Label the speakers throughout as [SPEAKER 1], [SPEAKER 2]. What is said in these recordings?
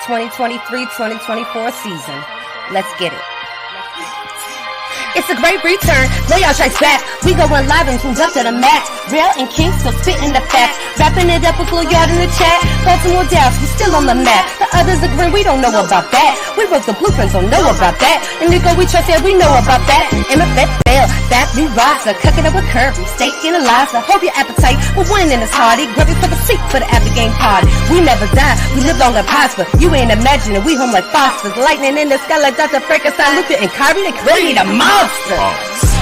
[SPEAKER 1] 2023-2024 season. Let's get it. It's a great return. Playoff strikes back. We going live and tuned up to the max. Relle and King still spitting the facts. Wrapping it up with yard in the chat. Baltimore, Dallas, we still on the map. The others agree, we don't know about that. We wrote the blueprints, don't know about that. And Nico, we trust that we know about that. MFF fail, that we rise. Cooking up with Curry, steak and Eliza. Hope your appetite will win in this party. Grab you for the seat for the after game party. We never die, we live long and prosper. You ain't imagining, we home like fosters. Lightning in the sky like Dr. Frankenstein. Luka and Kyrie, they created a monster.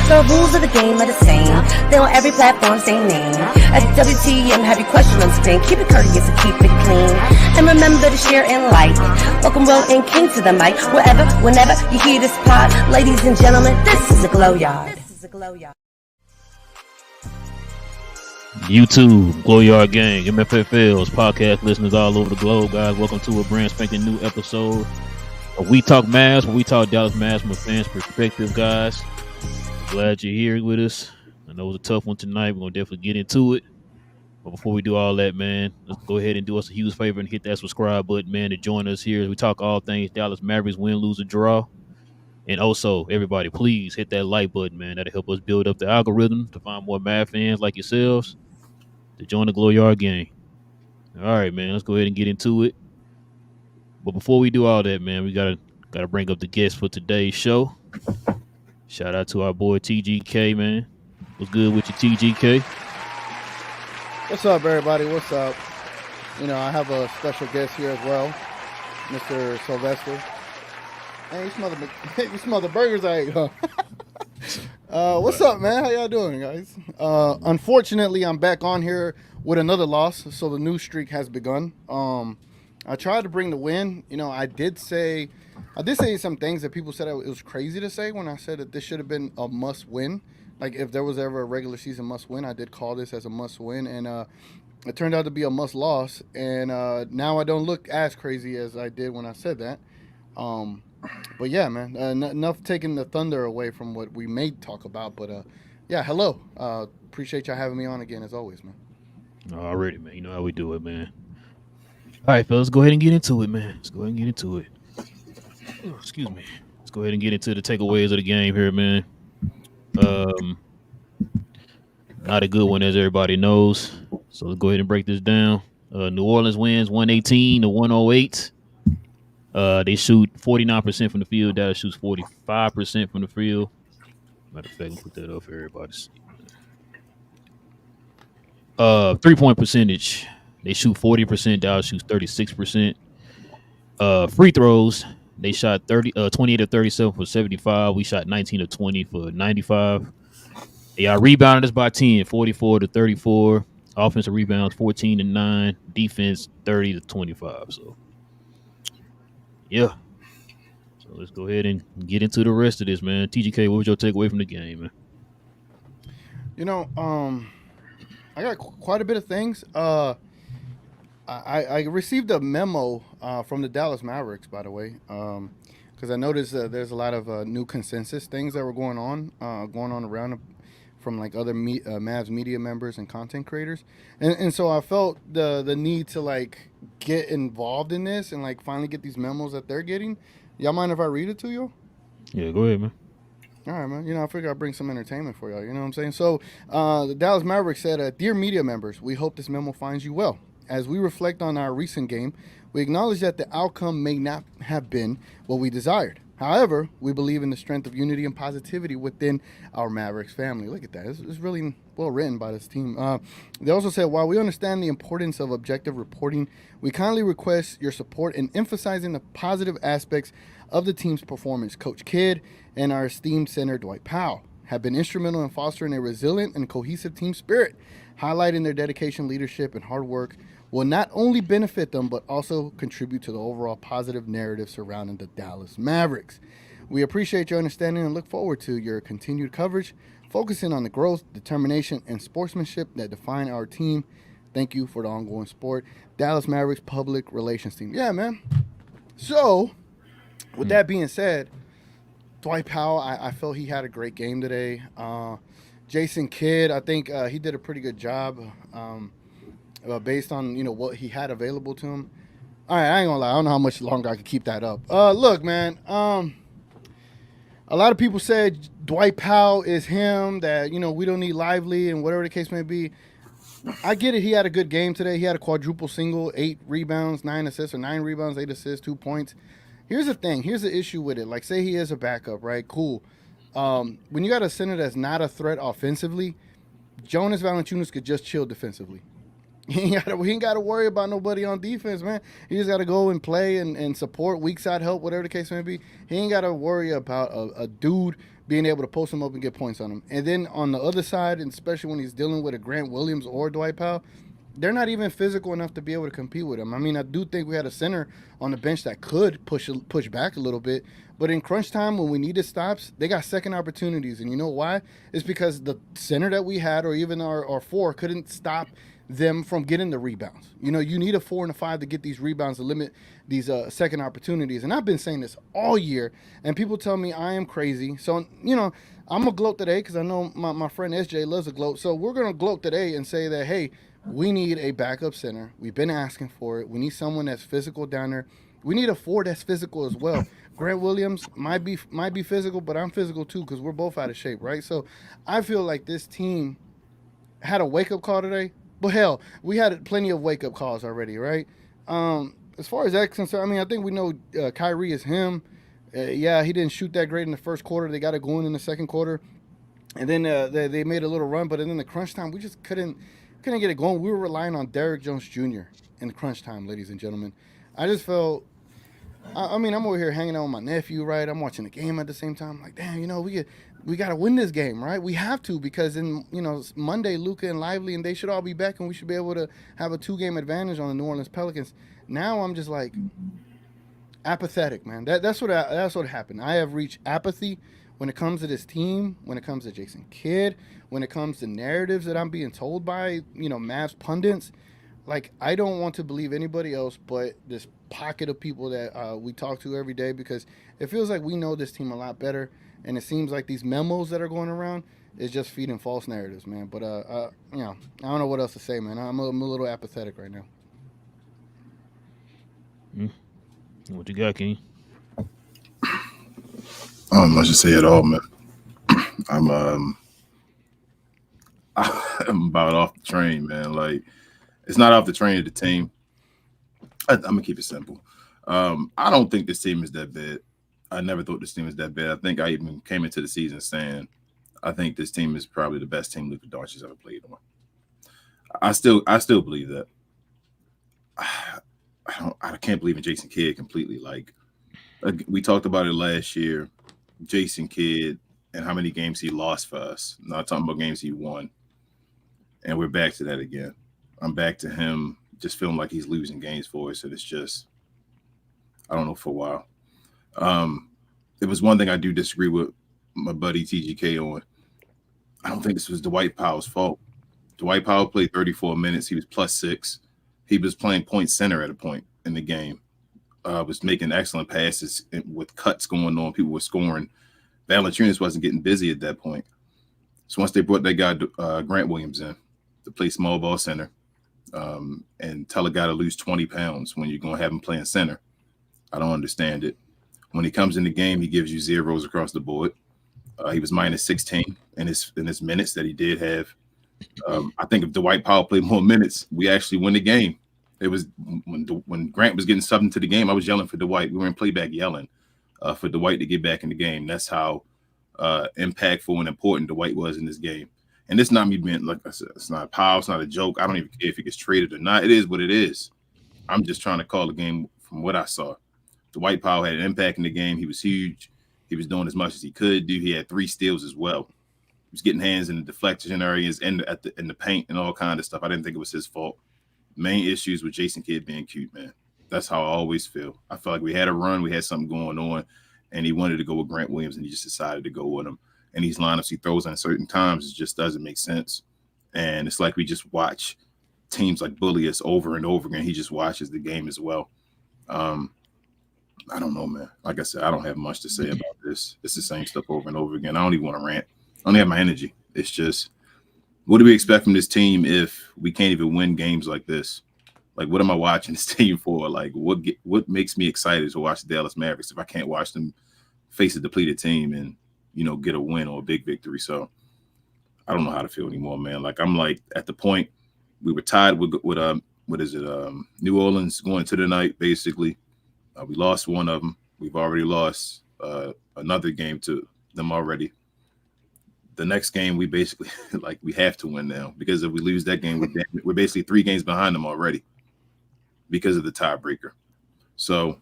[SPEAKER 1] The rules of the game are the same. They on every platform, same name. At WTM, have your question on screen. Keep it courteous and keep it clean. And remember to share and like. Welcome Relle and King to the mic. Wherever, whenever you hear this pod. Ladies and gentlemen, this is a Glow Yard.
[SPEAKER 2] YouTube, Glow Yard Gang, MFFLs, podcast listeners all over the globe, guys. Welcome to a brand spanking new episode of We Talk Mavs, where we talk Dallas Mavs from a fan's perspective, guys. Glad you're here with us. I know it was a tough one tonight. We're going to definitely get into it. But before we do all that, man, let's go ahead and do us a huge favor and hit that subscribe button, man, to join us here as we talk all things Dallas Mavericks, win, lose, or draw. And also, everybody, please hit that like button, man. That'll help us build up the algorithm to find more Mav fans like yourselves to join the Glow Yard Gang. All right, man, let's go ahead and get into it. But before we do all that, man, we gotta bring up the guest for today's show. Shout out to our boy T.G.K, man. What's good with you, T.G.K?
[SPEAKER 3] What's up, everybody? What's up? You know, I have a special guest here as well, Mr. Sylvester. Hey, you smell the burgers I ate, huh? What's up, man? How y'all doing, guys? Unfortunately, I'm back on here with another loss, so the new streak has begun. I tried to bring the win. You know, I did say some things that people said it was crazy to say when I said that this should have been a must-win. Like, if there was ever a regular season must-win, I did call this as a must-win, and it turned out to be a must-loss. And now I don't look as crazy as I did when I said that. But yeah, man, enough taking the thunder away from what we may talk about. But yeah, hello. Appreciate y'all having me on again, as always, man.
[SPEAKER 2] Already, man. You know how we do it, man. All right, fellas, go ahead and get into it, man. Let's go ahead and get into it. Oh, excuse me. Let's go ahead and get into the takeaways of the game here, man. Not a good one, as everybody knows. So let's go ahead and break this down. New Orleans wins 118-108. They shoot 49% from the field. Dallas shoots 45% from the field. Matter of fact, put that up for everybody to see. 3-point percentage. They shoot 40%. Dallas shoots 36%. Free throws. They shot 28 of 37 for 75. We shot 19 of 20 for 95. They rebounded us by 10, 44 to 34. Offensive rebounds 14 to 9. Defense 30 to 25. So, yeah. So let's go ahead and get into the rest of this, man. T.G.K, what was your takeaway from the game, man?
[SPEAKER 3] You know, I got quite a bit of things. I received a memo from the Dallas Mavericks, by the way, because I noticed there's a lot of new consensus things that were going on around from like other Mavs media members and content creators, and so I felt the need to like get involved in this and like finally get these memos that they're getting. Y'all mind if I read it to you?
[SPEAKER 2] Yeah, go ahead, man.
[SPEAKER 3] All right, man. You know, I figure I'll bring some entertainment for y'all. You know what I'm saying? So the Dallas Mavericks said, "Dear media members, we hope this memo finds you well. As we reflect on our recent game, we acknowledge that the outcome may not have been what we desired. However, we believe in the strength of unity and positivity within our Mavericks family." Look at that. It's really well written by this team. They also said, "While we understand the importance of objective reporting, we kindly request your support in emphasizing the positive aspects of the team's performance. Coach Kidd and our esteemed center, Dwight Powell, have been instrumental in fostering a resilient and cohesive team spirit. Highlighting their dedication, leadership, and hard work will not only benefit them, but also contribute to the overall positive narrative surrounding the Dallas Mavericks. We appreciate your understanding and look forward to your continued coverage, focusing on the growth, determination, and sportsmanship that define our team. Thank you for the ongoing support. Dallas Mavericks Public Relations Team." Yeah, man. So, with that being said, Dwight Powell, I felt he had a great game today. Jason Kidd, I think he did a pretty good job based on what he had available to him. All right, I ain't gonna lie. I don't know how much longer I can keep that up. Look, man. A lot of people said Dwight Powell is him. That we don't need Lively and whatever the case may be. I get it. He had a good game today. He had a quadruple single, 8 rebounds, 9 assists, or 9 rebounds, 8 assists, 2 points. Here's the thing. Here's the issue with it. Like, say he is a backup, right? Cool. When you got a center that's not a threat offensively, Jonas Valanciunas could just chill defensively. He ain't got to worry about nobody on defense, man. He just got to go and play and support, weak side help, whatever the case may be. He ain't got to worry about a dude being able to post him up and get points on him. And then on the other side, and especially when he's dealing with a Grant Williams or Dwight Powell, they're not even physical enough to be able to compete with him. I mean, I do think we had a center on the bench that could push back a little bit. But in crunch time, when we needed stops, they got second opportunities. And you know why? It's because the center that we had, or even our 4, couldn't stop them from getting the rebounds. You need a 4 and a 5 to get these rebounds to limit these second opportunities. And I've been saying this all year, and people tell me I am crazy. So, I'm going to gloat today because I know my friend SJ loves to gloat. So we're going to gloat today and say that, hey, we need a backup center. We've been asking for it. We need someone that's physical down there. We need a 4 that's physical as well. Grant Williams might be physical, but I'm physical too because we're both out of shape, right? So I feel like this team had a wake-up call today. But hell, we had plenty of wake-up calls already, right? As far as that's concerned, I mean, I think we know Kyrie is him. Yeah, he didn't shoot that great in the first quarter. They got it going in the second quarter. And then they made a little run, but in the crunch time, we just couldn't get it going. We were relying on Derrick Jones Jr. in the crunch time, ladies and gentlemen. I just felt, I mean, I'm over here hanging out with my nephew, right? I'm watching the game at the same time. I'm like, damn, we got to win this game, right? We have to, because in Monday, Luka and Lively, and they should all be back, and we should be able to have a 2-game advantage on the New Orleans Pelicans. Now I'm just like apathetic, man. That's what happened. I have reached apathy when it comes to this team, when it comes to Jason Kidd, when it comes to narratives that I'm being told by Mavs pundits. Like, I don't want to believe anybody else but this pocket of people that we talk to every day, because it feels like we know this team a lot better. And it seems like these memos that are going around is just feeding false narratives, man. But, I don't know what else to say, man. I'm a little apathetic right now.
[SPEAKER 2] What you got, King?
[SPEAKER 4] I don't know much to say at all, man. I'm about off the train, man. Like, it's not off the train of the team. I'm going to keep it simple. I don't think this team is that bad. I never thought this team was that bad. I think I even came into the season saying I think this team is probably the best team Luka Doncic's ever played on. I still believe that. I can't believe in Jason Kidd completely. Like, we talked about it last year, Jason Kidd and how many games he lost for us. Not talking about games he won. And we're back to that again. I'm back to him just feeling like he's losing games for us. And it's just, I don't know, for a while. It was one thing I do disagree with my buddy T.G.K on. I don't think this was Dwight Powell's fault. Dwight Powell played 34 minutes. He was +6. He was playing point center at a point in the game. Was making excellent passes with cuts going on. People were scoring. Valanciunas wasn't getting busy at that point. So once they brought that guy Grant Williams in to play small ball center, and tell a guy to lose 20 pounds when you're going to have him playing center, I don't understand it. When he comes in the game, he gives you zeros across the board. He was -16 in his minutes that he did have. I think if Dwight Powell played more minutes, we actually win the game. It was when Grant was getting subbed into the game, I was yelling for Dwight. We were in playback yelling for Dwight to get back in the game. That's how impactful and important Dwight was in this game. And it's not me being, like I said, it's not Powell. It's not a joke. I don't even care if he gets traded or not. It is what it is. I'm just trying to call the game from what I saw. Dwight Powell had an impact in the game. He was huge. He was doing as much as he could do. He had 3 steals as well. He was getting hands in the deflection areas and in the paint and all kind of stuff. I didn't think it was his fault. Main issues with Jason Kidd being cute, man. That's how I always feel. I felt like we had a run. We had something going on, and he wanted to go with Grant Williams, and he just decided to go with him. And these lineups he throws in certain times, it just doesn't make sense. And it's like we just watch teams like bully us over and over again. He just watches the game as well. I don't know, man. Like I said, I don't have much to say about this. It's the same stuff over and over again. I don't even want to rant. I don't have my energy. It's just, what do we expect from this team if we can't even win games like this? Like, what am I watching this team for? Like, what makes me excited to watch the Dallas Mavericks if I can't watch them face a depleted team and, get a win or a big victory? So I don't know how to feel anymore, man. Like, I'm like at the point we were tied with New Orleans going to the night, basically. We lost one of them. We've already lost another game to them already. The next game, we basically we have to win now, because if we lose that game, we're basically 3 games behind them already because of the tiebreaker. So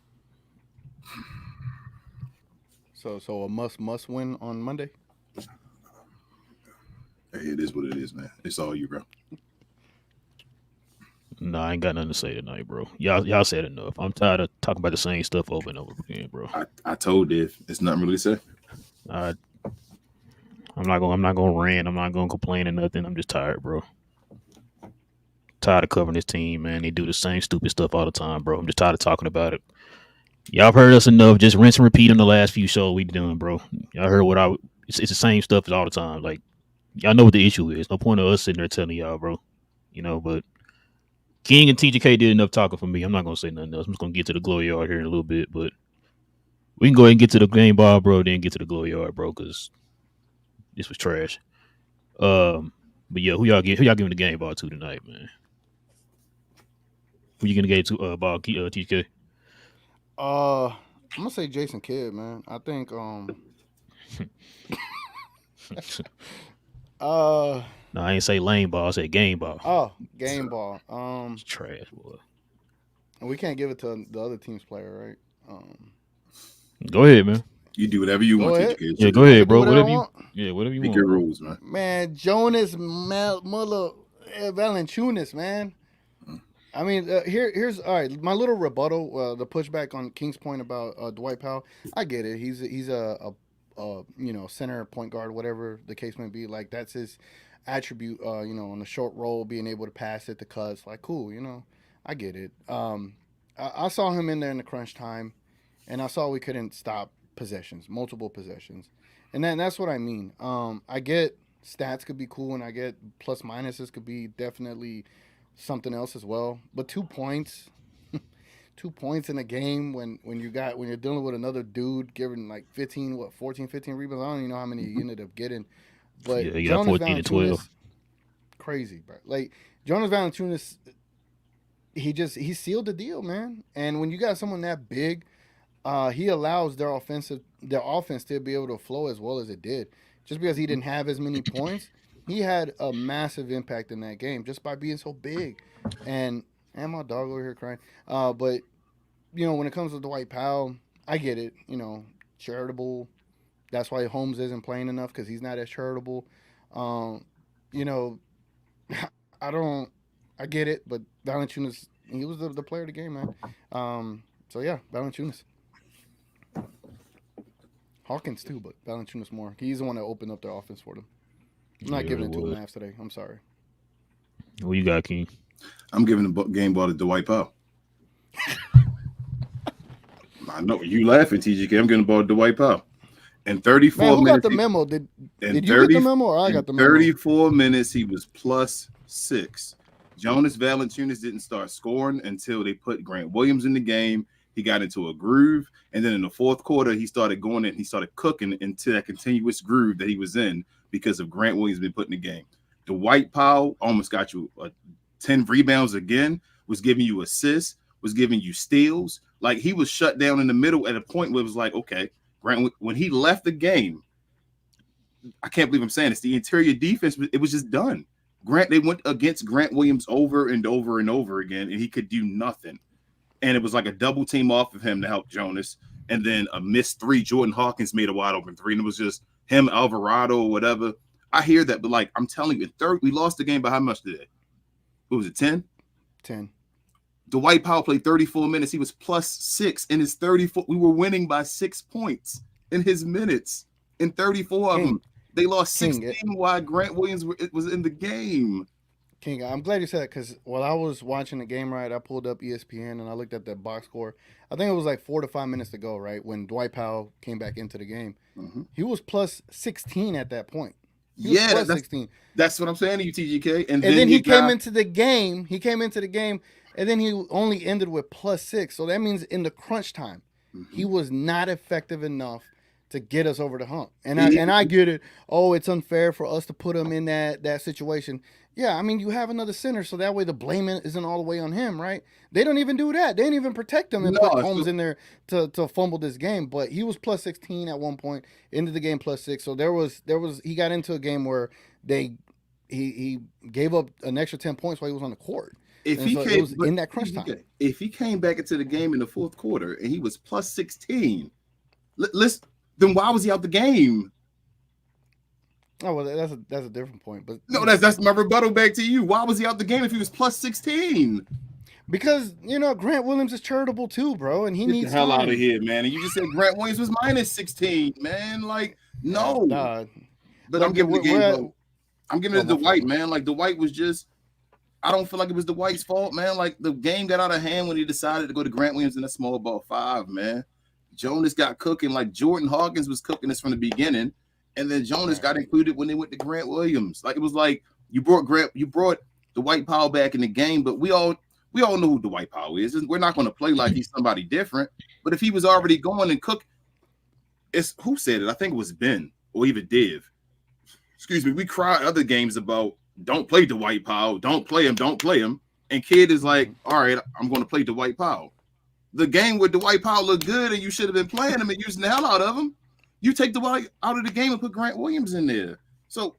[SPEAKER 3] a must win on Monday.
[SPEAKER 4] Hey, it is what it is, man. It's all you, bro.
[SPEAKER 2] No, I ain't got nothing to say tonight, bro. Y'all said enough. I'm tired of talking about the same stuff over and over again, bro.
[SPEAKER 4] I told Div, it's nothing really to say.
[SPEAKER 2] I'm not gonna rant. I'm not gonna complain or nothing. I'm just tired, bro. Tired of covering this team, man. They do the same stupid stuff all the time, bro. I'm just tired of talking about it. Y'all have heard us enough. Just rinse and repeat on the last few shows we done, bro. Y'all heard it's the same stuff as all the time. Like, y'all know what the issue is. No point of us sitting there telling y'all, bro. But King and T.G.K did enough talking for me. I'm not gonna say nothing else. I'm just gonna get to the glory yard here in a little bit, but we can go ahead and get to the game ball, bro. Then get to the glory yard, bro, because this was trash. But yeah, who y'all giving the game ball to tonight, man? Who you gonna give to ball, T.G.K?
[SPEAKER 3] I'm gonna say Jason Kidd, man. I think
[SPEAKER 2] No, I ain't say lane ball. I said game ball.
[SPEAKER 3] Oh, game ball.
[SPEAKER 2] It's trash, boy.
[SPEAKER 3] And we can't give it to the other team's player, right?
[SPEAKER 2] Go ahead, man.
[SPEAKER 4] You do whatever you want, TGK.
[SPEAKER 2] Yeah, go ahead, bro.
[SPEAKER 3] Whatever
[SPEAKER 2] you want.
[SPEAKER 4] Make your rules, man.
[SPEAKER 3] Man, Jonas Muller Valanciunas, man. I mean, here's all right. My little rebuttal, the pushback on King's point about Dwight Powell. I get it. He's a center, point guard, whatever the case may be. Like, that's his attribute. On the short roll, being able to pass it, the cuts. Like, cool. I get it. I saw him in there in the crunch time, and I saw we couldn't stop possessions, multiple possessions, and that's what I mean. I get stats could be cool, and I get plus minuses could be definitely something else as well. But 2 points, 2 points in a game when you're dealing with another dude giving like 15 rebounds. I don't even know how many you ended up getting. But
[SPEAKER 2] yeah, you got 14 and 12.
[SPEAKER 3] Crazy, bro. Like, Jonas Valanciunas, he sealed the deal, man. And when you got someone that big, he allows their offense to be able to flow as well as it did. Just because he didn't have as many points, he had a massive impact in that game just by being so big. And my dog over here crying. But when it comes to Dwight Powell, I get it. Charitable. That's why Holmes isn't playing enough, because he's not as charitable. I get it, but Valanciunas, he was the player of the game, man. So yeah, Valanciunas. Hawkins too, but Valanciunas more. He's the one that opened up their offense for them. I'm not giving it to the Mavs today. I'm sorry.
[SPEAKER 2] What you got, King?
[SPEAKER 4] I'm giving the game ball to Dwight Powell. I know you laughing, TGK. I'm giving the ball to Dwight Powell. In 34
[SPEAKER 3] Man, who
[SPEAKER 4] minutes,
[SPEAKER 3] got the memo? Did you get the memo, or I got the memo?
[SPEAKER 4] 34 minutes, he was +6. Jonas Valanciunas didn't start scoring until they put Grant Williams in the game. He got into a groove, and then in the fourth quarter, he started going in. He started cooking into that continuous groove that he was in because of Grant Williams being put in the game. Dwight Powell almost got you 10 rebounds again, was giving you assists, was giving you steals. Like, he was shut down in the middle at a point where it was like, okay, Grant, when he left the game, I can't believe I'm saying this, the interior defense, it was just done. They went against Grant Williams over and over and over again, and he could do nothing. And it was like a double team off of him to help Jonas. And then a missed 3. Jordan Hawkins made a wide open 3. And it was just him, Alvarado, or whatever. I hear that, but like, I'm telling you, we lost the game by how much today? What was it, 10?
[SPEAKER 3] 10.
[SPEAKER 4] Dwight Powell played 34 minutes. He was +6 in his 34. We were winning by 6 points in his minutes. In 34 of them, they lost 16 while Grant Williams was in the game.
[SPEAKER 3] King, I'm glad you said that, because while I was watching the game, right, I pulled up ESPN and I looked at the box score. I think it was like 4 to 5 minutes to go, right, when Dwight Powell came back into the game.
[SPEAKER 4] Mm-hmm.
[SPEAKER 3] He was +16 at that point. He was plus 16.
[SPEAKER 4] That's what I'm saying to you, T.G.K.
[SPEAKER 3] And then he came into the game. And then he only ended with plus 6. So that means in the crunch time, he was not effective enough to get us over the hump. And I get it. Oh, it's unfair for us to put him in that situation. Yeah, I mean, you have another center, so that way the blame isn't all the way on him, right? They don't even do that. They didn't even protect him and put Holmes in there to fumble this game. But he was plus 16 at one point, into the game plus 6. So there was he got into a game where he gave up an extra 10 points while he was on the court. It was in that crunch time.
[SPEAKER 4] If he came back into the game in the fourth quarter and he was plus 16, then why was he out the game?
[SPEAKER 3] Oh, well, that's a different point. But
[SPEAKER 4] no, that's my rebuttal back to you. Why was he out the game if he was plus 16?
[SPEAKER 3] Because Grant Williams is charitable too, bro, and he needs
[SPEAKER 4] the hell out of here, man. And you just said Grant Williams was minus 16, man. Like, no. But I'm giving the game. I'm giving it to Dwight, man. Like, Dwight was just. I don't feel like it was Dwight's fault, man. Like, the game got out of hand when he decided to go to Grant Williams in a small ball 5, man. Jonas got cooking like Jordan Hawkins was cooking this from the beginning. And then Jonas got included when they went to Grant Williams. Like, it was like you brought Dwight Powell back in the game, but we all know who Dwight Powell is. We're not going to play like he's somebody different. But if he was already going and cook, it's who said it? I think it was Ben or even Div. Excuse me. We cried other games about don't play Dwight Powell, don't play him. And Kid is like, all right, I'm going to play Dwight Powell. The game where Dwight Powell looked good and you should have been playing him and using the hell out of him. You take Dwight out of the game and put Grant Williams in there. So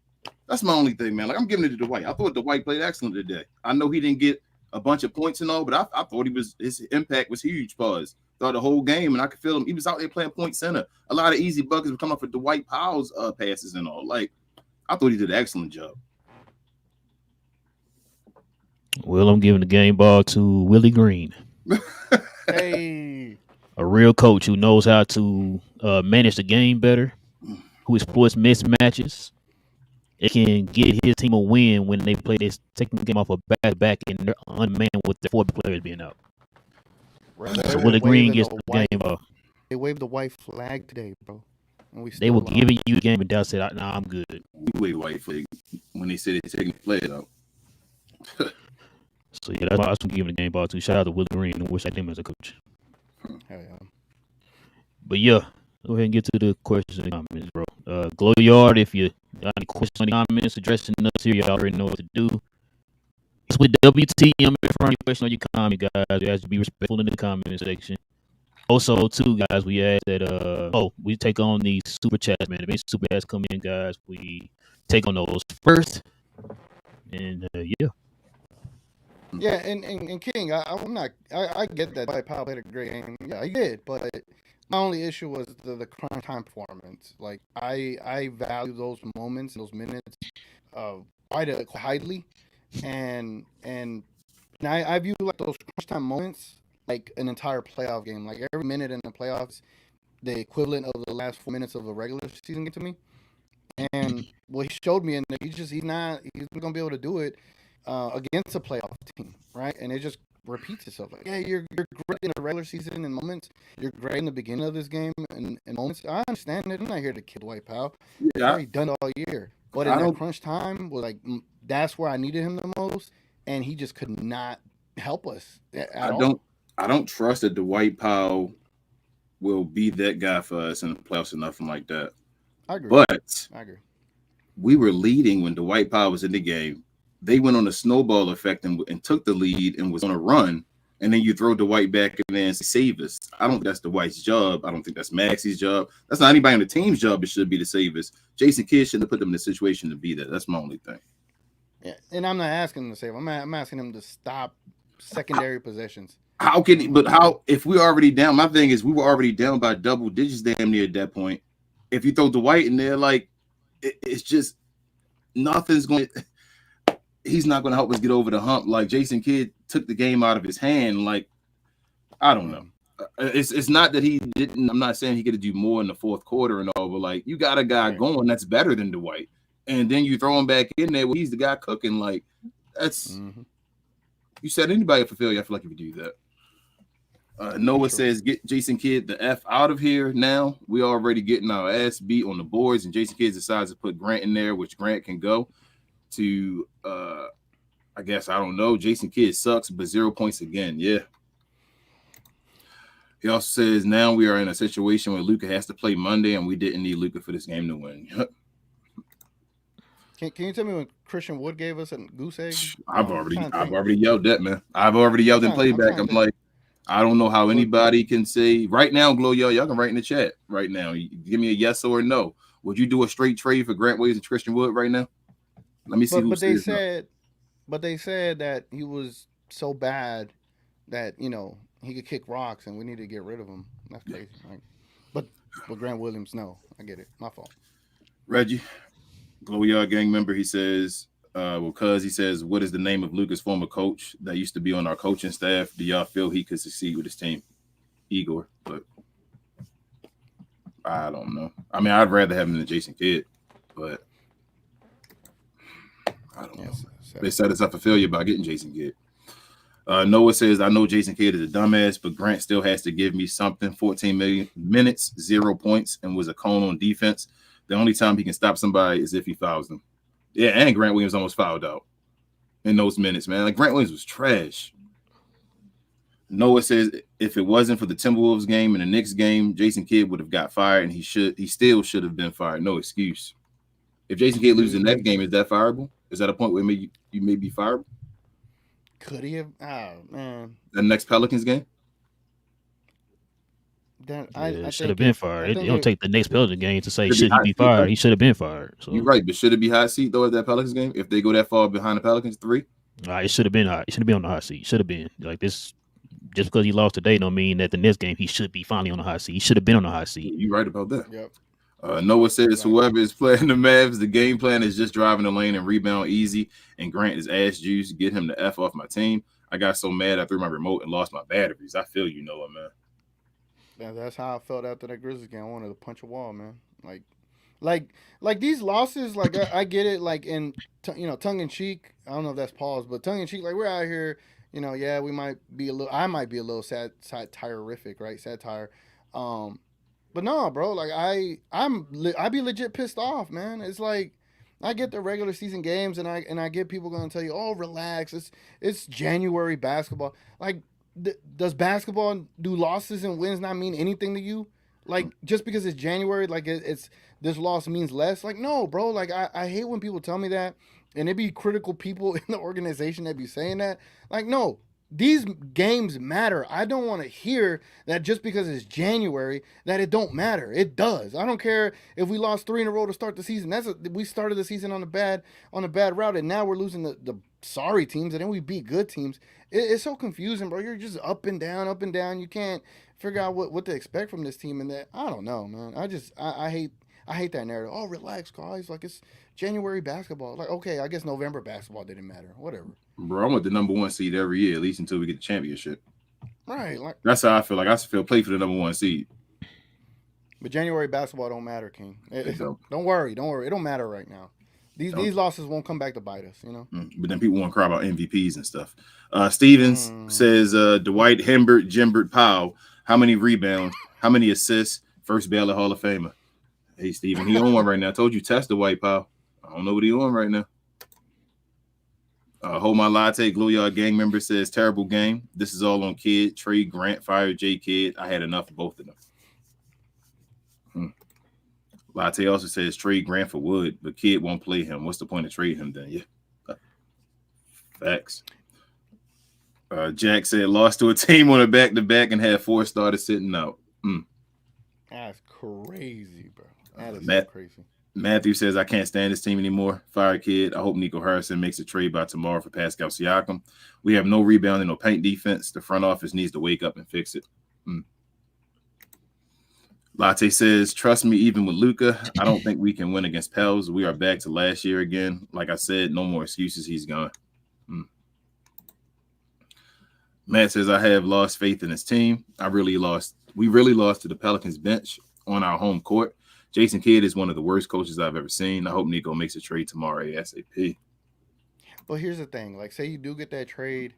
[SPEAKER 4] that's my only thing, man. Like, I'm giving it to Dwight. I thought Dwight played excellent today. I know he didn't get a bunch of points and all, but I thought his impact was huge. Throughout the whole game, and I could feel him. He was out there playing point center. A lot of easy buckets were coming off of Dwight Powell's passes and all. Like, I thought he did an excellent job.
[SPEAKER 2] Well, I'm giving the game ball to Willie Green.
[SPEAKER 3] Hey.
[SPEAKER 2] A real coach who knows how to manage the game better, who exploits mismatches. It can get his team a win when they play this, taking the game off a back and they're unmanned with the 4 players being out. So Willie Green gets the game ball.
[SPEAKER 3] They waved the white flag today, bro. And
[SPEAKER 2] they were giving you the game, and Dallas said, "Nah, I'm good."
[SPEAKER 4] We waved white flag when they said they're taking the flag out.
[SPEAKER 2] So yeah, that's why I was giving the game ball to. Shout out to Willie Green and wish I him as a coach.
[SPEAKER 3] Hell yeah.
[SPEAKER 2] But yeah, go ahead and get to the questions and comments, bro. Glow Yard, if you got any questions or comments addressing us here, you already know what to do. It's with WTM in front of your question or your comment, guys. You have to be respectful in the comment section. Also, too, guys, we ask that we take on these super chats, man. If any super chats come in, guys, we take on those first. And yeah.
[SPEAKER 3] Yeah, and King, I get that Dwight Powell played a great game. Yeah, he did, but my only issue was the crunch time performance. Like, I value those moments, those minutes, quite highly, and I view like those crunch time moments like an entire playoff game. Like, every minute in the playoffs, the equivalent of the last 4 minutes of a regular season game to me. And what he showed me, and he's not gonna be able to do it against a playoff team, right? And it just repeats itself. Like, yeah, you're great in the regular season in moments. You're great in the beginning of this game in moments. I understand it. I'm not here to kill Dwight Powell. Yeah. I've already done it all year. But in that crunch time, was like that's where I needed him the most, and he just could not help us at all.
[SPEAKER 4] I don't trust that Dwight Powell will be that guy for us in the playoffs or nothing like that.
[SPEAKER 3] I agree.
[SPEAKER 4] But
[SPEAKER 3] I agree.
[SPEAKER 4] We were leading when Dwight Powell was in the game. They went on a snowball effect and took the lead and was on a run. And then you throw Dwight back in there and say, save us. I don't think that's Dwight's job. I don't think that's Maxey's job. That's not anybody on the team's job. It should be to save us. Jason Kidd shouldn't have put them in the situation to be that. That's my only thing.
[SPEAKER 3] Yeah, and I'm not asking him to save. I'm asking him to stop secondary possessions.
[SPEAKER 4] If we're already down, my thing is we were already down by double digits damn near at that point. If you throw Dwight in there, like, it's just nothing's going to. He's not going to help us get over the hump. Like, Jason Kidd took the game out of his hand. Like, I don't know. It's not that he didn't. I'm not saying he could do more in the fourth quarter and all, but like, you got a guy going that's better than Dwight, and then you throw him back in there. Well, he's the guy cooking. Like, that's you set anybody up for failure. I feel like if you do that. Noah says, get Jason Kidd the F out of here now. We already getting our ass beat on the boards, and Jason Kidd decides to put Grant in there, which Grant can go to, I guess, I don't know. Jason Kidd sucks, but 0 points again. Yeah. He also says, now we are in a situation where Luka has to play Monday, and we didn't need Luka for this game to win.
[SPEAKER 3] Can you tell me when Christian Wood gave us a goose egg?
[SPEAKER 4] I've already yelled that, man. I've already yelled in playback. I'm like, I don't know how anybody can say right now, Glow, y'all can write in the chat right now. Give me a yes or a no. Would you do a straight trade for Grant Williams and Christian Wood right now? Let me see.
[SPEAKER 3] But they said that he was so bad that he could kick rocks and we need to get rid of him. That's crazy. Right? But Grant Williams, no, I get it. My fault.
[SPEAKER 4] Reggie, Glow Yard gang member, he says, he says, what is the name of Luka's former coach that used to be on our coaching staff? Do y'all feel he could succeed with his team? Igor, but I don't know. I mean, I'd rather have him than Jason Kidd, but I don't know. They set us up for failure by getting Jason Kidd. Noah says, I know Jason Kidd is a dumbass, but Grant still has to give me something. 14 minutes, 0 points, and was a cone on defense. The only time he can stop somebody is if he fouls them. Yeah, and Grant Williams almost fouled out in those minutes, man. Like, Grant Williams was trash. Noah says, if it wasn't for the Timberwolves game and the Knicks game, Jason Kidd would have got fired, and he still should have been fired. No excuse. If Jason Kidd loses the next game, is that fireable? Is that a point where you may be fireable?
[SPEAKER 3] Could he have? Oh, man.
[SPEAKER 4] The next Pelicans game?
[SPEAKER 2] I should have been fired. It don't take the next Pelicans game to say should he be fired. He should have been fired. So.
[SPEAKER 4] You're right, but should it be hot seat though at that Pelicans game if they go that far behind the Pelicans 3?
[SPEAKER 2] It should have been hot. It should have been on the hot seat. Should have been like this. Just because he lost today don't mean that the next game he should be finally on the hot seat. He should have been on the hot seat.
[SPEAKER 4] You're right about that.
[SPEAKER 3] Yep.
[SPEAKER 4] Noah says whoever is playing the Mavs, the game plan is just driving the lane and rebound easy. And Grant is ass juice. Get him the F off my team. I got so mad I threw my remote and lost my batteries. I feel you, Noah, man.
[SPEAKER 3] That's how I felt after that Grizzlies game. I wanted to punch a wall, man. Like these losses, like I get it, like in tongue in cheek. I don't know if that's pause, but tongue in cheek. Like we're out here, yeah, we might be a little. I might be a little satire-rific, right? Satire. But no, bro. Like I'd be legit pissed off, man. It's like I get the regular season games, and I get people going to tell you, oh, relax. It's January basketball. Like. Does basketball do losses and wins not mean anything to you? Like just because it's January, like it's this loss means less? Like no, bro. Like I hate when people tell me that, and it be critical people in the organization that be saying that. Like no, these games matter. I don't want to hear that just because it's January that it don't matter. It does. I don't care if we lost 3 in a row to start the season. We started the season on a bad route, and now we're losing the sorry teams, and then we beat good teams. It's so confusing, bro. You're just up and down. You can't figure out what to expect from this team, and that I don't know, man. I hate that narrative. Oh, relax, guys. Like it's January basketball. Like okay, I guess November basketball didn't matter. Whatever.
[SPEAKER 4] Bro, I want the number 1 seed every year, at least until we get the championship.
[SPEAKER 3] Right. Like
[SPEAKER 4] that's how I feel. Like I feel play for the number 1 seed.
[SPEAKER 3] But January basketball don't matter, King. Don't worry. It don't matter right now. These losses won't come back to bite us,
[SPEAKER 4] But then people want to cry about MVPs and stuff. Stevens says Dwight, Himbert, Jimbert, Powell. How many rebounds? How many assists? First ballot Hall of Famer. Hey, Steven, he on one right now. I told you test the Dwight Powell. I don't know what he on right now. Hold My Latte, Glow Yard gang member says terrible game. This is all on Kidd. Trade Grant, fire J Kidd. I had enough of both of them. Latte also says trade Grant for Wood, but Kidd won't play him. What's the point of trading him then? Yeah. Facts. Jack said lost to a team on a back-to-back and had 4 starters sitting out.
[SPEAKER 3] That's crazy, bro. That is so crazy.
[SPEAKER 4] Matthew says, I can't stand this team anymore. Fire Kidd. I hope Nico Harrison makes a trade by tomorrow for Pascal Siakam. We have no rebounding, no paint defense. The front office needs to wake up and fix it. Latte says, trust me, even with Luka, I don't think we can win against Pels. We are back to last year again. Like I said, no more excuses. He's gone. Matt says, I have lost faith in his team. We really lost to the Pelicans bench on our home court. Jason Kidd is one of the worst coaches I've ever seen. I hope Nico makes a trade tomorrow ASAP.
[SPEAKER 3] But here's the thing. Like, say you do get that trade,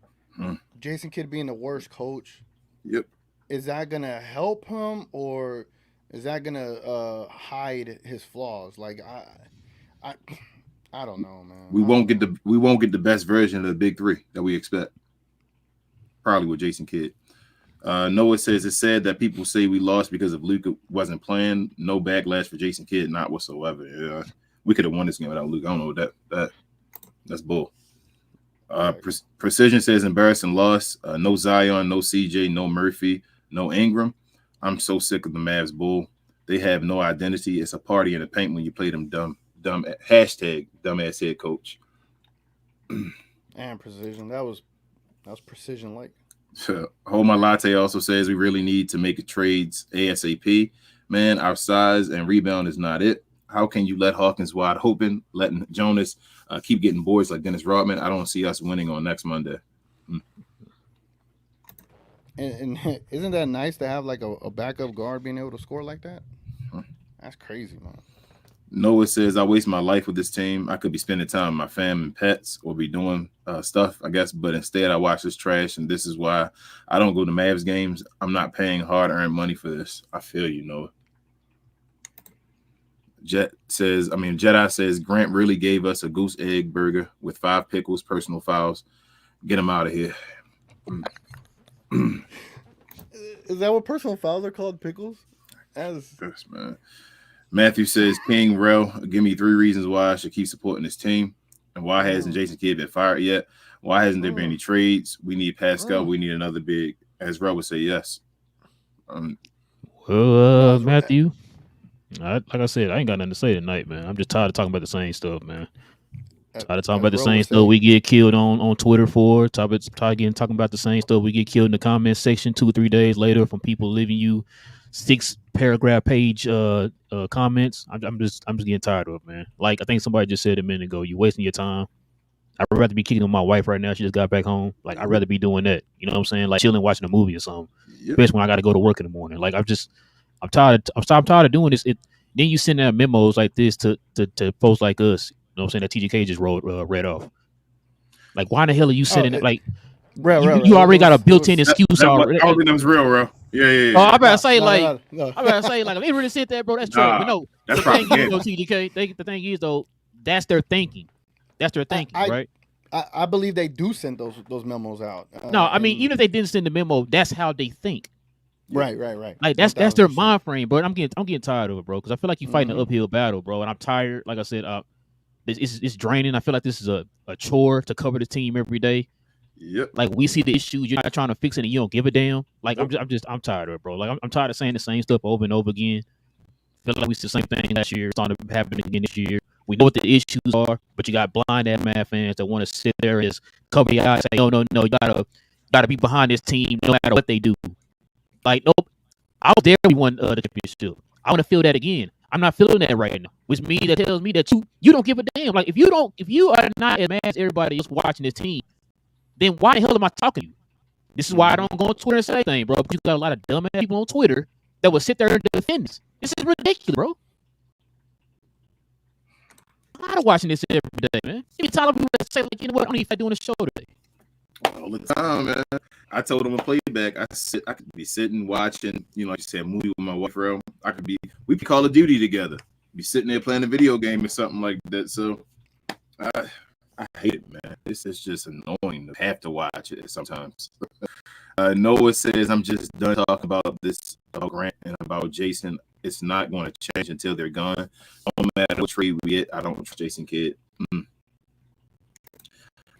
[SPEAKER 3] Jason Kidd being the worst coach.
[SPEAKER 4] Yep.
[SPEAKER 3] is that gonna help him or is that gonna hide his flaws? Like I, I don't know, man.
[SPEAKER 4] We won't get the best version of the big three that we expect. Probably with Jason Kidd. Noah says it's sad that people say we lost because of Luka wasn't playing. No backlash for Jason Kidd, not whatsoever. Yeah, we could have won this game without Luka. I don't know that's bull. Precision says embarrassing loss. No Zion, no CJ, no Murphy, no Ingram. I'm so sick of the Mavs bull. They have no identity. It's a party in the paint when you play them dumb hashtag dumbass head coach.
[SPEAKER 3] And Precision. That was Precision like.
[SPEAKER 4] Hold My Latte also says we really need to make trades ASAP. Man, our size and rebound is not it. How can you let Hawkins wide open, letting Jonas keep getting boards like Dennis Rodman? I don't see us winning on next Monday.
[SPEAKER 3] And isn't that nice to have like a backup guard being able to score like that? That's crazy, man.
[SPEAKER 4] Noah says, I waste my life with this team. I could be spending time with my fam and pets or be doing stuff, I guess. But instead, I watch this trash, and this is why I don't go to Mavs games. I'm not paying hard-earned money for this. I feel you, Noah. Jedi says, Grant really gave us a goose egg burger with 5 pickles, personal fouls. Get him out of here.
[SPEAKER 3] Is that what personal fouls are called, pickles?
[SPEAKER 4] Yes, man. Matthew says, King, Relle, give me 3 reasons why I should keep supporting this team. And why hasn't Jason Kidd been fired yet? Why hasn't there been any trades? We need Pascal. We need another big. As Relle would say, yes.
[SPEAKER 2] Matthew, like I said, I ain't got nothing to say tonight, man. I'm just tired of talking about the same stuff, man. Tired of talking about the same stuff we get killed on Twitter for. Tired again talking about the same stuff we get killed in the comment section 2 or 3 days later from people leaving you 6-paragraph page comments. I'm just getting tired of it, man. Like I think somebody just said a minute ago, you wasting your time. I'd rather be kicking on my wife right now. She just got back home. Like I'd rather be doing that. You know what I'm saying? Like chilling, watching a movie or something. Yep. Especially when I got to go to work in the morning. Like I'm tired of doing this. Then you send out memos like this to folks like us. You know what I'm saying? That T.G.K just read off. Like why the hell are you sending it? Like you already got a built-in excuse already.
[SPEAKER 4] I don't think that's real, bro. Yeah.
[SPEAKER 2] Oh, I'm about to say if they really sent that, bro, that's true. But no,
[SPEAKER 4] that's
[SPEAKER 2] the thing is, though, TGK. The thing is, though, that's their thinking. That's their thinking, right?
[SPEAKER 3] I believe they do send those memos out.
[SPEAKER 2] No, I mean, even if they didn't send the memo, that's how they think.
[SPEAKER 3] Right.
[SPEAKER 2] Like that's their mind frame, bro. I'm getting tired of it, bro, because I feel like you're fighting an uphill battle, bro, and I'm tired. Like I said, it's draining. I feel like this is a chore to cover the team every day.
[SPEAKER 4] Yep.
[SPEAKER 2] Like we see the issues, you're not trying to fix it, and you don't give a damn. Like I'm tired of it, bro. Like I'm tired of saying the same stuff over and over again. I feel like we see the same thing last year, starting to happen again this year. We know what the issues are, but you got blind ass Mavs fans that want to sit there and just cover the eyes, say, no, you gotta be behind this team no matter what they do. Like, nope, I was there when we won the championship. I want to feel that again. I'm not feeling that right now, which means that tells me that you don't give a damn. Like if you are not as mad as everybody else watching this team, then why the hell am I talking to you? This is why I don't go on Twitter and say anything, bro. Because you got a lot of dumb ass people on Twitter that will sit there and defend this. This is ridiculous, bro. I'm tired of watching this every day, man. You tired of people that say, like, you know what, I don't even feel like doing a show today.
[SPEAKER 4] All the time, man. I told him on Playback, I could be sitting watching, like you said, a movie with my wife, bro. We could Call of Duty together. Be sitting there playing a video game or something like that. So I hate it, man. This is just annoying to have to watch it sometimes. Noah says, I'm just done talking about this, about Grant and about Jason. It's not going to change until they're gone. No matter what trade we get, I don't trust Jason Kidd.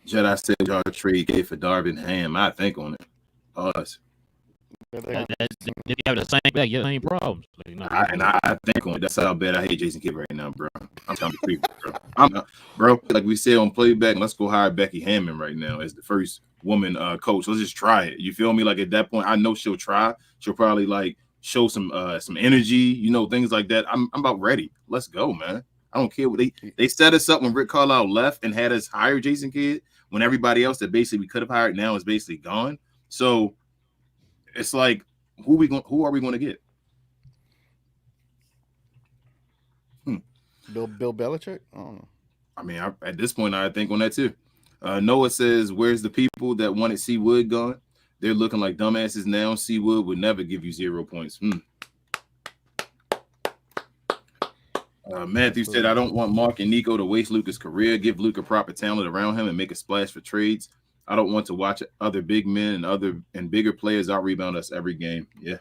[SPEAKER 4] Jedi said, y'all trade gave for Darvin Ham. I think on it. Us.
[SPEAKER 2] They have the same problems.
[SPEAKER 4] I think on it. That's how bad I hate Jason Kidd right now, bro. I'm trying to be creepy, bro. Like we said on Playback, let's go hire Becky Hammond right now as the first woman coach. Let's just try it. You feel me? Like at that point, I know she'll try. She'll probably like show some energy, things like that. I'm about ready. Let's go, man. I don't care what they set us up when Rick Carlisle left and had us hire Jason Kidd when everybody else that basically we could have hired now is basically gone. So it's like, who are we going to get?
[SPEAKER 3] Bill Belichick? I don't know.
[SPEAKER 4] I mean, at this point, I think on that too. Noah says, where's the people that wanted C. Wood gone? They're looking like dumbasses now. Seawood would never give you 0 points. Matthew said, I don't want Mark and Nico to waste Luka's career. Give Luka proper talent around him and make a splash for trades. I don't want to watch other big men and bigger players out rebound us every game. Yeah.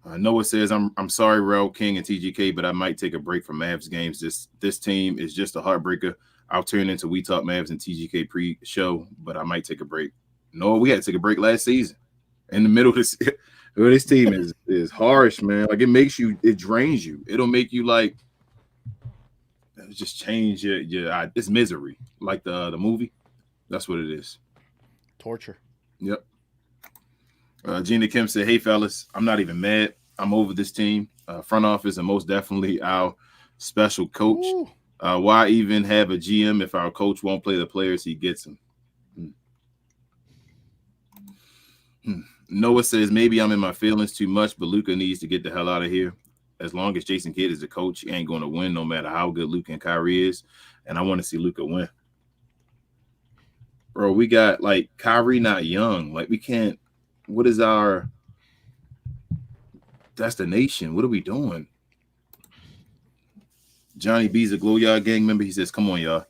[SPEAKER 4] Noah says, I'm sorry, Relle, King, and T.G.K, but I might take a break from Mavs games. This team is just a heartbreaker. I'll turn into We Talk Mavs and T.G.K pre-show, but I might take a break. Noah, we had to take a break last season. In the middle of this team is harsh, man. Like, it drains you. It'll make you like just change your it's misery. Like the movie. That's what it is.
[SPEAKER 3] Torture.
[SPEAKER 4] Yep. Gina Kim said, hey, fellas, I'm not even mad. I'm over this team. Front office and most definitely our special coach. Why even have a GM if our coach won't play the players he gets them? Noah says, maybe I'm in my feelings too much, but Luka needs to get the hell out of here. As long as Jason Kidd is the coach, he ain't going to win no matter how good Luka and Kyrie is. And I want to see Luka win. Bro, we got, like, Kyrie not young. Like, we can't – what is our destination? What are we doing? Johnny B's a Glow Yard gang member. He says, come on, y'all.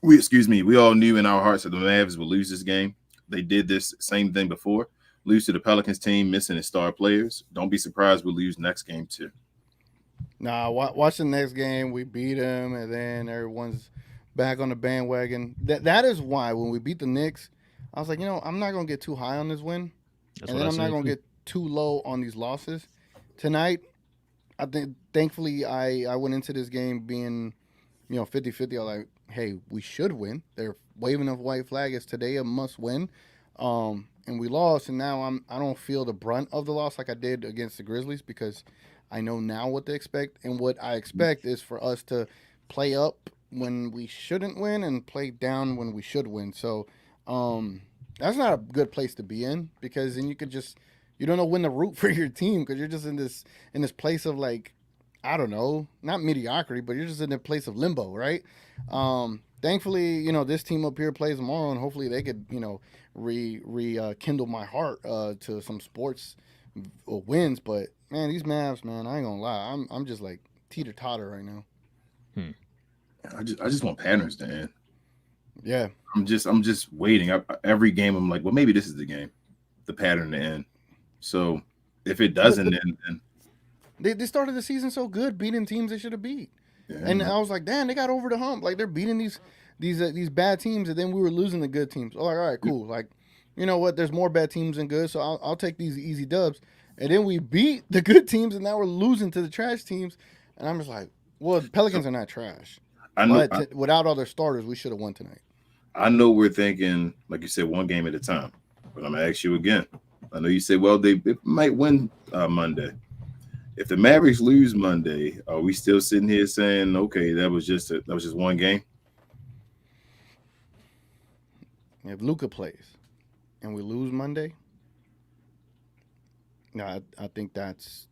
[SPEAKER 4] We all knew in our hearts that the Mavs would lose this game. They did this same thing before. Lose to the Pelicans team, missing its star players. Don't be surprised we lose next game too.
[SPEAKER 3] Nah, watch the next game. We beat them, and then everyone's back on the bandwagon. That is why when we beat the Knicks, I was like, I'm not going to get too high on this win. I'm not going to get too low on these losses. Tonight, I think, thankfully, I went into this game being, 50-50. I was like, hey, we should win. They're waving a white flag. It's today a must win. And we lost, and now I don't feel the brunt of the loss like I did against the Grizzlies because I know now what to expect. And what I expect is for us to play up when we shouldn't win and play down when we should win. So that's not a good place to be in because then you don't know when to root for your team because you're just in this place of like, I don't know, not mediocrity, but you're just in a place of limbo, right? Thankfully, this team up here plays tomorrow, and hopefully they could, rekindle my heart to some sports wins. But man, these Mavs, man, I ain't gonna lie, I'm just like teeter totter right now.
[SPEAKER 4] I just want patterns to end.
[SPEAKER 3] Yeah,
[SPEAKER 4] I'm just waiting. Every game, I'm like, well, maybe this is the game, the pattern to end. So if it doesn't end, then
[SPEAKER 3] they started the season so good, beating teams they should have beat.
[SPEAKER 4] Yeah,
[SPEAKER 3] and I was like, damn, they got over the hump. Like, they're beating these bad teams, and then we were losing the good teams. Oh, like, all right, cool. Like, you know what? There's more bad teams than good, so I'll take these easy dubs. And then we beat the good teams, and now we're losing to the trash teams. And I'm just like, well, the Pelicans are not trash. But without all their starters, we should have won tonight.
[SPEAKER 4] I know we're thinking, like you said, one game at a time. But I'm going to ask you again. I know you said, well, they might win Monday. If the Mavericks lose Monday, are we still sitting here saying, okay, that was just one game?
[SPEAKER 3] If Luka plays and we lose Monday, no, I think that's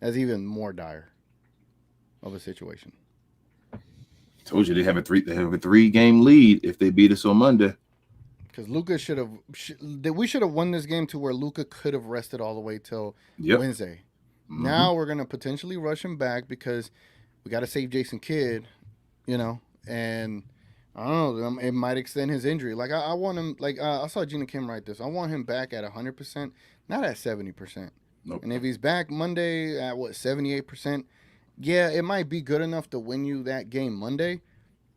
[SPEAKER 3] even more dire of a situation.
[SPEAKER 4] Told you they have a 3-game lead if they beat us on Monday.
[SPEAKER 3] Because Luka we should have won this game to where Luka could have rested all the way till Wednesday. Mm-hmm. Now we're gonna potentially rush him back because we got to save Jason Kidd, and I don't know, it might extend his injury. Like I want him, like I saw Gina Kim write this. I want him back at 100%, not at 70%.
[SPEAKER 4] Nope.
[SPEAKER 3] And if he's back Monday at 78%, yeah, it might be good enough to win you that game Monday,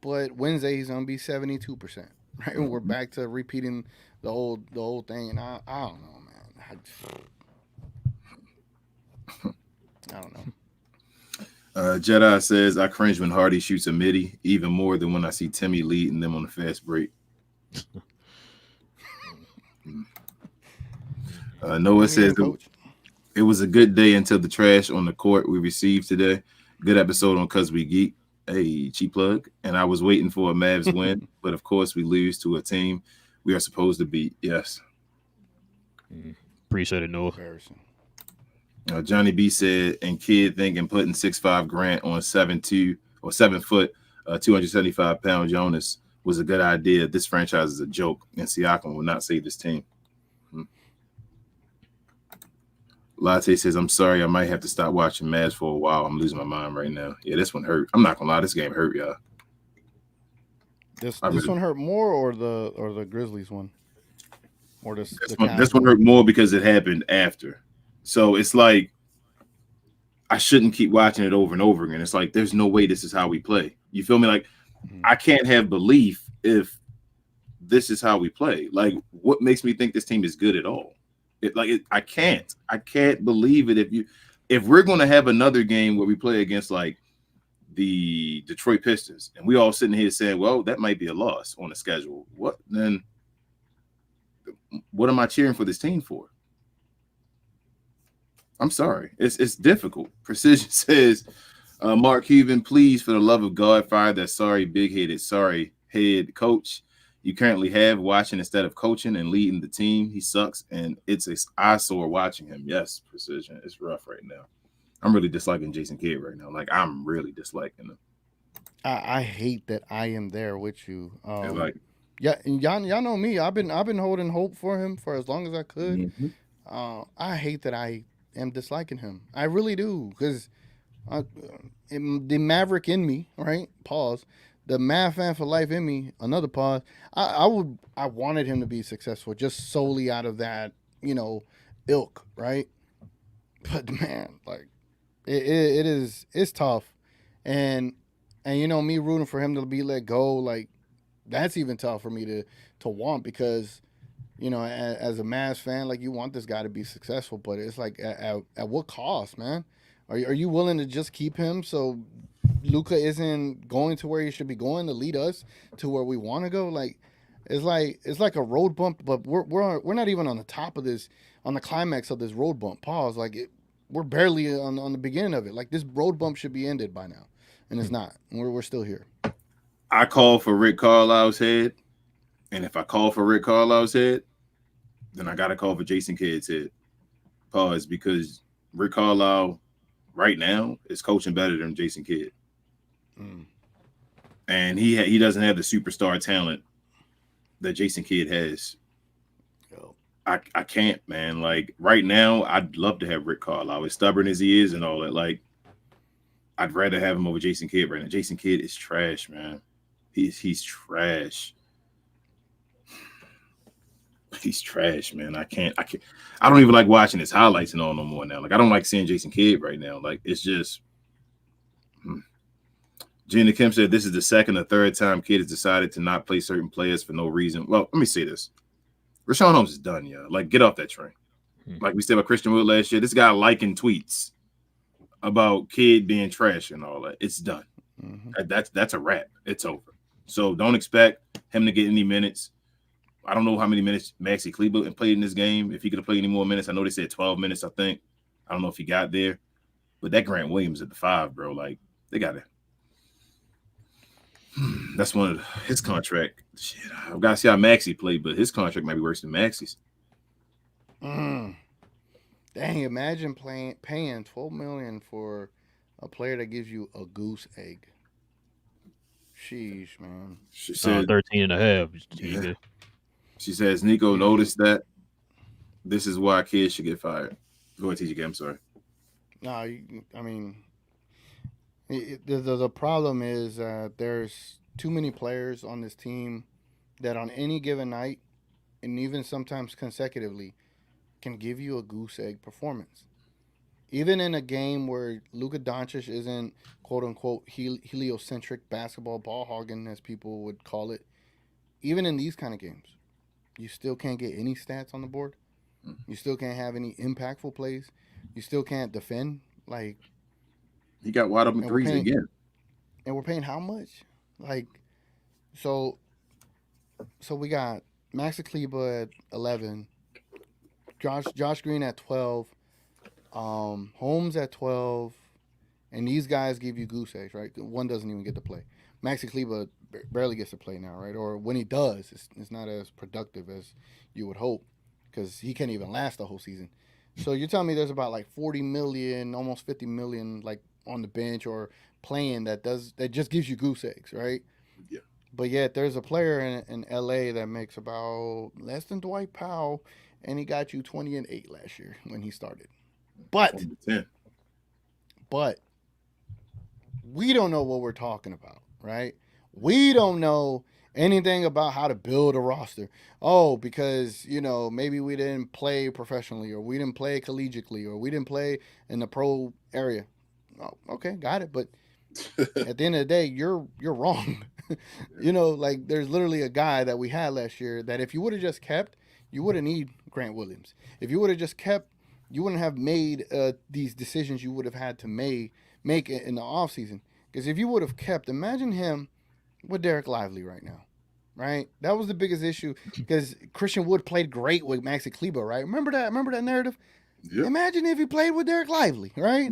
[SPEAKER 3] but Wednesday he's gonna be 72%. Right, we're back to repeating the old thing, and I don't know, man. I don't know.
[SPEAKER 4] Jedi says, I cringe when Hardy shoots a midi, even more than when I see Timmy leading them on the fast break. Noah says, it was a good day until the trash on the court we received today. Good episode on Cuz We Geek. Hey, cheap plug. And I was waiting for a Mavs win, but of course we lose to a team we are supposed to beat. Yes.
[SPEAKER 2] Appreciate it, Noah.
[SPEAKER 4] Johnny B said, and Kid thinking putting 6'5" Grant on 7'2" or 7 foot, 275-pound Jonas was a good idea. This franchise is a joke, and Siakam will not save this team. Latte says, I'm sorry, I might have to stop watching Mavs for a while. I'm losing my mind right now. Yeah, this one hurt. I'm not gonna lie, this game hurt, y'all.
[SPEAKER 3] This one hurt more, or the Grizzlies one, or this
[SPEAKER 4] one hurt more because it happened after. So it's like I shouldn't keep watching it over and over again. It's like there's no way this is how we play. You feel me? Like I can't have belief if this is how we play. Like what makes me think this team is good at all? I can't believe it. If we're going to have another game where we play against like the Detroit Pistons and we all sitting here saying, well, that might be a loss on the schedule. What am I cheering for this team for? I'm sorry. It's difficult. Precision says, Mark Cuban, please, for the love of God, fire that sorry, big-headed, sorry head coach you currently have watching instead of coaching and leading the team. He sucks, and it's an eyesore watching him. Yes, Precision. It's rough right now. I'm really disliking Jason Kidd right now. Like, I'm really disliking him.
[SPEAKER 3] I hate that I am there with you. Yeah, y'all know me. I've been holding hope for him for as long as I could. Mm-hmm. I hate that I am disliking him. I really do, because the Maverick in me, right? Pause. The Mav fan for life in me, another pause. I wanted him to be successful just solely out of that, ilk, right? But man, like it's tough, and me rooting for him to be let go, like that's even tough for me to want, because as a Mavs fan, like you want this guy to be successful, but it's like at what cost, man? Are you willing to just keep him so Luka isn't going to where he should be going to lead us to where we want to go? Like it's like a road bump, but we're not even on the top of this, on the climax of this road bump. Pause. Like we're barely on the beginning of it. Like this road bump should be ended by now, and it's not. We're still here.
[SPEAKER 4] I call for Rick Carlisle's head, and if I call for Rick Carlisle's head, then I gotta call for Jason Kidd's head. Pause, because Rick Carlisle right now is coaching better than Jason Kidd. And he doesn't have the superstar talent that Jason Kidd has. I can't, man. Like right now, I'd love to have Rick Carlisle, as stubborn as he is and all that. Like, I'd rather have him over Jason Kidd right now. Jason Kidd is trash, man. He's trash. He's trash, man. I don't even like watching his highlights and all no more now. Like, I don't like seeing Jason Kidd right now. Like, it's just. Gina Kim said this is the second or third time Kidd has decided to not play certain players for no reason. Well, let me say this. Rashawn Holmes is done, yeah. Like, get off that train. Like we said about Christian Wood last year, this guy liking tweets about Kidd being trash and all that. It's done. That's a wrap. It's over. So don't expect him to get any minutes. I don't know how many minutes Maxi Kleber played in this game. If he could have played any more minutes, I know they said 12 minutes, I think. I don't know if he got there. But that Grant Williams at the 5, bro, like, they got it. That's one of his contract. Shit, I've got to see how Maxi played, but his contract might be worse than Maxi's.
[SPEAKER 3] Dang, imagine paying $12 million for a player that gives you a goose egg. Sheesh, man.
[SPEAKER 2] She said 13 and a half.
[SPEAKER 4] Yeah. She says, Nico noticed that. This is why kids should get fired. Go ahead, T.G.K. I'm sorry.
[SPEAKER 3] No, I mean, the problem is there's too many players on this team that on any given night, and even sometimes consecutively, can give you a goose egg performance. Even in a game where Luka Doncic isn't quote-unquote heliocentric basketball ball hogging, as people would call it, even in these kind of games, you still can't get any stats on the board. You still can't have any impactful plays. You still can't defend. Like,
[SPEAKER 4] he got wide open threes again.
[SPEAKER 3] And we're paying how much? Like, so we got Maxi Kleber at 11, Josh Green at 12, Holmes at 12, and these guys give you goose eggs, right? One doesn't even get to play. Maxi Kleber barely gets to play now, right? Or when he does, it's not as productive as you would hope, because he can't even last the whole season. So you're telling me there's about like 40 million, almost 50 million, like on the bench or playing that just gives you goose eggs, right?
[SPEAKER 4] Yeah.
[SPEAKER 3] But yet there's a player in LA that makes about less than Dwight Powell, and he got you 20-8 last year when he started. But we don't know what we're talking about, right? We don't know anything about how to build a roster. Oh, because, maybe we didn't play professionally, or we didn't play collegiately, or we didn't play in the pro area. Oh, okay, got it. But at the end of the day, you're wrong. Like there's literally a guy that we had last year that if you would have just kept, you wouldn't need Grant Williams. If you would have just kept, you wouldn't have made these decisions you would have had to make it in the offseason. Because if you would have kept, imagine him with Derek Lively right now, right? That was the biggest issue because Christian Wood played great with Maxi Kleber, right? Remember that narrative? Yep. Imagine if he played with Derek Lively, right?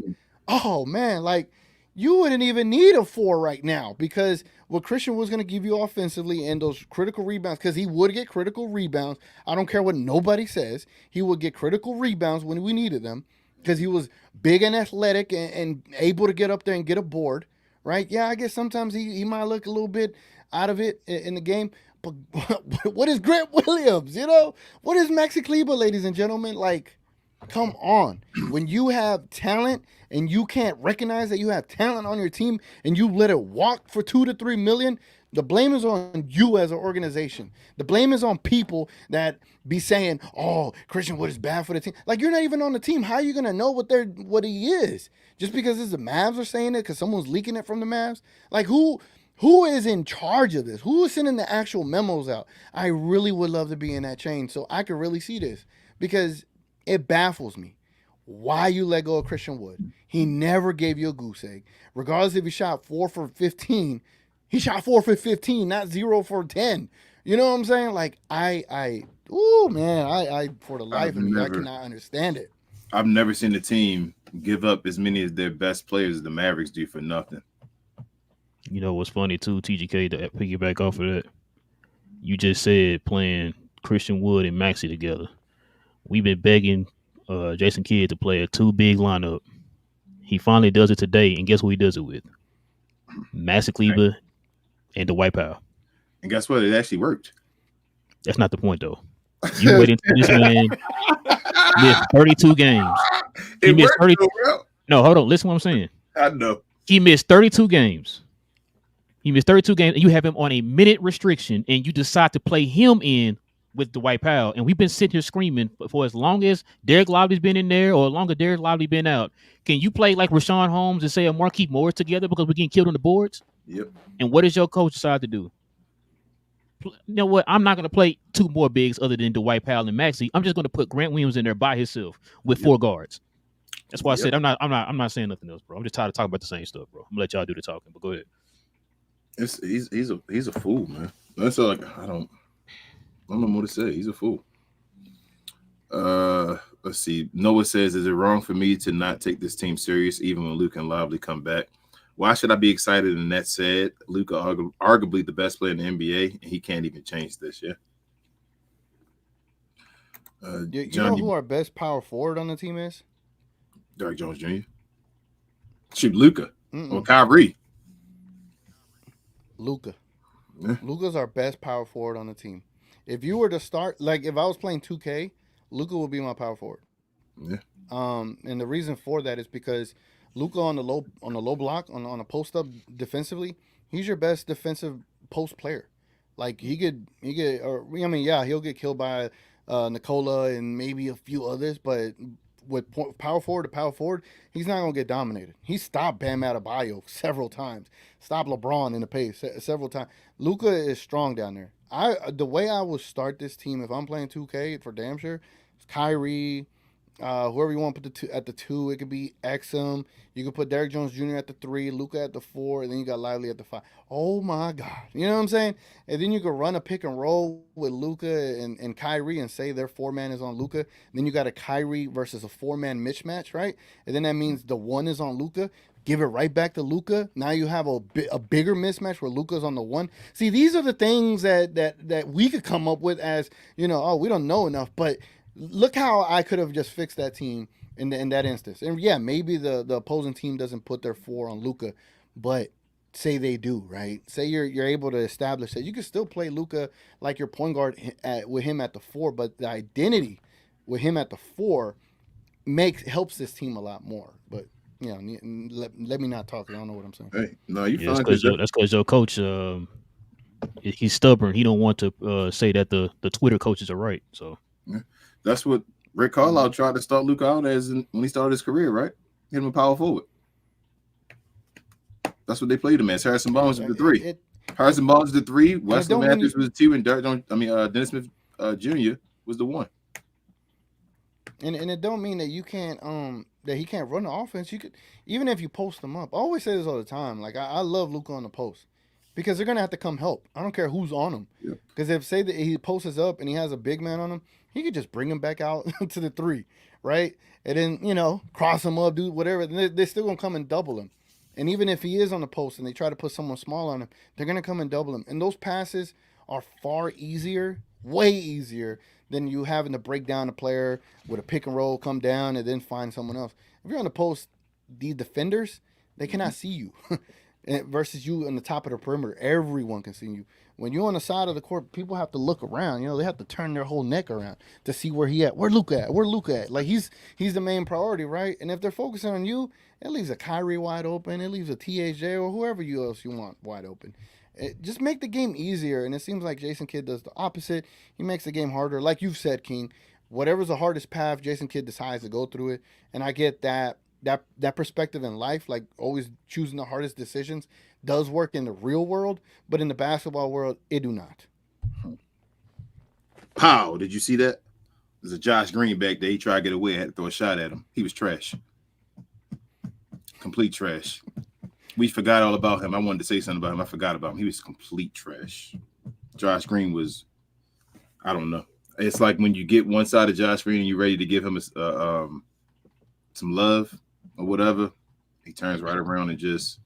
[SPEAKER 3] Oh, man, like you wouldn't even need a 4 right now because what Christian was going to give you offensively and those critical rebounds, because he would get critical rebounds. I don't care what nobody says. He would get critical rebounds when we needed them because he was big and athletic and able to get up there and get a board, right? Yeah, I guess sometimes he might look a little bit out of it in the game. But what is Grant Williams? What is Maxi Kleber, ladies and gentlemen? Like, come on. When you have talent and you can't recognize that you have talent on your team and you let it walk for $2 to $3 million, the blame is on you as an organization. The blame is on people that be saying, "Oh, Christian Wood is bad for the team." Like, you're not even on the team. How are you gonna know what he is? Just because it's the Mavs are saying it because someone's leaking it from the Mavs? Like, who is in charge of this? Who is sending the actual memos out? I really would love to be in that chain so I could really see this, because it baffles me why you let go of Christian Wood. He never gave you a goose egg. Regardless if he shot 4 for 15, he shot 4 for 15, not 0 for 10. You know what I'm saying? Like, I for the life of me, I cannot understand it.
[SPEAKER 4] I've never seen a team give up as many of their best players as the Mavericks do for nothing.
[SPEAKER 2] You know what's funny too, TGK, to piggyback off of that? You just said playing Christian Wood and Maxey together. We've been begging Jason Kidd to play a 2-big lineup. He finally does it today, and guess who he does it with? Maxi Kleber and Dwight Powell.
[SPEAKER 4] And guess what? It actually worked.
[SPEAKER 2] That's not the point, though. You wait until this man missed 32 games. He missed 30. No, hold on. Listen to what I'm saying.
[SPEAKER 4] I know.
[SPEAKER 2] He missed 32 games. And you have him on a minute restriction, and you decide to play him in with Dwight Powell. And we've been sitting here screaming for as long as Derek Lively's been in there or as long as Derek Lively been out. Can you play like Rashawn Holmes and say a Markieff Morris together because we're getting killed on the boards?
[SPEAKER 4] Yep.
[SPEAKER 2] And what does your coach decide to do? You know what? I'm not going to play 2 more bigs other than Dwight Powell and Maxey. I'm just going to put Grant Williams in there by himself with 4 guards. That's why I said I'm not saying nothing else, bro. I'm just tired of talking about the same stuff, bro. I'm gonna let y'all do the talking, but go ahead.
[SPEAKER 4] He's a fool, man. That's all. I don't know what to say. He's a fool. Let's see. Noah says, "Is it wrong for me to not take this team serious even when Luka and Lively come back? Why should I be excited?" And that said, Luka arguably the best player in the NBA, and he can't even change this. Yeah.
[SPEAKER 3] You know who our best power forward on the team is?
[SPEAKER 4] Derrick Jones Jr. Shoot, Luka or Kyrie.
[SPEAKER 3] Luka. Yeah. Luka's our best power forward on the team. If you were to start, like if I was playing 2K, Luka would be my power forward.
[SPEAKER 4] Yeah.
[SPEAKER 3] And the reason for that is because Luka on the low block on a post up defensively, he's your best defensive post player. Like he'll get killed by Nikola and maybe a few others, but with power forward to power forward, he's not gonna get dominated. He stopped Bam Adebayo several times, stopped LeBron in the pace several times. Luka is strong down there. The way I would start this team if I'm playing 2K for damn sure, it's Kyrie, whoever you want to put at the 2. It could be Exum. You could put Derrick Jones Jr. at the 3, Luka at the 4, and then you got Lively at the 5. Oh my God, you know what I'm saying? And then you could run a pick and roll with Luka and Kyrie and say their 4-man is on Luka. Then you got a Kyrie versus a 4-man mismatch, right? And then that means the 1 is on Luka. Give it right back to Luka. Now you have a bigger mismatch where Luka's on the 1. See, these are the things that we could come up with as, we don't know enough. But look how I could have just fixed that team in that instance. And yeah, maybe the opposing team doesn't put their 4 on Luka, but say they do, right? Say you're able to establish that you can still play Luka like your point guard with him at the 4, but the identity with him at the 4 helps this team a lot more. But let me not talk. I don't know what I'm saying.
[SPEAKER 4] Hey, no, you
[SPEAKER 2] Yeah,
[SPEAKER 4] fine.
[SPEAKER 2] that's because your coach, he's stubborn. He don't want to say that the Twitter coaches are right. So
[SPEAKER 4] that's what Rick Carlisle tried to start Luka out as when he started his career, right? Hit him a power forward. That's what they played him as. Harrison Barnes was the 3. Harrison Barnes was the 3. Wesley Matthews was the 2, and Dennis Smith Jr. was the 1.
[SPEAKER 3] And it don't mean that you can't that he can't run the offense. You could, even if you post him up. I always say this all the time. Like I love Luka on the post because they're gonna have to come help. I don't care who's on him. Because if say that he posts up and he has a big man on him, he could just bring him back out to the 3, right? And then cross him up, do whatever. They're still gonna come and double him. And even if he is on the post and they try to put someone small on him, they're gonna come and double him. And those passes are far easier, way easier than you having to break down a player with a pick and roll, come down, and then find someone else. If you're on the post, the defenders, they cannot see you. Versus you on the top of the perimeter, everyone can see you. When you're on the side of the court, people have to look around. They have to turn their whole neck around to see where he at. Where Luka at? Where Luka at? Like he's the main priority, right? And if they're focusing on you, it leaves a Kyrie wide open. It leaves a T.J. or whoever else you want wide open. Just make the game easier. And it seems like Jason Kidd does the opposite. He makes the game harder. Like you've said, King, whatever's the hardest path, Jason Kidd decides to go through it. And I get that perspective in life, like always choosing the hardest decisions, does work in the real world, but in the basketball world, it do not.
[SPEAKER 4] Powell, did you see that? There's a Josh Green back there. He tried to get away. I had to throw a shot at him. He was trash. Complete trash. We forgot all about him. I wanted to say something about him. I forgot about him. He was complete trash. Josh Green was, I don't know. It's like when you get one side of Josh Green and you're ready to give him some love or whatever, he turns right around and just,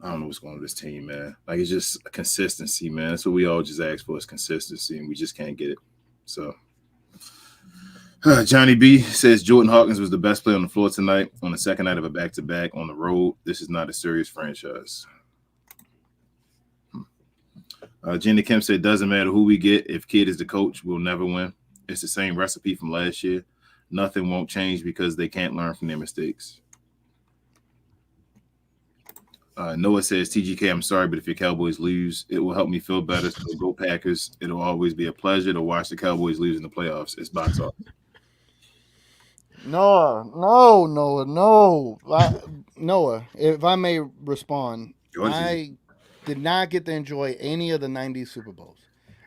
[SPEAKER 4] I don't know what's going on with this team, man. Like, it's just a consistency, man. That's what we all just ask for is consistency, and we just can't get it. So, Johnny B says Jordan Hawkins was the best player on the floor tonight on the second night of a back-to-back on the road. This is not a serious franchise. Jenny Kemp said, doesn't matter who we get. If Kidd is the coach, we'll never win. It's the same recipe from last year. Nothing won't change because they can't learn from their mistakes. Noah says, T.G.K, I'm sorry, but if your Cowboys lose, it will help me feel better. So go Packers. It'll always be a pleasure to watch the Cowboys lose in the playoffs. It's box office.
[SPEAKER 3] No. Noah, if I may respond, I did not get to enjoy any of the 90s Super Bowls.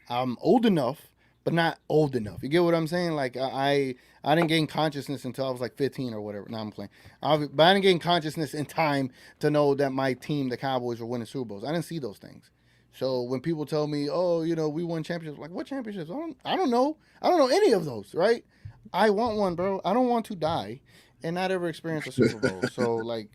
[SPEAKER 3] I'm old enough, but not old enough. You get what I'm saying? Like, I didn't gain consciousness until I was like 15 or whatever. Now I'm playing. But I didn't gain consciousness in time to know that my team, the Cowboys, were winning Super Bowls. I didn't see those things. So when people tell me, oh, we won championships, like, what championships? I don't know. I don't know any of those, right? I want one, bro. I don't want to die and not ever experience a Super Bowl. So, like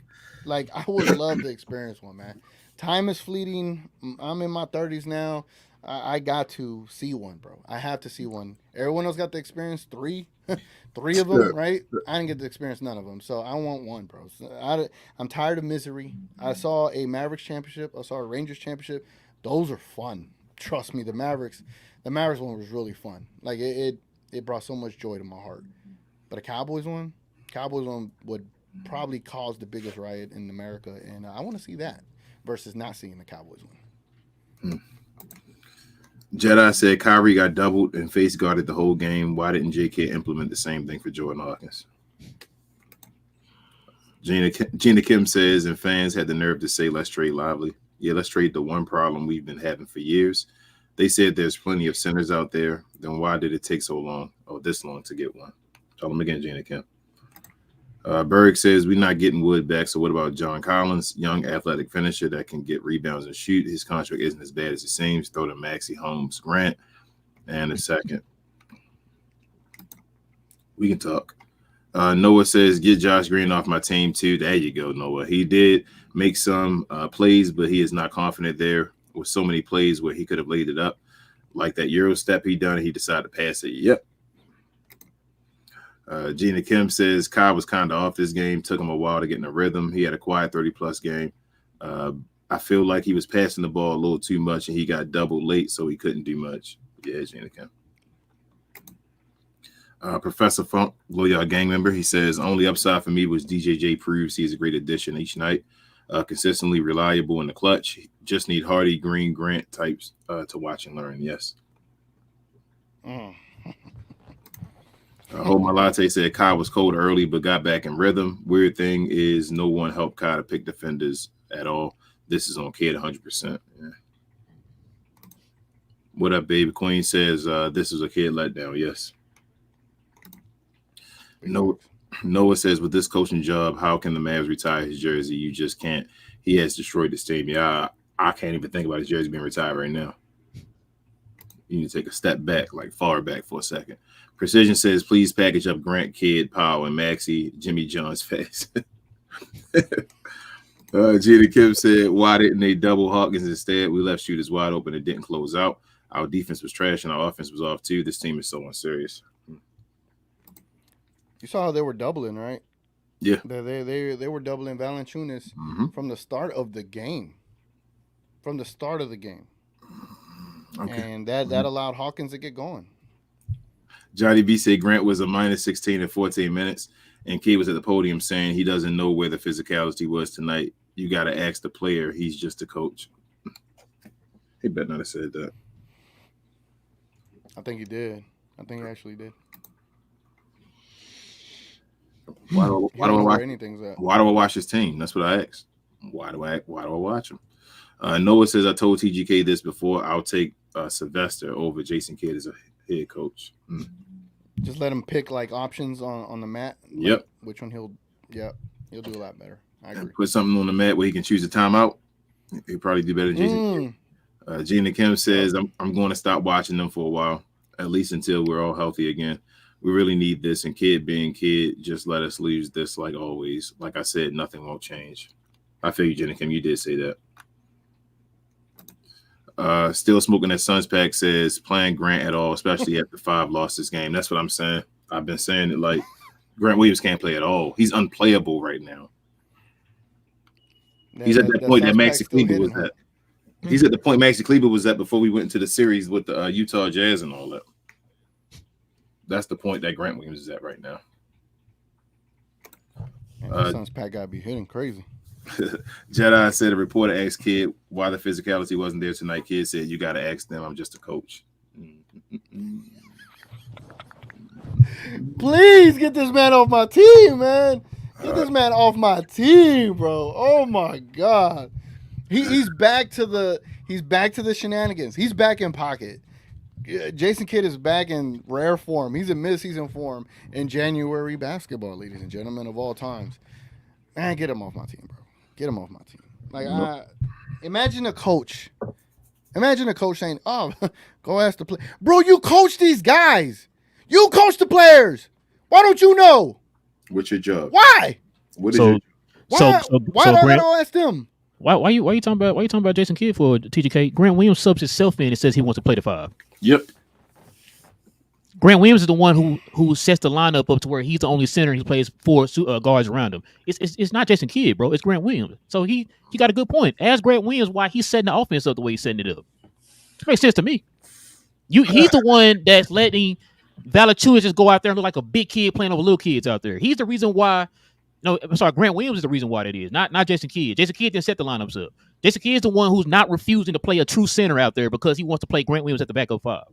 [SPEAKER 3] I would love to experience one, man. Time is fleeting. I'm in my 30s now. I got to see one, bro. I have to see one. Everyone else got to experience three of them, right? I didn't get to experience none of them. So I want one, bro. So I'm tired of misery. I saw a Mavericks championship. I saw a Rangers championship. Those are fun. Trust me, the Mavericks one was really fun. Like it brought so much joy to my heart. But a Cowboys one would probably cause the biggest riot in America, and I want to see that versus not seeing the Cowboys one.
[SPEAKER 4] Jedi said Kyrie got doubled and face guarded the whole game. Why didn't J.K. implement the same thing for Jordan Hawkins? Gina Kim says, and fans had the nerve to say, let's trade Lively. Yeah, let's trade the one problem we've been having for years. They said there's plenty of centers out there. Then why did it take so long, this long to get one? Tell them again, Gina Kim. Berg says, we're not getting Wood back, so what about John Collins, young athletic finisher that can get rebounds and shoot? His contract isn't as bad as it seems. Throw to Maxey, Holmes, Grant, and a second. We can talk. Noah says, get Josh Green off my team too. There you go, Noah. He did make some plays, but he is not confident there with so many plays where he could have laid it up. Like that Euro step he done, he decided to pass it. Yep. Gina Kim says Kyle was kind of off this game. Took him a while to get in a rhythm. He had a quiet 30-plus game. I feel like he was passing the ball a little too much and he got doubled late, so he couldn't do much. Yeah, Gina Kim. Professor Funk, Loyal gang member, he says, only upside for me was DJJ proves he's a great addition each night. Consistently reliable in the clutch. Just need Hardy, Green, Grant types to watch and learn. Yes. Hold My Latte said Kai was cold early but got back in rhythm. Weird thing is no one helped Kai to pick defenders at all. This is on Kid 100%. Yeah. What up, baby? Queen says this is a Kid letdown. Yes. Noah says, with this coaching job, how can the Mavs retire his jersey? You just can't. He has destroyed the stadium. Yeah, I can't even think about his jersey being retired right now. You need to take a step back, like far back for a second. Precision says, please package up Grant, Kid, Powell, and Maxey, Jimmy John's face. Gina Kim said, why didn't they double Hawkins instead? We left shooters wide open and didn't close out. Our defense was trash and our offense was off too. This team is so unserious.
[SPEAKER 3] You saw how they were doubling, right?
[SPEAKER 4] Yeah.
[SPEAKER 3] They were doubling Valanciunas from the start of the game. Okay. And that allowed Hawkins to get going.
[SPEAKER 4] Johnny B said Grant was a minus 16 in 14 minutes, and Kid was at the podium saying he doesn't know where the physicality was tonight. You got to ask the player. He's just a coach. He better not have said that.
[SPEAKER 3] I think he did. I think he actually did.
[SPEAKER 4] Why do I watch this team? That's what I asked. Why do I watch him? Noah says, I told T.G.K this before. I'll take Sylvester over Jason Kidd as a head coach.
[SPEAKER 3] Just let him pick like options on the mat.
[SPEAKER 4] Yep.
[SPEAKER 3] Like, which one he'll do a lot better. I agree.
[SPEAKER 4] Put something on the mat where he can choose a timeout. He'll probably do better than Jason Kidd. Gina Kim says, I'm going to stop watching them for a while, at least until we're all healthy again. We really need this, and Kid being Kid, just let us lose this like always. Like I said, nothing won't change. I feel you, Jenna Kim. You did say that. Still Smoking that Suns Pack says, playing Grant at all, especially after 5 lost this game. That's what I'm saying. I've been saying it like Grant Williams can't play at all. He's unplayable right now. He's at that point that Maxi Kleber was at. He's at the point Maxi Kleber was at before we went into the series with the Utah Jazz and all that. That's the point that Grant Williams is at right now.
[SPEAKER 3] Suns Pack gotta be hitting crazy.
[SPEAKER 4] Jedi said a reporter asked Kid why the physicality wasn't there tonight. Kid said, you got to ask them. I'm just a coach.
[SPEAKER 3] Please get this man off my team, man. Get this man off my team, bro. Oh my God. He's back to the shenanigans. He's back in pocket. Jason Kidd is back in rare form. He's in mid-season form in January basketball, ladies and gentlemen of all times. Man, get him off my team, bro. Get him off my team. Like, imagine a coach saying, "Oh, go ask the play, bro. You coach these guys. You coach the players. Why don't you know?
[SPEAKER 4] What's your job?
[SPEAKER 3] Why?
[SPEAKER 4] What is your
[SPEAKER 3] job? Why do I gotta ask them?
[SPEAKER 2] Why you talking about Jason Kidd for TGK? Grant Williams subs himself in and says he wants to play the 5.
[SPEAKER 4] Yep.
[SPEAKER 2] Grant Williams is the one who sets the lineup up to where he's the only center. He plays 4 guards around him. It's not Jason Kidd, bro. It's Grant Williams. So he got a good point. Ask Grant Williams why he's setting the offense up the way he's setting it up. It makes sense to me. He's the one that's letting Valanciunas just go out there and look like a big kid playing over little kids out there. He's the reason why. No, I'm sorry. Grant Williams is the reason why that is. Not Jason Kidd. Jason Kidd didn't set the lineups up. Jason Kidd is the one who's not refusing to play a true center out there because he wants to play Grant Williams at the backup 5.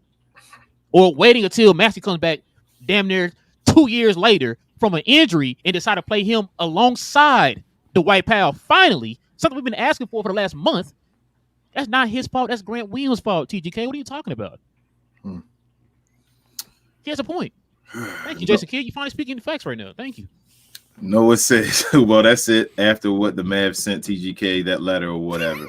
[SPEAKER 2] Or waiting until Maxey comes back damn near 2 years later from an injury and decide to play him alongside Dwight Powell. Finally, something we've been asking for the last month. That's not his fault. That's Grant Williams' fault, TGK. What are you talking about? He has a point. Thank you, Jason Kidd. You finally speaking the facts right now. Thank you.
[SPEAKER 4] Noah says, well, that's it. After what the Mavs sent TGK, that letter or whatever.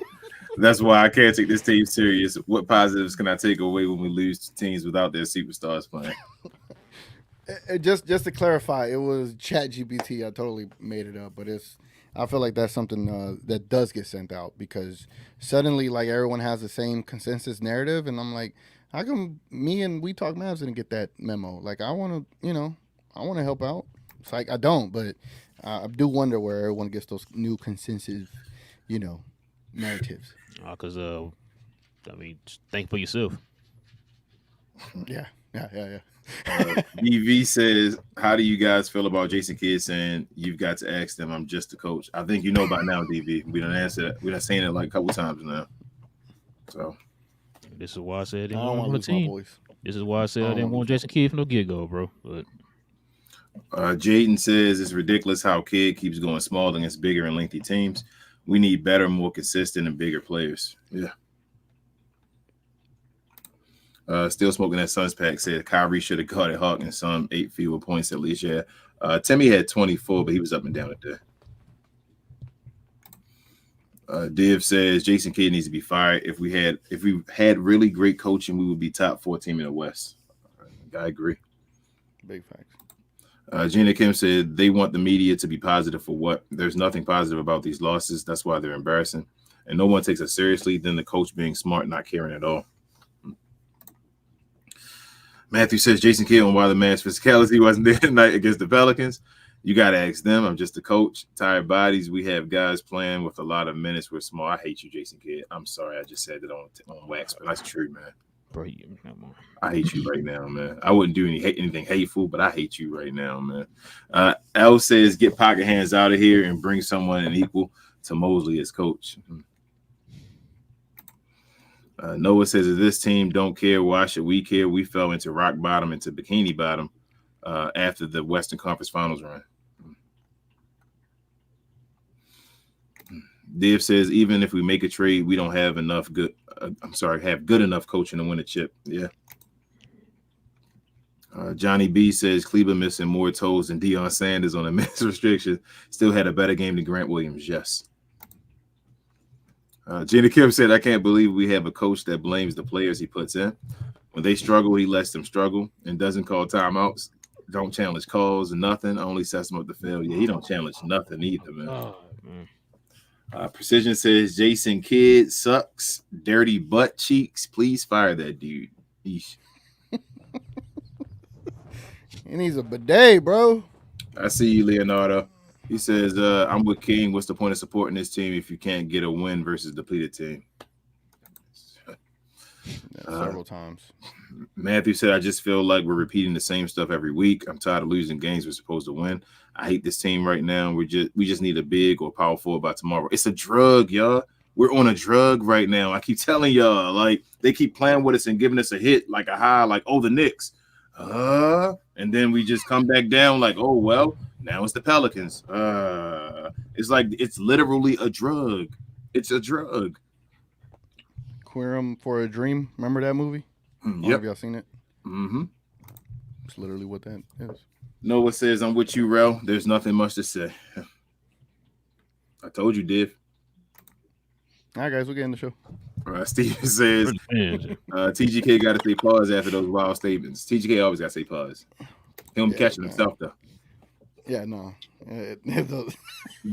[SPEAKER 4] That's why I can't take this team serious. What positives can I take away when we lose to teams without their superstars playing?
[SPEAKER 3] Just to clarify, it was ChatGPT. I totally made it up, but I feel like that's something that does get sent out because suddenly, like, everyone has the same consensus narrative, and I'm like, how come me and We Talk Mavs didn't get that memo? Like, I want to help out. It's like I don't, but I do wonder where everyone gets those new consensus narratives.
[SPEAKER 2] Because I mean, just think for yourself.
[SPEAKER 3] Yeah.
[SPEAKER 4] DV says, how do you guys feel about Jason Kidd saying you've got to ask them? I'm just a coach. I think you know by now, DV. We don't answer that. We done saying it like a couple times now. So
[SPEAKER 2] this is why I said
[SPEAKER 3] I don't want to lose my voice.
[SPEAKER 2] This is why I said I didn't want Jason Kidd from the get-go, bro. But
[SPEAKER 4] Jaden says it's ridiculous how Kidd keeps going small against bigger and lengthy teams. We need better, more consistent, and bigger players. Yeah. Still smoking that Suns pack said Kyrie should have guarded Hawkins some 8 fewer points at least. Yeah. Timmy had 24, but he was up and down at that. Div says Jason Kidd needs to be fired. If we had really great coaching, we would be top 4 team in the West. I agree.
[SPEAKER 3] Big facts.
[SPEAKER 4] Gina Kim said they want the media to be positive for what? There's nothing positive about these losses. That's why they're embarrassing. And no one takes us seriously than the coach being smart, not caring at all. Matthew says Jason Kidd on why the man's physicality wasn't there tonight against the Pelicans. You got to ask them. I'm just a coach. Tired bodies. We have guys playing with a lot of minutes. We're small. I hate you, Jason Kidd. I'm sorry. I just said it on wax, but that's true, man.
[SPEAKER 2] bro,
[SPEAKER 4] I hate you right now, man. I wouldn't do anything hateful, but I hate you right now, man. L says get pocket hands out of here and bring someone an equal to Mosley as coach. Noah says, if this team don't care, why should we care? We fell into rock bottom, into bikini bottom after the Western Conference Finals run. Div says, even if we make a trade, we don't have enough good enough coaching to win a chip. Yeah. Johnny B says, Cleveland missing more toes than Deion Sanders on a minutes restriction. Still had a better game than Grant Williams. Yes. Gina Kim said, I can't believe we have a coach that blames the players he puts in. When they struggle, he lets them struggle and doesn't call timeouts. Don't challenge calls, nothing. Only sets them up to fail. Yeah, he don't challenge nothing either, man.
[SPEAKER 2] Oh, man.
[SPEAKER 4] Precision says, Jason Kidd sucks. Dirty butt cheeks. Please fire that dude. Eesh.
[SPEAKER 3] He needs a bidet, bro.
[SPEAKER 4] I see you, Leonardo. He says, I'm with King. What's the point of supporting this team if you can't get a win versus depleted team?
[SPEAKER 3] Several times.
[SPEAKER 4] Matthew said, I just feel like we're repeating the same stuff every week. I'm tired of losing games we're supposed to win. I hate this team right now. We just need a big or power forward by tomorrow. It's a drug, y'all. We're on a drug right now. I keep telling y'all, like, they keep playing with us and giving us a hit, like a high, like, oh, the Knicks. And then we just come back down like, oh, well, now it's the Pelicans. It's like it's literally a drug. It's a drug.
[SPEAKER 3] Queerum for a Dream. Remember that movie?
[SPEAKER 4] Yep.
[SPEAKER 3] Have y'all seen it?
[SPEAKER 4] Mm-hmm.
[SPEAKER 3] It's literally what that is.
[SPEAKER 4] Noah says, I'm with you, Relle. There's nothing much to say. I told you, Div.
[SPEAKER 3] All right, guys, we'll get in the show.
[SPEAKER 4] Steven says, T.G.K got to say pause after those wild statements. T.G.K always got to say pause. Him catching himself, though.
[SPEAKER 3] Yeah, no.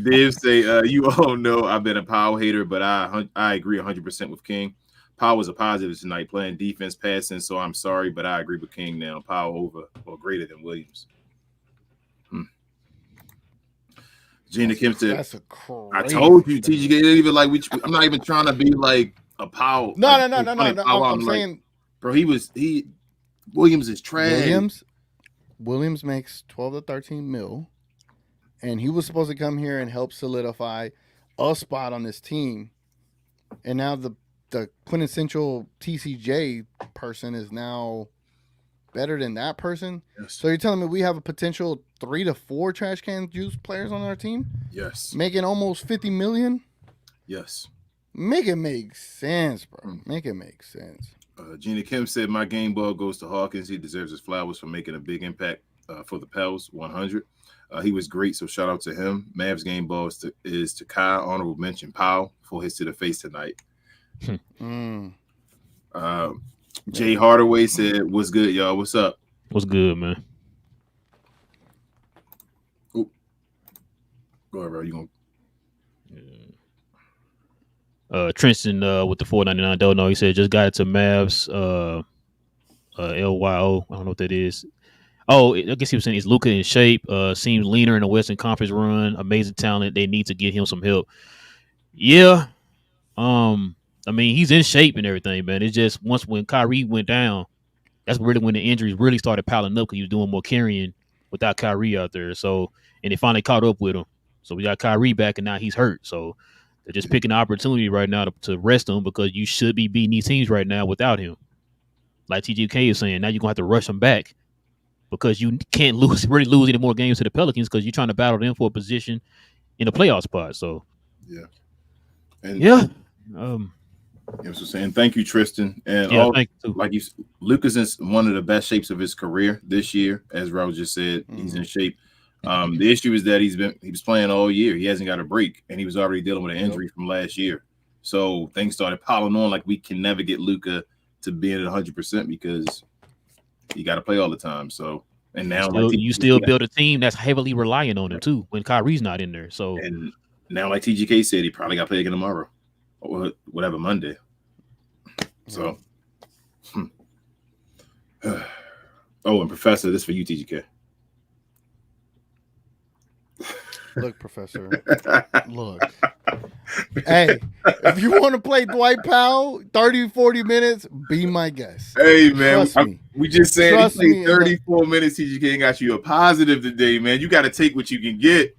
[SPEAKER 4] Div say, you all know I've been a Powell hater, but I agree 100% with King. Powell was a positive tonight, playing defense, passing, so I'm sorry, but I agree with King now. Powell over or greater than Williams. Gina Kim said, I told you, T.G.K didn't even like. I'm not even trying to be like a Powell.
[SPEAKER 3] No. I'm saying,
[SPEAKER 4] bro, Williams is trash.
[SPEAKER 3] Williams makes 12 to 13 mil, and he was supposed to come here and help solidify a spot on this team. And now the quintessential TCJ person is now better than that person.
[SPEAKER 4] Yes.
[SPEAKER 3] So you're telling me we have a potential 3 to 4 trash can juice players on our team?
[SPEAKER 4] Yes.
[SPEAKER 3] Making almost 50 million?
[SPEAKER 4] Yes.
[SPEAKER 3] Make it make sense, bro. Make it make sense.
[SPEAKER 4] Gina Kim said, my game ball goes to Hawkins. He deserves his flowers for making a big impact for the Pels, 100. He was great, so shout out to him. Mavs game ball is to Kyle. Honorable mention, Powell, for his to the face tonight. Jay Hardaway said, what's good, y'all? What's up?
[SPEAKER 2] What's good, man?
[SPEAKER 4] Ooh. Go ahead, bro. You gonna...
[SPEAKER 2] Trenton with the 499 don't know. He said just got it to Mavs LYO. I don't know what that is. Oh, I guess he was saying he's Luka in shape. Seems leaner in the Western Conference run. Amazing talent. They need to get him some help. Yeah. I mean, he's in shape and everything, man. It's just once when Kyrie went down, that's really when the injuries really started piling up because he was doing more carrying without Kyrie out there. So, and they finally caught up with him. So we got Kyrie back, and now he's hurt. So they're just picking the opportunity right now to rest him because you should be beating these teams right now without him. Like T.G.K is saying, now you're gonna have to rush him back because you can't really lose any more games to the Pelicans because you're trying to battle them for a position in the playoff spot. So
[SPEAKER 4] yeah, and
[SPEAKER 2] yeah.
[SPEAKER 4] You know what I'm saying? Thank you, Tristan. And
[SPEAKER 2] Yeah, thank you too.
[SPEAKER 4] like Luka's in one of the best shapes of his career this year, as Raul just said. He's in shape. The issue is that he was playing all year. He hasn't got a break, and he was already dealing with an injury from last year. So things started piling on. Like we can never get Luka to be at 100% because you got to play all the time. So and now
[SPEAKER 2] you still build a team that's heavily relying on him too when Kyrie's not in there. So
[SPEAKER 4] and now, like T.G.K said, he probably got to play again tomorrow or whatever Monday. So, and Professor, this for you, T.G.K.
[SPEAKER 3] Look, Professor. Look. Hey, if you want to play Dwight Powell 30, 40 minutes, be my guest.
[SPEAKER 4] Hey, man. We just saying
[SPEAKER 3] Trust
[SPEAKER 4] he
[SPEAKER 3] me,
[SPEAKER 4] played 34 minutes, T.G.K. got you a positive today, man. You got to take what you can get.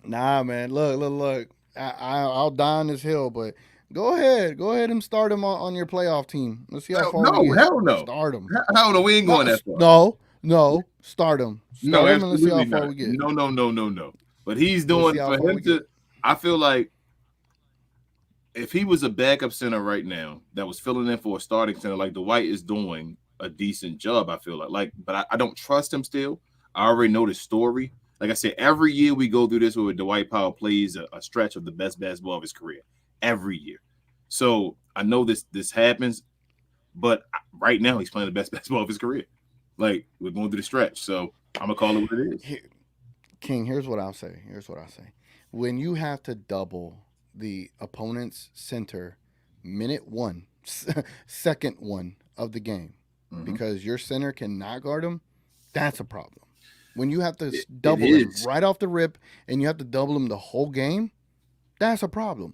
[SPEAKER 3] Nah, man. Look. I'll die on this hill, but go ahead and start him on your playoff team. Let's see how far we get.
[SPEAKER 4] Hell no.
[SPEAKER 3] Start him.
[SPEAKER 4] Hell no, we ain't going that far.
[SPEAKER 3] No. Start him.
[SPEAKER 4] No,
[SPEAKER 3] and let's see how far
[SPEAKER 4] not.
[SPEAKER 3] we get.
[SPEAKER 4] No. But he's doing for him to. I feel like if he was a backup center right now that was filling in for a starting center, like Dwight is doing a decent job. I feel but I don't trust him still. I already know the story. Like I said, every year we go through this where Dwight Powell plays a stretch of the best basketball of his career. Every year. So I know this happens, but right now he's playing the best basketball of his career. Like we're going through the stretch. So I'm gonna call it what it is.
[SPEAKER 3] King, here's what I'll say. When you have to double the opponent's center minute 1, second 1 of the game because your center cannot guard him, that's a problem. When you have to double him right off the rip and you have to double him the whole game, that's a problem.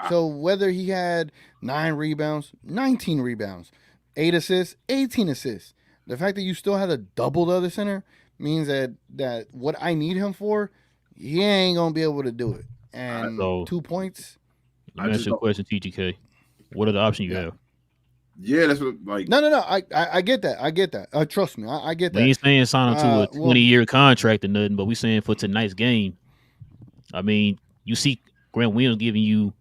[SPEAKER 3] So whether he had 9 rebounds, 19 rebounds, 8 assists, 18 assists, the fact that you still had to double the other center means that what I need him for, he ain't going to be able to do it. And 2 points.
[SPEAKER 2] Let me ask you a question, T.G.K. What are the options you have?
[SPEAKER 4] Yeah, that's what
[SPEAKER 3] No. I get that. Trust me, I get that.
[SPEAKER 2] We ain't saying sign him to a 20-year contract or nothing, but we saying for tonight's game. I mean, you see Grant Williams giving you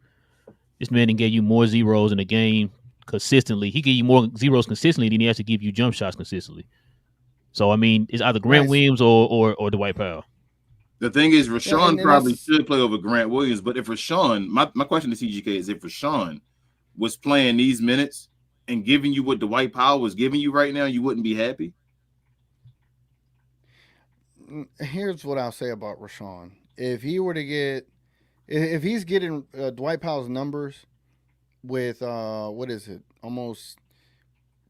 [SPEAKER 2] this man gave you more zeros in the game consistently. He gave you more zeros consistently than he has to give you jump shots consistently. So I mean, it's either Grant Williams or Dwight Powell.
[SPEAKER 4] The thing is, Rashawn probably should play over Grant Williams, but if Rashawn, my question to T.G.K is if Rashawn was playing these minutes and giving you what Dwight Powell was giving you right now, you wouldn't be happy?
[SPEAKER 3] Here's what I'll say about Rashawn. If he's getting Dwight Powell's numbers with almost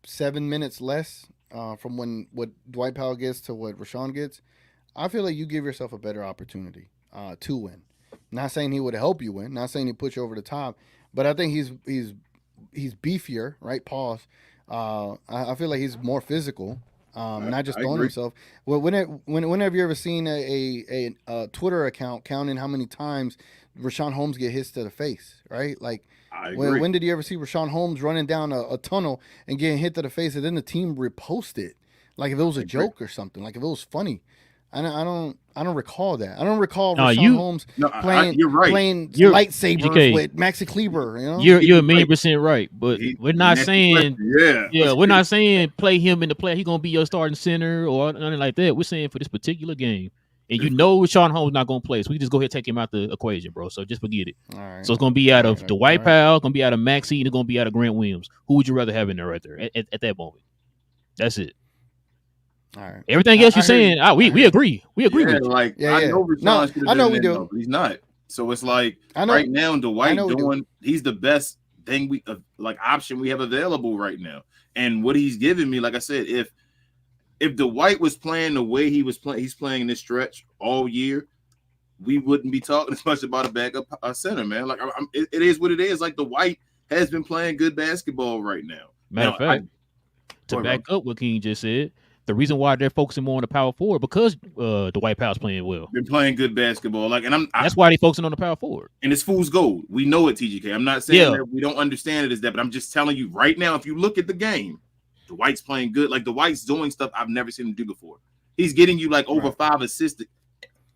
[SPEAKER 3] 7 minutes less from what Dwight Powell gets to what Rashawn gets, I feel like you give yourself a better opportunity to win. Not saying he would help you win, not saying he put you over the top, but I think he's beefier, right? Pause. I feel like he's more physical, not just throwing himself. Well, whenever you ever seen a Twitter account counting how many times Rashawn Holmes get hits to the face, right? Like, when did you ever see Rashawn Holmes running down a tunnel and getting hit to the face, and then the team repost it, like if it was a joke or something, like if it was funny? I don't recall that. I don't recall Rashawn Holmes playing lightsabers
[SPEAKER 2] T.G.K.
[SPEAKER 3] with Maxi Kleber. You know,
[SPEAKER 2] you're 1,000,000% right, but we're not saying we're not saying play him in the play. He's gonna be your starting center or nothing like that. We're saying for this particular game, and Rashawn Holmes not gonna play, so we just go ahead and take him out the equation, bro. So just forget it. All right. So it's gonna be out of Dwight Powell, gonna be out of Maxi, and it's gonna be out of Grant Williams. Who would you rather have in there right there at that moment? That's it. All right. Everything else you're saying, we agree. We agree with you.
[SPEAKER 4] I know Rashawn
[SPEAKER 3] I know we do.
[SPEAKER 4] But he's not. So it's like right now, Dwight he's the best thing option we have available right now. And what he's giving me, like I said, if Dwight was playing the way he was playing, he's playing this stretch all year, we wouldn't be talking as much about a backup center, man. Like it is what it is. Like Dwight has been playing good basketball right now.
[SPEAKER 2] Matter of fact, to back up what King just said, the reason why they're focusing more on the power forward because Dwight Powell's playing well.
[SPEAKER 4] Been playing good basketball. Like, and
[SPEAKER 2] that's why they're focusing on the power forward.
[SPEAKER 4] And it's fool's gold. We know it, TGK. I'm not saying that we don't understand it as that, but I'm just telling you right now, if you look at the game, Dwight's playing good. Like Dwight's doing stuff I've never seen him do before. He's getting you like over 5 assists.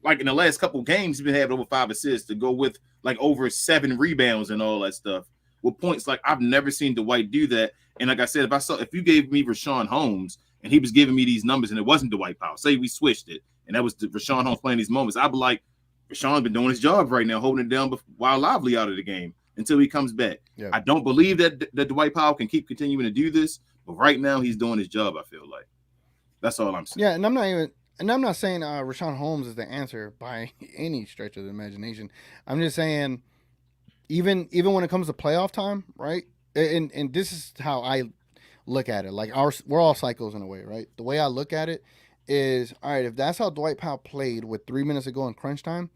[SPEAKER 4] Like in the last couple of games, he's been having over 5 assists to go with like over 7 rebounds and all that stuff. With points like I've never seen Dwight do that. And like I said, if you gave me Rashawn Holmes and he was giving me these numbers and it wasn't Dwight Powell, say we switched it and that was Rashawn Holmes playing these moments, I'd be like, Rashawn's been doing his job right now, holding it down while Lively out of the game until he comes back. Yeah. I don't believe that Dwight Powell can keep continuing to do this, but right now he's doing his job. I feel like that's all I'm saying.
[SPEAKER 3] Yeah, and I'm not saying Rashawn Holmes is the answer by any stretch of the imagination. I'm just saying, even when it comes to playoff time, right? And this is how I look at it. Like we're all cycles in a way, right? The way I look at it is, all right, if that's how Dwight Powell played with 3 minutes to go in crunch time,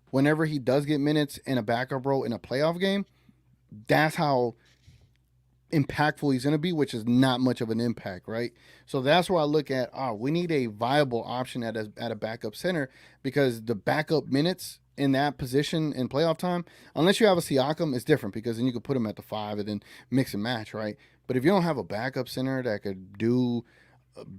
[SPEAKER 3] whenever he does get minutes in a backup role in a playoff game, that's how impactful he's going to be, which is not much of an impact, right? So that's where I look at, we need a viable option at a backup center, because the backup minutes in that position in playoff time, unless you have a Siakam, it's different because then you could put him at the 5 and then mix and match, right? But if you don't have a backup center that could do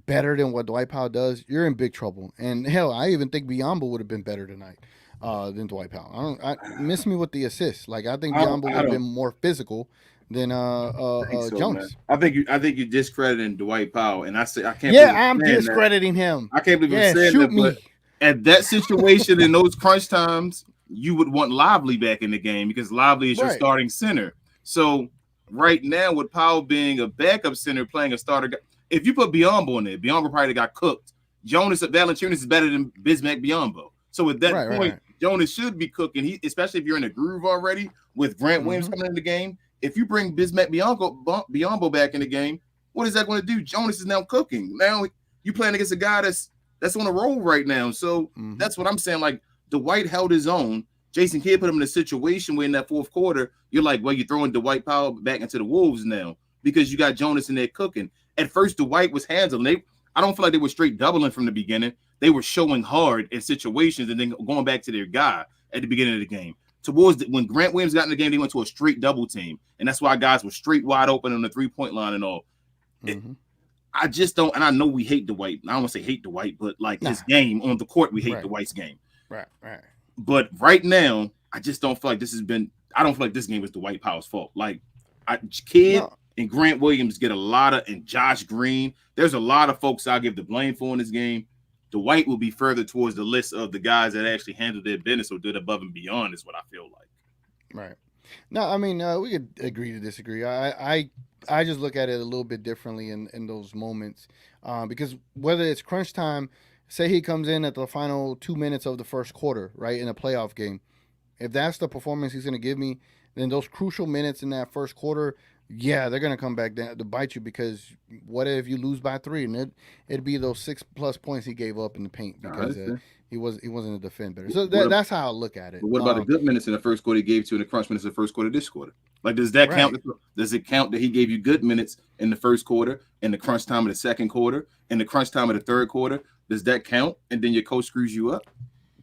[SPEAKER 3] better than what Dwight Powell does, you're in big trouble. And hell, I even think Biyombo would have been better tonight than Dwight Powell. I miss me with the assists. Like I think Biyombo would have been more physical than Jonas.
[SPEAKER 4] I think you're discrediting Dwight Powell, and I can't.
[SPEAKER 3] Yeah, I'm discrediting him.
[SPEAKER 4] I can't believe you're saying that. But at that situation in those crunch times, you would want Lively back in the game because Lively is your starting center. So right now, with Powell being a backup center playing a starter, if you put Biyombo in there, Biyombo probably got cooked. Jonas at Valanciunas is better than Bismack Biyombo. So at that point, Jonas should be cooking. Especially if you're in a groove already with Grant Williams coming in the game. If you bring Bismack Biyombo back in the game, what is that going to do? Jonas is now cooking. Now you playing against a guy that's on a roll right now. So that's what I'm saying. Like Dwight held his own. Jason Kidd put him in a situation where in that fourth quarter, you're like, well, you're throwing Dwight Powell back into the Wolves now because you got Jonas in there cooking. At first, Dwight was handling. I don't feel like they were straight doubling from the beginning. They were showing hard in situations and then going back to their guy at the beginning of the game. When Grant Williams got in the game, they went to a straight double team. And that's why guys were straight wide open on the 3-point line and all. I just don't, and I know we hate Dwight. I don't want to say hate Dwight, but like his game on the court, we hate Dwight's game. Right. But right now, I just don't feel like I don't feel like this game was Dwight Powell's fault. Like Kidd and Grant Williams get a lot of, and Josh Green, there's a lot of folks I'll give the blame for in this game. Dwight will be further towards the list of the guys that actually handled their business or did above and beyond is what I feel like.
[SPEAKER 3] Right. No, I mean, we could agree to disagree. I just look at it a little bit differently in those moments because whether it's crunch time, say he comes in at the final 2 minutes of the first quarter, right, in a playoff game, if that's the performance he's going to give me, then those crucial minutes in that first quarter, yeah, they're going to come back down to bite you because what if you lose by 3 and it'd be those 6+ points he gave up in the paint because he wasn't a defender. So that's how I look at it.
[SPEAKER 4] But what about the good minutes in the first quarter he gave to in the crunch minutes in the first quarter this quarter? Like, does that count? Does it count that he gave you good minutes in the first quarter, in the crunch time of the second quarter, in the crunch time of the third quarter? Does that count? And then your coach screws you up?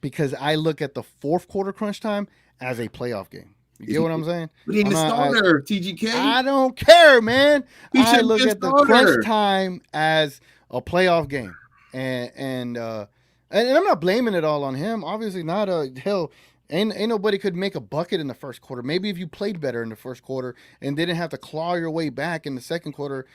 [SPEAKER 3] Because I look at the fourth quarter crunch time as a playoff game. You get what I'm saying?
[SPEAKER 4] But he ain't the starter, T.G.K.
[SPEAKER 3] I don't care, man. I look at the crunch time as a playoff game. And I'm not blaming it all on him. Obviously not. Hell, ain't nobody could make a bucket in the first quarter. Maybe if you played better in the first quarter and didn't have to claw your way back in the second quarter,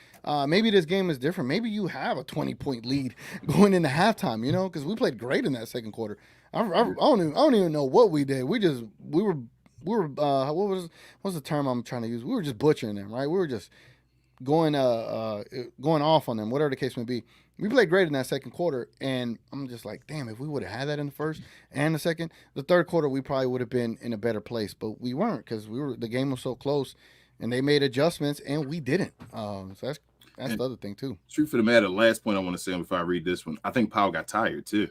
[SPEAKER 3] maybe this game is different. Maybe you have a 20-point lead going into halftime, because we played great in that second quarter. I don't even know what we did. We were what's the term I'm trying to use? We were just butchering them, right? We were just going off on them, whatever the case may be. We played great in that second quarter, and I'm just like, damn, if we would have had that in the first and the second, the third quarter we probably would have been in a better place, but we weren't because the game was so close, and they made adjustments, and we didn't. So that's the other thing too.
[SPEAKER 4] Truth for the matter, last point I want to say before I read this one, I think Powell got tired too.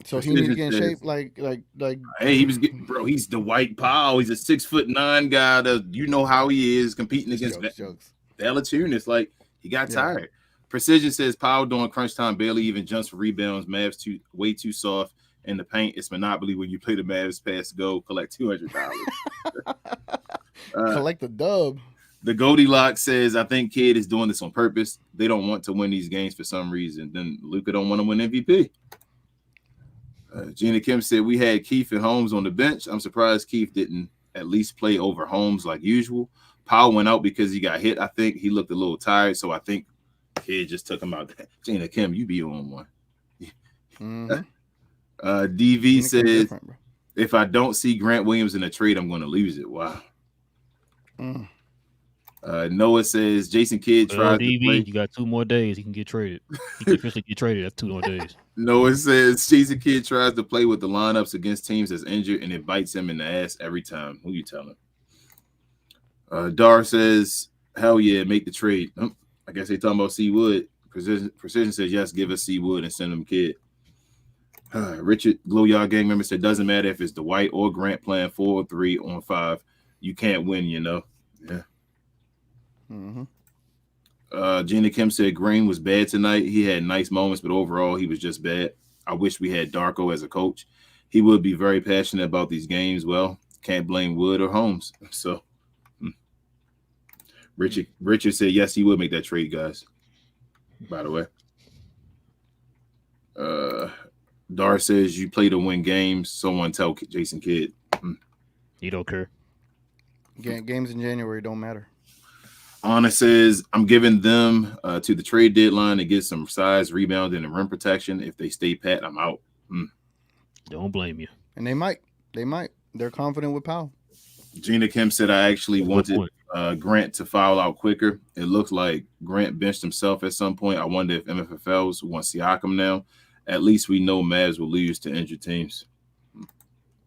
[SPEAKER 3] So he need to get in shape, like.
[SPEAKER 4] Hey, he was getting, bro. He's the Dwight Powell. He's a 6'9" guy. That you know how he is competing against Valanciunas. Like he got tired. Precision says Powell during crunch time barely even jumps for rebounds. Mavs way too soft in the paint. It's monopoly when you play the Mavs pass go collect $200.
[SPEAKER 3] Collect the dub.
[SPEAKER 4] The Goldilocks says, I think Kid is doing this on purpose. They don't want to win these games for some reason. Then Luka don't want to win MVP. Gina Kim said, we had Keith and Holmes on the bench. I'm surprised Keith didn't at least play over Holmes like usual. Powell went out because he got hit. I think he looked a little tired, so I think Kid just took him out. Gina Kim, you be on one. DV says, if I don't see Grant Williams in a trade, I'm going to lose it. Wow. Noah says Jason Kidd tried to play.
[SPEAKER 2] You got 2 more days. He can get traded. He can officially get traded. That's 2 more days.
[SPEAKER 4] Noah says Jason Kidd tries to play with the lineups against teams that's injured, and it bites him in the ass every time. Who you telling? Dar says, hell yeah, make the trade. I guess they talking about C Wood. Precision says yes, give us C Wood and send him Kid. Richard Glowyard gang member said doesn't matter if it's Dwight or Grant playing 4 or 3 on 5. You can't win, you know. Yeah. Gina Kim said Green was bad tonight. He had nice moments, but overall he was just bad. I wish we had Darko as a coach. He would be very passionate about these games. Well, can't blame Wood or Holmes. So Richard said yes, he would make that trade, guys. By the way. Dar says you play to win games. Someone tell Jason Kidd.
[SPEAKER 2] He don't care.
[SPEAKER 3] Games in January don't matter.
[SPEAKER 4] Anna says, I'm giving them to the trade deadline to get some size, rebounding, and rim protection. If they stay pat, I'm out.
[SPEAKER 2] Don't blame you.
[SPEAKER 3] And they might. They're confident with Powell.
[SPEAKER 4] Gina Kim said, I actually wanted Grant to foul out quicker. It looks like Grant benched himself at some point. I wonder if MFFLs want Siakam now. At least we know Mavs will lose to injured teams.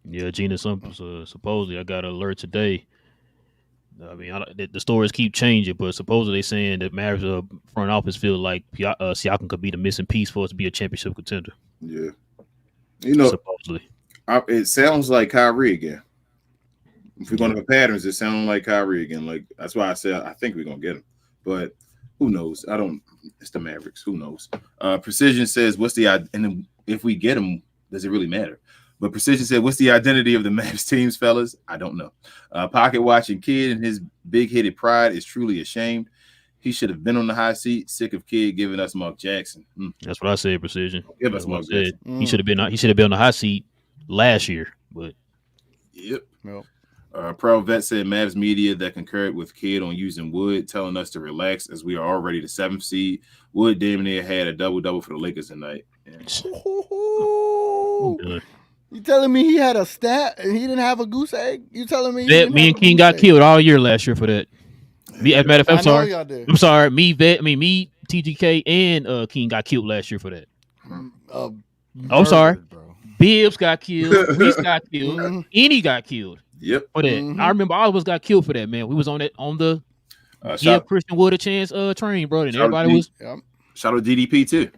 [SPEAKER 2] Yeah, Gina, supposedly I got an alert today. I mean, the stories keep changing, but supposedly saying that Mavs front office feel like Siakam could be the missing piece for us to be a championship contender.
[SPEAKER 4] Yeah. You know,
[SPEAKER 2] supposedly.
[SPEAKER 4] It sounds like Kyrie again. If we're going to have patterns, it sounds like Kyrie again. Like that's why I said I think we're going to get him. But who knows? It's the Mavericks. Who knows? Precision says, and if we get him, does it really matter? But Precision said, what's the identity of the Mavs teams, fellas? I don't know. Pocket watching Kid and his big-headed pride is truly ashamed. He should have been on the high seat. Sick of Kid giving us Mark Jackson.
[SPEAKER 2] That's what I said, Precision.
[SPEAKER 4] Give us Mark Jackson.
[SPEAKER 2] He should have been on the high seat last year. But
[SPEAKER 4] yep. Pro Vet said Mavs media that concurred with Kid on using Wood, telling us to relax as we are already the 7th seed. Wood damn near had a double-double for the Lakers tonight.
[SPEAKER 3] You telling me he had a stat and he didn't have a goose egg? You telling me
[SPEAKER 2] me and King got killed all year last year for that? Me, as a matter of fact, I'm sorry. Me, T.G.K and King got killed last year for that. I'm sorry. Bro. Bibbs got killed. Reese got killed. Any got killed.
[SPEAKER 4] Yep.
[SPEAKER 2] For that. I remember all of us got killed for that, man. We was on the give Christian Wood a chance train, bro. And everybody was.
[SPEAKER 4] Shout out to DDP too.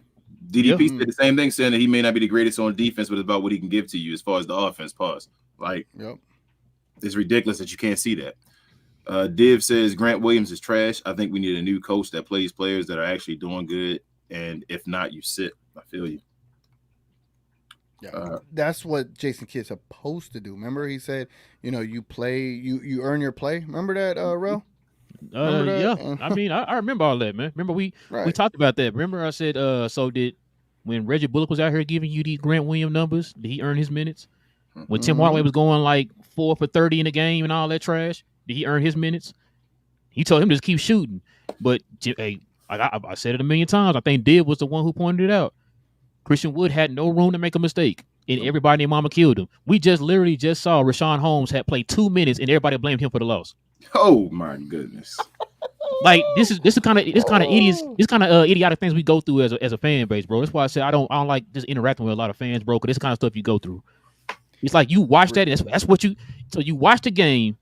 [SPEAKER 4] DDP said the same thing, saying that he may not be the greatest on defense, but it's about what he can give to you as far as the offense. Pause. Like, it's ridiculous that you can't see that. Div says Grant Williams is trash. I think we need a new coach that plays players that are actually doing good, and if not, you sit. I feel you.
[SPEAKER 3] Yeah, that's what Jason Kidd's supposed to do. Remember, he said, you play, you earn your play. Remember that, Relle?
[SPEAKER 2] Yeah. I mean, I remember all that, man. Remember we talked about that. Remember I said, when Reggie Bullock was out here giving you these Grant Williams numbers, did he earn his minutes? When Tim Hardaway was going like 4 for 30 in the game and all that trash, did he earn his minutes? He told him to just keep shooting. But hey, I said it a million times. I think Div was the one who pointed it out. Christian Wood had no room to make a mistake, and everybody and mama killed him. We literally just saw Rashawn Holmes had played 2 minutes, and everybody blamed him for the loss.
[SPEAKER 4] Oh my goodness!
[SPEAKER 2] Like this is kind of idiotic things we go through as a fan base, bro. That's why I said I don't like just interacting with a lot of fans, bro. Because this kind of stuff you go through. It's like you watch that. That's what you. So you watch the game.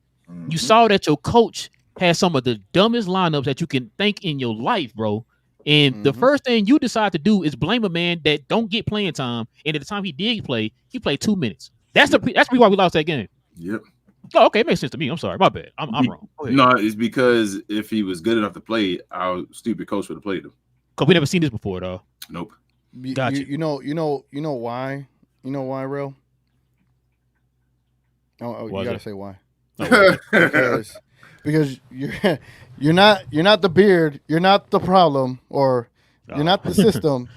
[SPEAKER 2] You saw that your coach had some of the dumbest lineups that you can think in your life, bro. And the first thing you decide to do is blame a man that don't get playing time. And at the time he did play, he played 2 minutes. That's why we lost that game.
[SPEAKER 4] Yep.
[SPEAKER 2] Oh, okay, it makes sense to me. I'm sorry, my bad. I'm wrong.
[SPEAKER 4] No, it's because if he was good enough to play, our stupid coach would have played him.
[SPEAKER 2] Cause we never seen this before, though.
[SPEAKER 4] Nope.
[SPEAKER 3] Gotcha. You know why? You know why, Relle? Oh, you gotta say why. because you're not the beard, you're not the problem, or you're not the system.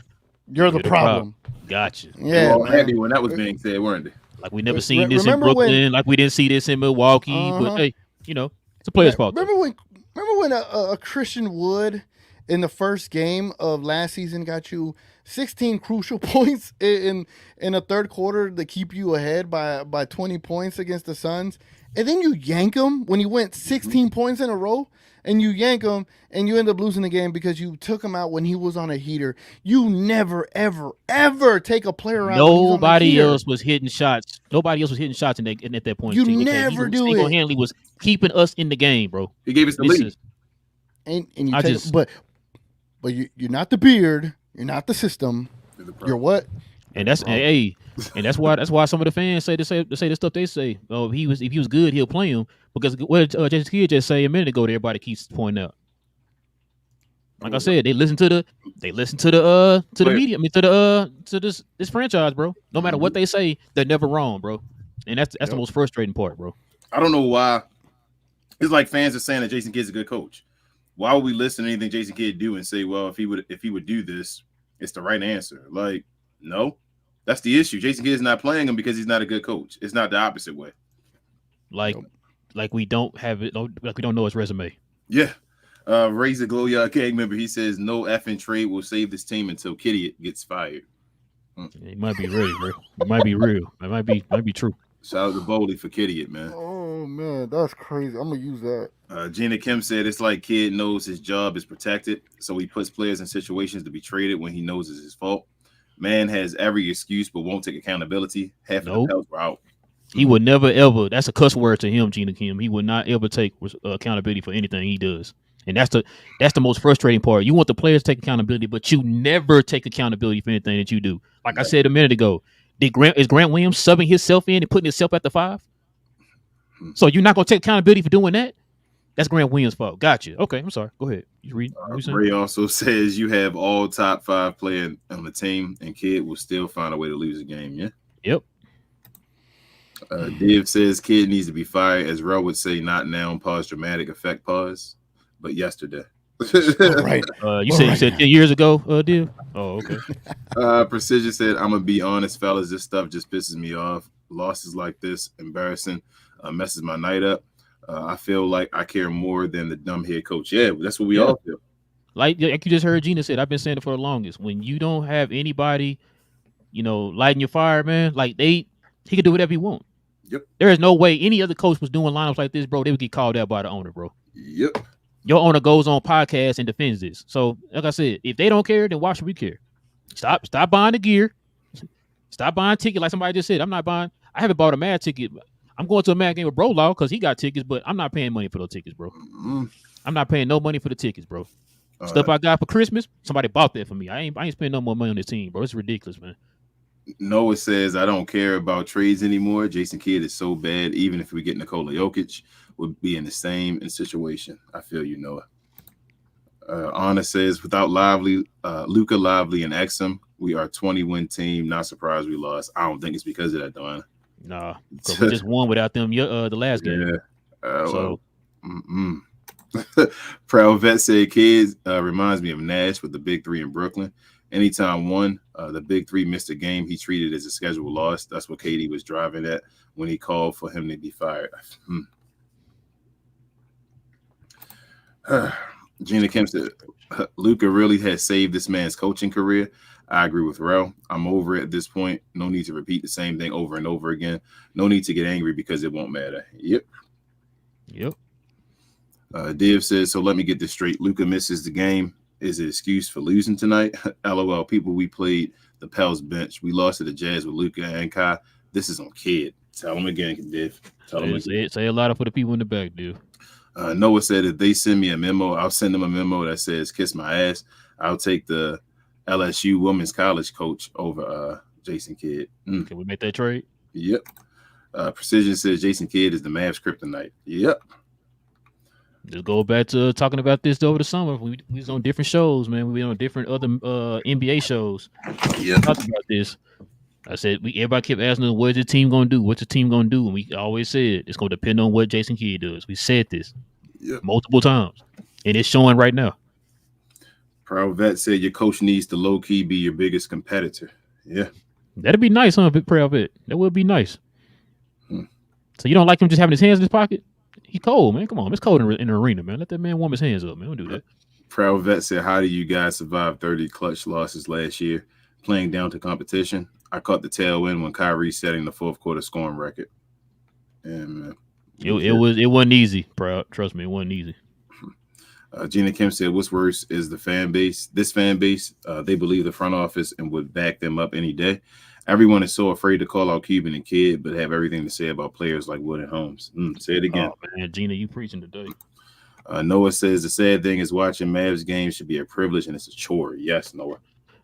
[SPEAKER 3] You're the problem.
[SPEAKER 2] Gotcha.
[SPEAKER 3] Yeah,
[SPEAKER 4] happy when that was being said, weren't they?
[SPEAKER 2] Like we never seen this in Brooklyn. Like we didn't see this in Milwaukee. But hey, it's a player's fault.
[SPEAKER 3] Remember when a Christian Wood in the first game of last season got you 16 crucial points in a third quarter to keep you ahead by 20 points against the Suns, and then you yank him when he went 16 points in a row, and you yank him and you end up losing the game because you took him out when he was on a heater. You never, ever, ever take a player out.
[SPEAKER 2] Nobody else was hitting shots. Nobody else was hitting shots at that point.
[SPEAKER 3] You never do it.
[SPEAKER 2] Single-handedly was keeping us in the game, bro.
[SPEAKER 4] He gave us the lead.
[SPEAKER 3] And you but you're not the beard. You're not the system. You're what?
[SPEAKER 2] And that's why some of the fans say the stuff they say. Oh, if he was good, he'll play him. Because what Jason Kidd just say a minute ago, that everybody keeps pointing out. Like I said, they listen to the media. I mean, to this franchise, bro. No matter what they say, they're never wrong, bro. And that's the most frustrating part, bro.
[SPEAKER 4] I don't know why. It's like fans are saying that Jason Kidd's a good coach. Why would we listen to anything Jason Kidd do and say, well, if he would do this, it's the right answer? Like, no, that's the issue. Jason Kidd is not playing him because he's not a good coach. It's not the opposite way.
[SPEAKER 2] Like we don't have it. Like we don't know his resume.
[SPEAKER 4] Yeah. Razor Glow King member. He says no effing trade will save this team until Kitty gets fired.
[SPEAKER 2] It might be real, bro. It might be real. It might be true.
[SPEAKER 4] Shout out to Bowley for Kitty, man.
[SPEAKER 3] Oh man, that's crazy. I'm gonna use that.
[SPEAKER 4] Gina Kim said it's like Kidd knows his job is protected, so he puts players in situations to be traded when he knows it's his fault. Man has every excuse but won't take accountability. Half of the Pels were out.
[SPEAKER 2] He would never ever. That's a cuss word to him, Gina Kim. He would not ever take accountability for anything he does, and that's the most frustrating part. You want the players to take accountability, but you never take accountability for anything that you do. Like I said a minute ago, is Grant Williams subbing himself in and putting himself at the 5? So you're not gonna take accountability for doing that? That's Grant Williams' fault. Gotcha. Okay, I'm sorry. Go ahead. You read.
[SPEAKER 4] Ray also says you have all top 5 players on the team, and Kidd will still find a way to lose a game. Yeah.
[SPEAKER 2] Yep.
[SPEAKER 4] Div says Kidd needs to be fired, as Relle would say, not now. Pause. Dramatic effect. Pause. But yesterday.
[SPEAKER 3] Right.
[SPEAKER 2] You said 10 years ago, Div. Oh, okay.
[SPEAKER 4] Precision said, "I'm gonna be honest, fellas. This stuff just pisses me off. Losses like this, embarrassing, messes my night up. I feel like I care more than the dumb head coach." Yeah, that's what we all feel.
[SPEAKER 2] Like you just heard Gina said, I've been saying it for the longest. When you don't have anybody, lighting your fire, man, like he can do whatever he wants.
[SPEAKER 4] Yep.
[SPEAKER 2] There is no way any other coach was doing lineups like this, bro. They would get called out by the owner, bro.
[SPEAKER 4] Yep.
[SPEAKER 2] Your owner goes on podcasts and defends this. So, like I said, if they don't care, then why should we care? Stop buying the gear. Stop buying tickets. Like somebody just said, I'm not buying. I haven't bought a Mad ticket. I'm going to a Mad game with Bro Law because he got tickets, but I'm not paying money for those tickets, bro.
[SPEAKER 4] Mm-hmm.
[SPEAKER 2] I'm not paying no money for the tickets, bro. Stuff I got for Christmas, somebody bought that for me. I ain't spending no more money on this team, bro. It's ridiculous, man.
[SPEAKER 4] Noah says, I don't care about trades anymore. Jason Kidd is so bad. Even if we get Nikola Jokic, we'll be in the same situation. I feel you, Noah. Anna says, without Luka, Lively, and Exum, we are a 20-win team. Not surprised we lost. I don't think it's because of that, though, Anna.
[SPEAKER 2] Nah, because we just won without them the last game.
[SPEAKER 4] Yeah. Proud Vet said, Kidd reminds me of Nash with the Big 3 in Brooklyn. Anytime the Big 3 missed a game, he treated it as a scheduled loss. That's what KD was driving at when he called for him to be fired. Gina Kim said, Luka really has saved this man's coaching career. I agree with Relle. I'm over it at this point. No need to repeat the same thing over and over again. No need to get angry because it won't matter. Yep. Div says, so let me get this straight. Luka misses the game. Is it an excuse for losing tonight? LOL, people, we played the Pels bench. We lost to the Jazz with Luka and Kai. This is on Kidd. Tell him again, Div.
[SPEAKER 2] Say a lot of for the people in the back, Div.
[SPEAKER 4] Noah said, if they send me a memo, I'll send them a memo that says, kiss my ass. I'll take the LSU women's college coach over Jason Kidd.
[SPEAKER 2] Can we make that trade?
[SPEAKER 4] Yep. Precision says Jason Kidd is the Mavs kryptonite. Yep.
[SPEAKER 2] Just go back to talking about this over the summer. We was on different shows, man. We on different other NBA shows.
[SPEAKER 4] Yeah.
[SPEAKER 2] Talked about this. I said everybody kept asking us, what's the team gonna do? What's the team gonna do? And we always said it's gonna depend on what Jason Kidd does. We said this multiple times, and it's showing right now.
[SPEAKER 4] Proud Vet said your coach needs to low key be your biggest competitor. Yeah,
[SPEAKER 2] that'd be nice, huh? Proud Vet. That would be nice. So you don't like him just having his hands in his pocket? He cold, man. Come on, it's cold in the arena, man. Let that man warm his hands up, man. Don't do that.
[SPEAKER 4] Proud Vet said, how do you guys survive 30 clutch losses last year, playing down to competition? I caught the tail end when Kyrie setting the fourth quarter scoring record. And
[SPEAKER 2] it wasn't easy, Proud. Trust me, it wasn't easy.
[SPEAKER 4] Gina Kim said, what's worse is the fan base. This fan base, they believe the front office and would back them up any day. Everyone is so afraid to call out Cuban and Kidd, but have everything to say about players like Wood and Holmes. Say it again.
[SPEAKER 2] Oh, man, Gina, you preaching today.
[SPEAKER 4] Noah says the sad thing is watching Mavs games should be a privilege and it's a chore. Yes, Noah.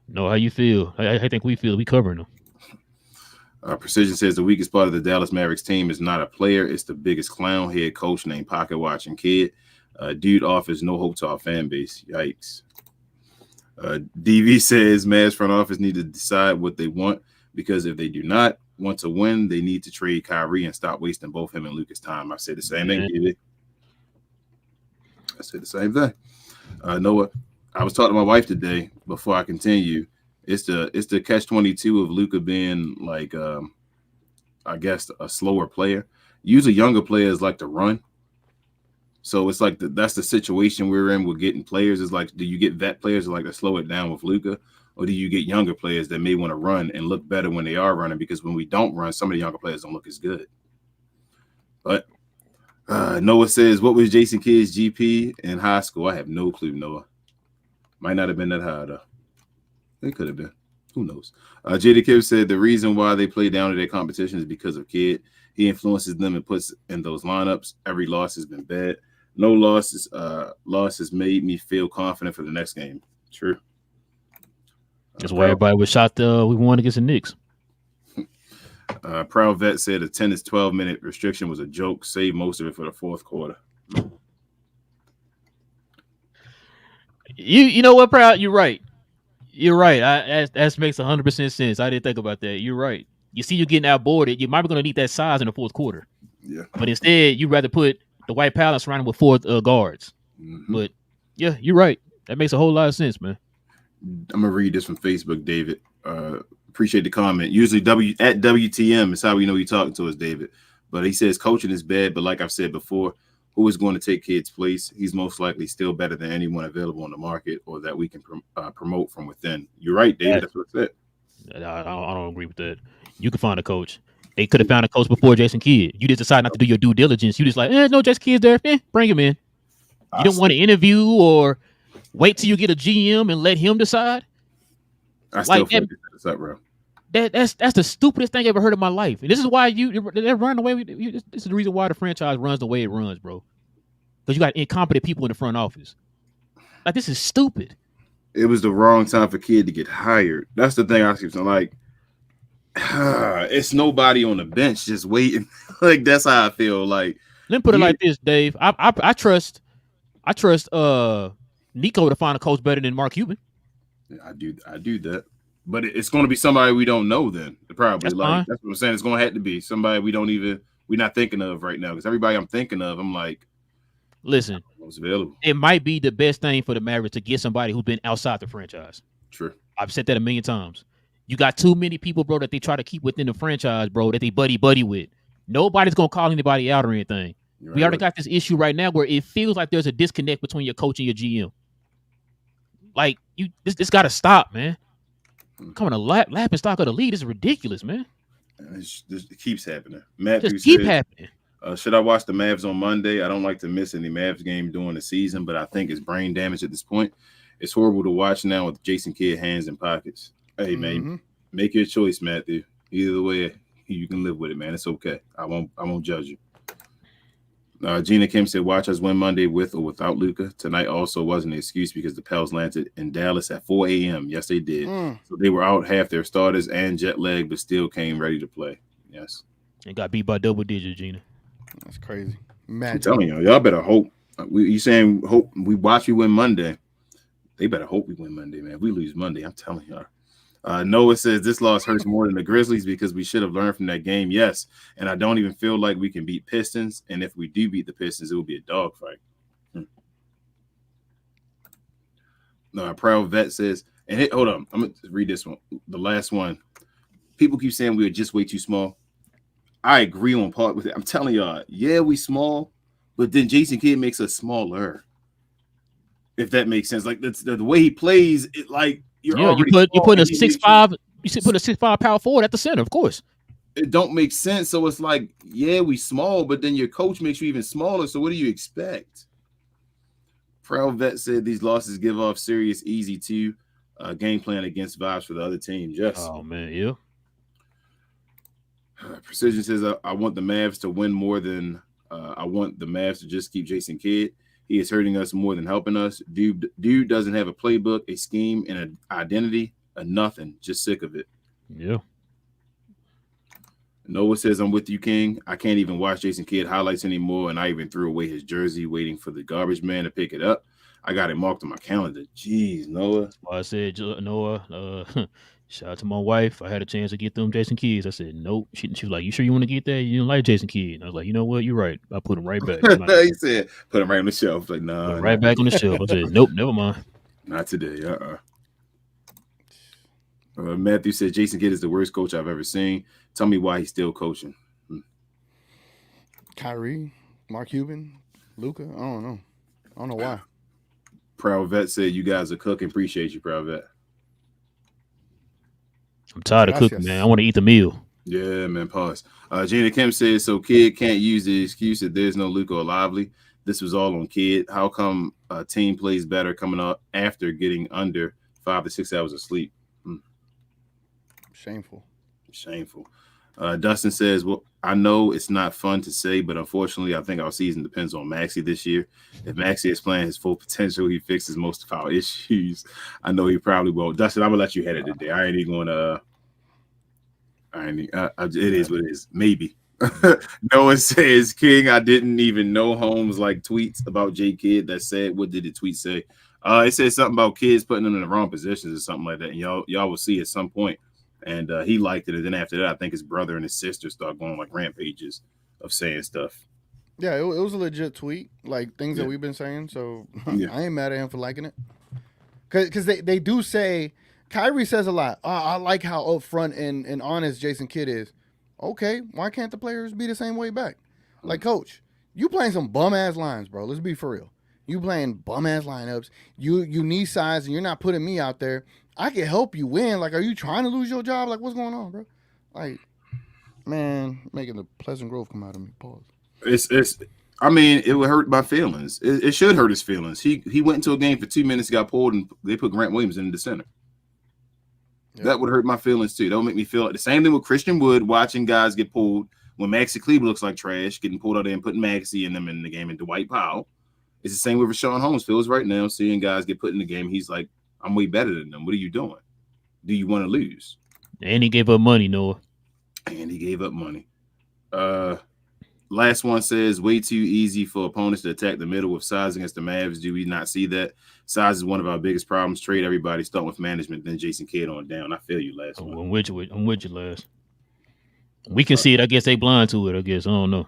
[SPEAKER 2] No, how you feel? I think we feel. We covering them.
[SPEAKER 4] Precision says the weakest part of the Dallas Mavericks team is not a player. It's the biggest clown head coach named Pocket Watching Kidd. Dude offers no hope to our fan base. Yikes. DV says Mavs front office need to decide what they want, because if they do not want to win, they need to trade Kyrie and stop wasting both him and Luka's time. I say the same thing, DV. I said the same thing. Noah, I was talking to my wife today before I continue. It's the catch-22 of Luka being like, I guess, a slower player. Usually younger players like to run. So it's like that's the situation we're in with getting players. Is like, do you get vet players that like to slow it down with Luka, or do you get younger players that may want to run and look better when they are running? Because when we don't run, some of the younger players don't look as good. But Noah says, what was Jason Kidd's GP in high school? I have no clue, Noah. Might not have been that high, though. It could have been. Who knows? T.G.K said the reason why they play down to their competition is because of Kidd. He influences them and puts in those lineups. Every loss has been bad. No losses. Losses made me feel confident for the next game. True.
[SPEAKER 2] That's why everybody was shot. We won against the Knicks.
[SPEAKER 4] Proud Vet said a 10 to 12-minute restriction was a joke. Save most of it for the fourth quarter.
[SPEAKER 2] You know what, Proud? You're right. You're right. That makes 100% sense. I didn't think about that. You're right. You see, you're getting outboarded. You might be going to need that size in the fourth quarter.
[SPEAKER 4] Yeah.
[SPEAKER 2] But instead, you'd rather put the White Palace surrounded with four guards. Mm-hmm. But yeah, you're right. That makes a whole lot of sense, man.
[SPEAKER 4] I'm gonna read this from Facebook, David. Appreciate the comment. Usually at WTM is how we know you're talking to us, David. But he says coaching is bad, but like I've said before, who is going to take Kidd's place? He's most likely still better than anyone available on the market or that we can promote from within. You're right, David. That's what I said.
[SPEAKER 2] I don't agree with that. You can find a coach. They could have found a coach before Jason Kidd. You just decide not to do your due diligence. You just like, no, Jason Kidd's there. Bring him in. You don't want to interview or wait till you get a GM and let him decide.
[SPEAKER 4] I still feel that's up, bro.
[SPEAKER 2] That's the stupidest thing I ever heard in my life. And this is why they're running the way. This is the reason why the franchise runs the way it runs, bro. Because you got incompetent people in the front office. Like, this is stupid.
[SPEAKER 4] It was the wrong time for Kidd to get hired. That's the thing I keep saying. Like, it's nobody on the bench just waiting. Like, that's how I feel. Like,
[SPEAKER 2] let me put it like this, Dave. I trust Nico to find a coach better than Mark Cuban.
[SPEAKER 4] I do that. But it's going to be somebody we don't know then. Probably. That's what I'm saying. It's going to have to be somebody we're not thinking of right now. Because everybody I'm thinking of, I'm like,
[SPEAKER 2] listen,
[SPEAKER 4] what's available?
[SPEAKER 2] It might be the best thing for the Mavericks to get somebody who's been outside the franchise.
[SPEAKER 4] True. I've
[SPEAKER 2] said that a million times. You got too many people, bro, that they try to keep within the franchise, bro, that they buddy with. Nobody's going to call anybody out or anything. Right, we already got this issue right now where it feels like there's a disconnect between your coach and your GM. Like, this got to stop, man. Coming to laughing stock of the league is ridiculous, man.
[SPEAKER 4] It keeps happening. Matthew
[SPEAKER 2] just keep happening.
[SPEAKER 4] Should I watch the Mavs on Monday? I don't like to miss any Mavs game during the season, but I think it's brain damage at this point. It's horrible to watch now with Jason Kidd hands in pockets. Hey, man, make your choice, Matthew. Either way, you can live with it, man. It's okay. I won't judge you. Gina Kim said, watch us win Monday with or without Luka. Tonight also wasn't an excuse because the Pels landed in Dallas at 4 a.m. Yes, they did. So they were out half their starters and jet lag, but still came ready to play. Yes.
[SPEAKER 2] And got beat by double digits, Gina.
[SPEAKER 3] That's crazy.
[SPEAKER 4] I'm telling y'all better hope. You saying hope we watch you win Monday. They better hope we win Monday, man. If we lose Monday, I'm telling y'all. Noah says this loss hurts more than the Grizzlies because we should have learned from that game. Yes, and I don't even feel like we can beat Pistons. And if we do beat the Pistons, it will be a dogfight. No, Proud Vet says, and hold on, I'm gonna read this one. The last one. People keep saying we are just way too small. I agree on part with it. I'm telling y'all, yeah, we small, but then Jason Kidd makes us smaller. If that makes sense, like that's the way he plays, it like. You
[SPEAKER 2] put a 6'5", you should put a 6'5" power forward at the center, of course.
[SPEAKER 4] It don't make sense. So it's like, yeah, we small, but then your coach makes you even smaller. So what do you expect? Proud Vet said these losses give off serious, easy to game plan against vibes for the other team. Yes.
[SPEAKER 2] Oh man, yeah.
[SPEAKER 4] Precision says I want the Mavs to win more than I want the Mavs to just keep Jason Kidd. He is hurting us more than helping us. Dude doesn't have a playbook, a scheme, and an identity, a nothing. Just sick of it.
[SPEAKER 2] Yeah.
[SPEAKER 4] Noah says, I'm with you, King. I can't even watch Jason Kidd highlights anymore, and I even threw away his jersey waiting for the garbage man to pick it up. I got it marked on my calendar. Jeez, Noah.
[SPEAKER 2] Well, I said, Noah, shout out to my wife. I had a chance to get them Jason Kidds. I said, nope. She was like, you sure you want to get that? You don't like Jason Kidd? And I was like, you know what? You're right. I put him right back.
[SPEAKER 4] He said, put him right on the shelf. Like, nah.
[SPEAKER 2] Right back on the shelf. I said, nope, never mind.
[SPEAKER 4] Not today. Matthew said, Jason Kidd is the worst coach I've ever seen. Tell me why he's still coaching.
[SPEAKER 3] Kyrie, Mark Cuban, Luka. I don't know why.
[SPEAKER 4] Proud Vet said, you guys are cooking. Appreciate you, Proud Vet.
[SPEAKER 2] I'm tired of cooking, man. I want to eat the meal.
[SPEAKER 4] Yeah, man. Pause. Gina Kim says, so Kidd can't use the excuse that there's no Luka or Lively. This was all on Kidd. How come a team plays better coming up after getting under 5 to 6 hours of sleep?
[SPEAKER 3] Shameful.
[SPEAKER 4] Dustin says, well, I know it's not fun to say, but unfortunately, I think our season depends on Maxey this year. If Maxey is playing his full potential, he fixes most of our issues. I know he probably won't. Dustin, I'm going to let you head it today. I ain't even going to. It is what it is. Maybe. Noah says, King, I didn't even know Holmes like tweets about J Kidd. That said, what did the tweet say? It said something about kids putting them in the wrong positions or something like that. And y'all will see at some point. And he liked it. And then after that, I think his brother and his sister start going like rampages of saying stuff.
[SPEAKER 3] Yeah, it was a legit tweet, like things that we've been saying. So I ain't mad at him for liking it. Because they do say, Kyrie says a lot. I like how upfront and honest Jason Kidd is. Okay, why can't the players be the same way back? Like, coach, you playing some bum-ass lines, bro. Let's be for real. You playing bum-ass lineups. You need size, and you're not putting me out there. I can help you win. Like, are you trying to lose your job? Like, what's going on, bro? Like, man, making the Pleasant Grove come out of me. Pause.
[SPEAKER 4] I mean, it would hurt my feelings. It should hurt his feelings. He went into a game for 2 minutes, got pulled, and they put Grant Williams in the center. Yep. That would hurt my feelings, too. That would make me feel like the same thing with Christian Wood, watching guys get pulled when Maxey Kleber looks like trash, getting pulled out there and putting Maxey in them in the game, and Dwight Powell. It's the same with Rashawn Holmes feels right now, seeing guys get put in the game. He's like, I'm way better than them. What are you doing? Do you want to lose?
[SPEAKER 2] And he gave up money, Noah.
[SPEAKER 4] And he gave up money. Last one says, way too easy for opponents to attack the middle with size against the Mavs. Do we not see that? Size is one of our biggest problems. Trade everybody, start with management, then Jason Kidd on down. I feel you, last one.
[SPEAKER 2] I'm with you, last. We can see it. I guess they blind to it, I guess. I don't know.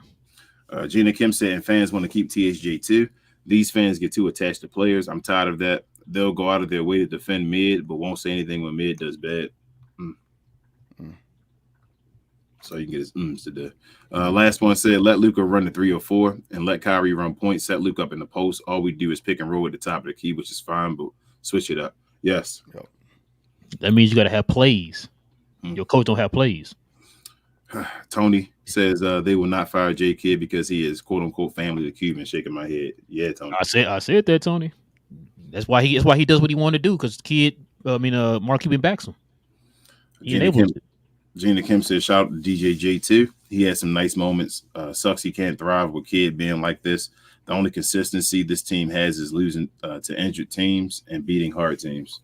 [SPEAKER 4] Gina Kim said, and fans want to keep THJ too. These fans get too attached to players. I'm tired of that. They'll go out of their way to defend mid, but won't say anything when mid does bad. So you can get his today. Last one said, let Luka run the 304 and let Kyrie run points, set Luka up in the post. All we do is pick and roll at the top of the key, which is fine, but switch it up. Yes.
[SPEAKER 2] That means you got to have plays. Your coach don't have plays.
[SPEAKER 4] Tony says they will not fire J Kidd because he is quote unquote family to Cuban. Shaking my head. Yeah, Tony.
[SPEAKER 2] I said that, Tony. That's why he does what he wanted to do, because Mark Cuban backs him. He enables it.
[SPEAKER 4] Gina Kim said, shout out to DJ J2. He had some nice moments. Sucks he can't thrive with Kid being like this. The only consistency this team has is losing to injured teams and beating hard teams.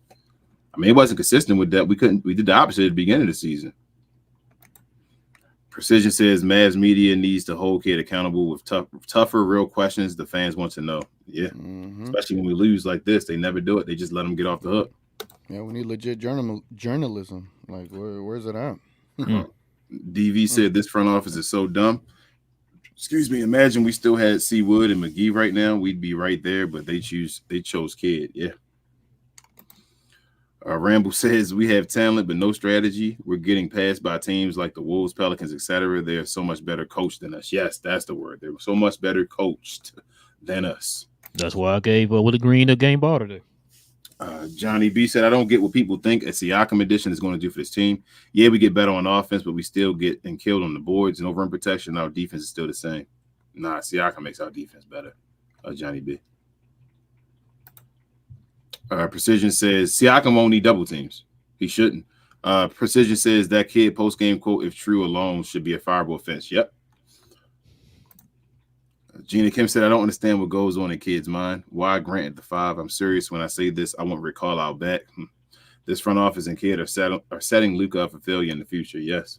[SPEAKER 4] I mean, it wasn't consistent with that. We did the opposite at the beginning of the season. Precision says Mavs media needs to hold Kid accountable with tougher, real questions the fans want to know. Yeah, especially when we lose like this. They never do it. They just let them get off the hook.
[SPEAKER 3] Yeah, we need legit journalism. Like, where's it at?
[SPEAKER 4] DV said this front office is so dumb. Excuse me. Imagine we still had C. Wood and McGee right now. We'd be right there, but they chose Kid. Yeah. Ramble says we have talent but no strategy. We're getting passed by teams like the Wolves, Pelicans, etc. They're so much better coached than us. Yes, that's the word. They're so much better coached than us.
[SPEAKER 2] That's why I gave Willie Green a game ball today.
[SPEAKER 4] Johnny B said, I don't get what people think a Siakam addition is going to do for this team. Yeah, we get better on offense, but we still get killed on the boards and over in protection. Our defense is still the same. Nah, Siakam makes our defense better. Johnny B. Precision says Siakam won't need double teams. He shouldn't. Precision says that Kid post-game quote, if true alone, should be a fireable offense. Yep. Gina Kim said, I don't understand what goes on in Kid's mind. Why Grant at the 5? I'm serious when I say this. I won't recall our back. This front office and Kid are setting Luka up for failure in the future. Yes.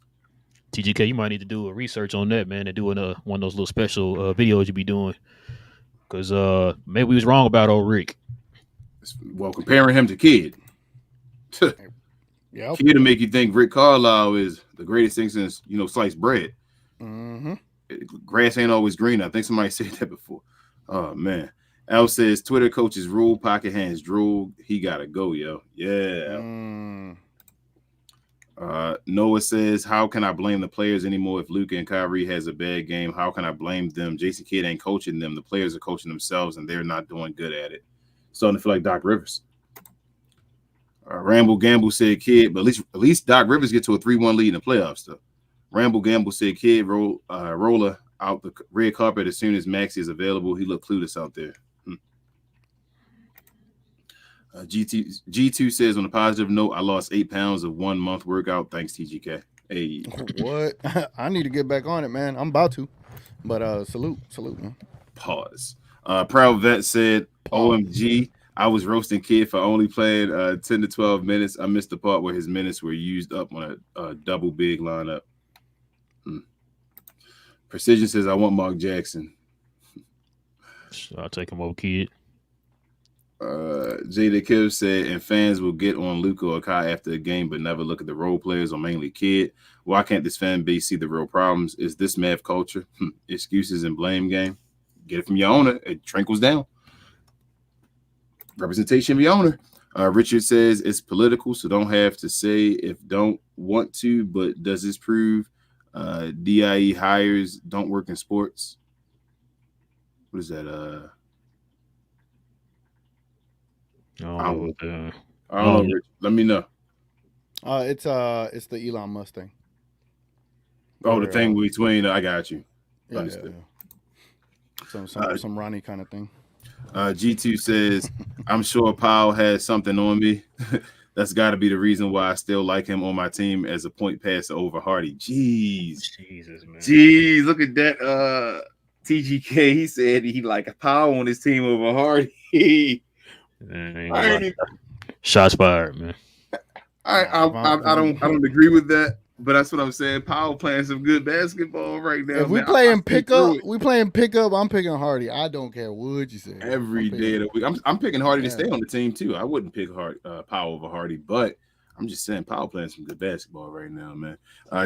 [SPEAKER 2] T.G.K, you might need to do a research on that, man, and do one of those little special videos you be doing. Because maybe we was wrong about old Rick.
[SPEAKER 4] Well, comparing him to Kid.
[SPEAKER 3] Yep.
[SPEAKER 4] Kid to make you think Rick Carlisle is the greatest thing since, sliced bread. Grass ain't always green. I think somebody said that before. Oh, man. Al says, Twitter coaches rule, pocket hands drool. He got to go, yo. Yeah. Noah says, how can I blame the players anymore if Luka and Kyrie has a bad game? How can I blame them? Jason Kidd ain't coaching them. The players are coaching themselves, and they're not doing good at it. Starting to feel like Doc Rivers. Ramble Gamble said Kid, but at least Doc Rivers get to a 3-1 lead in the playoffs, though. Ramble Gamble said Kid roller out the red carpet as soon as Maxey is available. He looked clueless out there. G2 says, on a positive note, I lost 8 pounds of 1 month workout. Thanks, T.G.K. Hey.
[SPEAKER 3] What? I need to get back on it, man. I'm about to. But salute, man.
[SPEAKER 4] Pause. Proud Vet said, OMG, I was roasting Kid for only playing 10 to 12 minutes. I missed the part where his minutes were used up on a double big lineup. Precision says, I want Mark Jackson.
[SPEAKER 2] I'll take him over Kid.
[SPEAKER 4] Jada Kiv said, and fans will get on Luka or Kai after the game, but never look at the role players or mainly Kid. Why can't this fan base see the real problems? Is this Mav culture? Excuses and blame game. Get it from your owner. It trickles down. Representation of your owner. Richard says it's political, so don't have to say if don't want to, but does this prove DIE hires don't work in sports? What is that? I don't know, Richard. Let me know.
[SPEAKER 3] It's the Elon Musk thing.
[SPEAKER 4] Oh, the thing between I got you.
[SPEAKER 3] Yeah. Some Ronnie kind of thing.
[SPEAKER 4] G2 says, I'm sure Powell has something on me. That's got to be the reason why I still like him on my team as a point passer over Hardy. Jeez.
[SPEAKER 2] Jesus, man.
[SPEAKER 4] Jeez, look at that. TGK, he said he like Powell on his team over Hardy.
[SPEAKER 2] Shots fired, man.
[SPEAKER 4] I don't agree with that, but that's what I'm saying. Powell playing some good basketball right now.
[SPEAKER 3] If we playing pickup, I'm picking Hardy. I don't care what you say.
[SPEAKER 4] Every day of the week. I'm picking Hardy to stay on the team too. I wouldn't pick Powell over Hardy, but I'm just saying Powell playing some good basketball right now, man.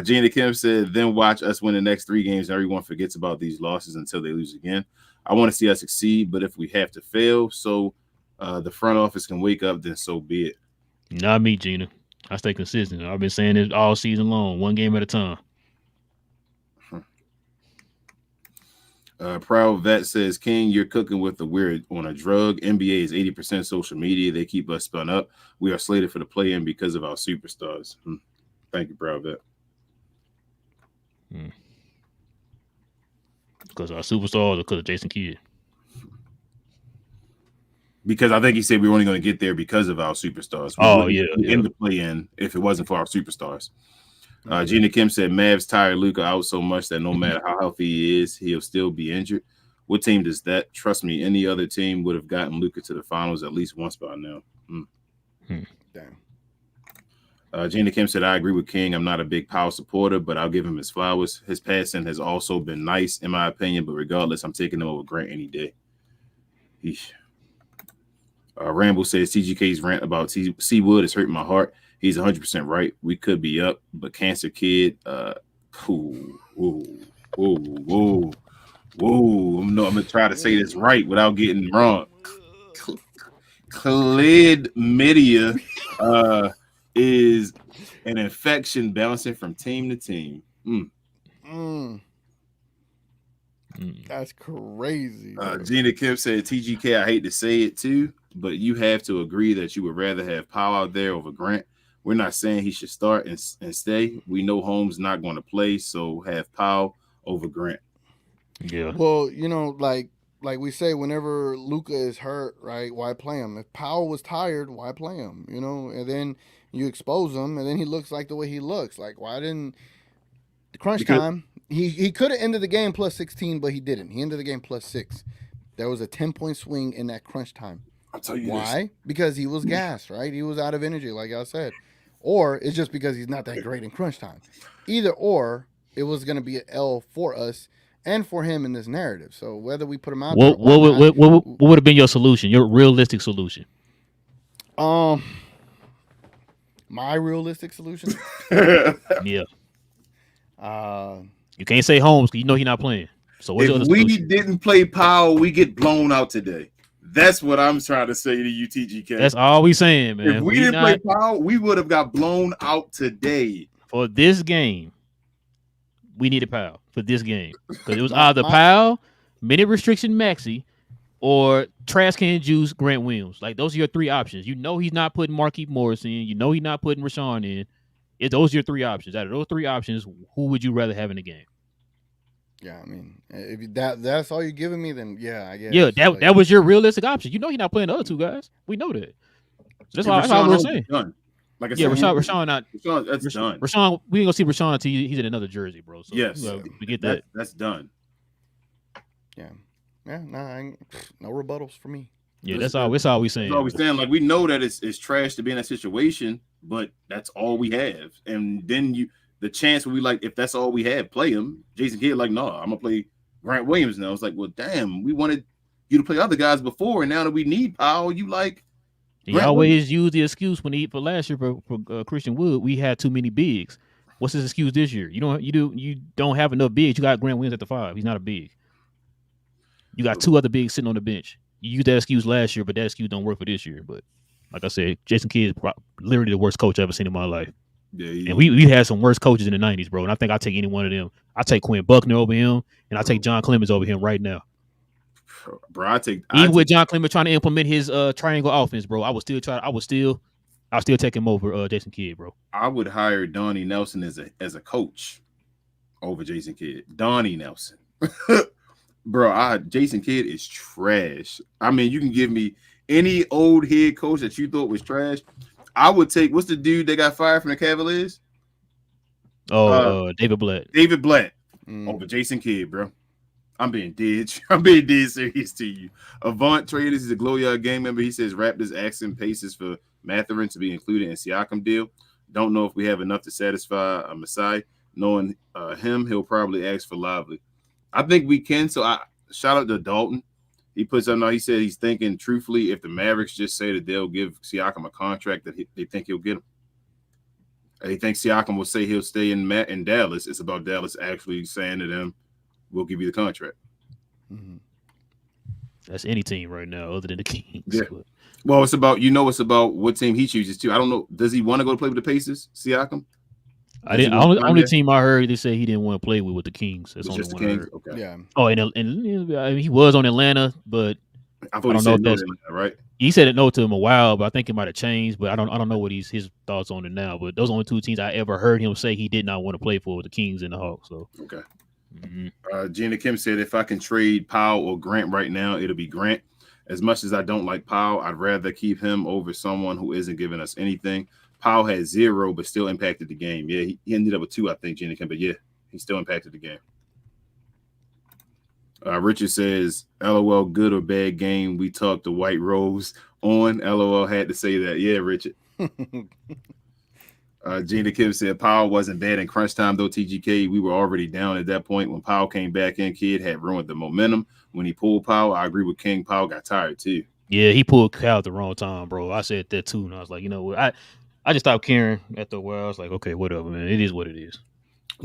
[SPEAKER 4] Gina Kim said, then watch us win the next 3 games. Everyone forgets about these losses until they lose again. I want to see us succeed, but if we have to fail, so the front office can wake up, then so be it.
[SPEAKER 2] Not me, Gina. I stay consistent. I've been saying it all season long, 1 game at a time.
[SPEAKER 4] Proud Vet says, King, you're cooking with the weird on a drug. NBA is 80% social media. They keep us spun up. We are slated for the play-in because of our superstars. Thank you, Proud Vet.
[SPEAKER 2] Because our superstars or because of Jason Kidd?
[SPEAKER 4] Because I think he said we were only going to get there because of our superstars. In the play-in if it wasn't for our superstars. Gina Kim said Mavs tired Luka out so much that no matter how healthy he is, he'll still be injured. What team does that? Trust me, any other team would have gotten Luka to the finals at least once by now.
[SPEAKER 3] Damn.
[SPEAKER 4] Gina Kim said, I agree with King. I'm not a big Powell supporter, but I'll give him his flowers. His passing has also been nice, in my opinion, but regardless, I'm taking him over Grant any day. Ramble says, T.G.K's rant about Seawood is hurting my heart. He's 100% right. We could be up, but Cancer Kid, whoa. I'm going to try to say this right without getting wrong. Chlamydia is an infection bouncing from team to team.
[SPEAKER 3] That's crazy.
[SPEAKER 4] Gina Kim said, T.G.K, I hate to say it too, but you have to agree that you would rather have Powell out there over Grant. We're not saying he should start and stay. We know Holmes not going to play, so have Powell over Grant.
[SPEAKER 2] Yeah.
[SPEAKER 3] Well, like we say, whenever Luka is hurt, right, why play him? If Powell was tired, why play him? And then you expose him, and then he looks like the way he looks. Like, why didn't the crunch time? He could have ended the game plus 16, but he didn't. He ended the game plus 6. There was a 10-point swing in that crunch time.
[SPEAKER 4] I'll tell you
[SPEAKER 3] why? Because he was gassed, right? He was out of energy, like I said. Or it's just because he's not that great in crunch time. Either or, it was going to be an L for us and for him in this narrative. So whether we put him out,
[SPEAKER 2] what would have been your solution? Your realistic solution?
[SPEAKER 3] My realistic solution.
[SPEAKER 2] Yeah. You can't say Holmes because you know he's not playing. So what's
[SPEAKER 4] if we didn't play Powell, we get blown out today. That's what I'm trying to say to you, T.G.K.
[SPEAKER 2] That's all we saying, man.
[SPEAKER 4] If we didn't play Powell, we would have got blown out today.
[SPEAKER 2] For this game, we needed Powell for this game because it was either Powell, minute restriction Maxey, or trash can juice Grant Williams. Like, those are your 3 options. You know he's not putting Markieff Morris in. You know he's not putting Rashawn in. Those are your 3 options. Out of those 3 options, who would you rather have in the game?
[SPEAKER 3] Yeah, I mean, if that's all you're giving me, then yeah, I guess.
[SPEAKER 2] Yeah, that was your realistic option. You know he's not playing the other 2 guys. We know that. So that's all we're saying.
[SPEAKER 4] Done. Like I
[SPEAKER 2] said,
[SPEAKER 4] Rashawn
[SPEAKER 2] not.
[SPEAKER 4] That's done.
[SPEAKER 2] Rashawn, we ain't gonna see Rashawn until he's in another jersey, bro. So
[SPEAKER 4] yes,
[SPEAKER 2] we get that.
[SPEAKER 4] That's done.
[SPEAKER 3] Yeah. No rebuttals for me.
[SPEAKER 2] Yeah, that's all we saying.
[SPEAKER 4] That's all we saying. Like, we know that it's trash to be in that situation, but that's all we have. And then the chance where we, like, if that's all we have, play him. Jason Kidd, like, no, I'm gonna play Grant Williams now. It's like, well, damn, we wanted you to play other guys before, and now that we need Powell, you like.
[SPEAKER 2] He always used the excuse for last year for Christian Wood. We had too many bigs. What's his excuse this year? You don't have enough bigs. You got Grant Williams at the 5. He's not a big. You got 2 other bigs sitting on the bench. You used that excuse last year, but that excuse don't work for this year. But like I said, Jason Kidd is literally the worst coach I've ever seen in my life. Yeah. And we had some worse coaches in the 90s, bro. And I think I'll take any one of them. I take Quinn Buckner over him, and I take John Clemens over him right now.
[SPEAKER 4] Bro,
[SPEAKER 2] even with John Clemens trying to implement his triangle offense, bro, I'll still take him over Jason Kidd, bro.
[SPEAKER 4] I would hire Donnie Nelson as a coach over Jason Kidd. Donnie Nelson. Bro, Jason Kidd is trash. I mean, you can give me any old head coach that you thought was trash. I would take, what's the dude that got fired from the Cavaliers?
[SPEAKER 2] David Blatt.
[SPEAKER 4] David Blatt over Jason Kidd, bro. I'm being dead serious to you. Avant Traders is a Glow Yard gang member. He says Raptors asking Pacers for Mathurin to be included in Siakam deal. Don't know if we have enough to satisfy Masai. Knowing him, he'll probably ask for Lively. I think we can. So I shout out to Dalton. He puts up now. He said he's thinking truthfully, if the Mavericks just say that they'll give Siakam a contract that they think he'll get him. He thinks Siakam will say he'll stay in Dallas. It's about Dallas actually saying to them, we'll give you the contract.
[SPEAKER 2] Mm-hmm. That's any team right now other than the Kings.
[SPEAKER 4] Yeah. Well, it's about what team he chooses to. I don't know. Does he want to go to play with the Pacers, Siakam?
[SPEAKER 2] Only team I heard they say he didn't want to play with the Kings. That's only one I heard.
[SPEAKER 3] Okay. Yeah.
[SPEAKER 2] Oh, and he was on Atlanta, but
[SPEAKER 4] I don't know if that's right.
[SPEAKER 2] He said it no to him a while, but I think it might have changed. But I don't know what his thoughts on it now. But those are only 2 teams I ever heard him say he did not want to play for, the Kings and the Hawks. So
[SPEAKER 4] okay. Mm-hmm. Gina Kim said, if I can trade Powell or Grant right now, it'll be Grant. As much as I don't like Powell, I'd rather keep him over someone who isn't giving us anything. Powell had 0, but still impacted the game. Yeah, he ended up with 2, I think, J.K. But yeah, he still impacted the game. Richard says, LOL, good or bad game. We talked the White Rose on. LOL had to say that. Yeah, Richard. Gina Kim said, Powell wasn't bad in crunch time, though, TGK. We were already down at that point. When Powell came back in, Kid had ruined the momentum. When he pulled Powell, I agree with King. Powell got tired, too.
[SPEAKER 2] Yeah, he pulled Cal at the wrong time, bro. I said that, too. And I was like, you know what? I just stopped caring after a while. I was like, okay, whatever, man. It is what it is.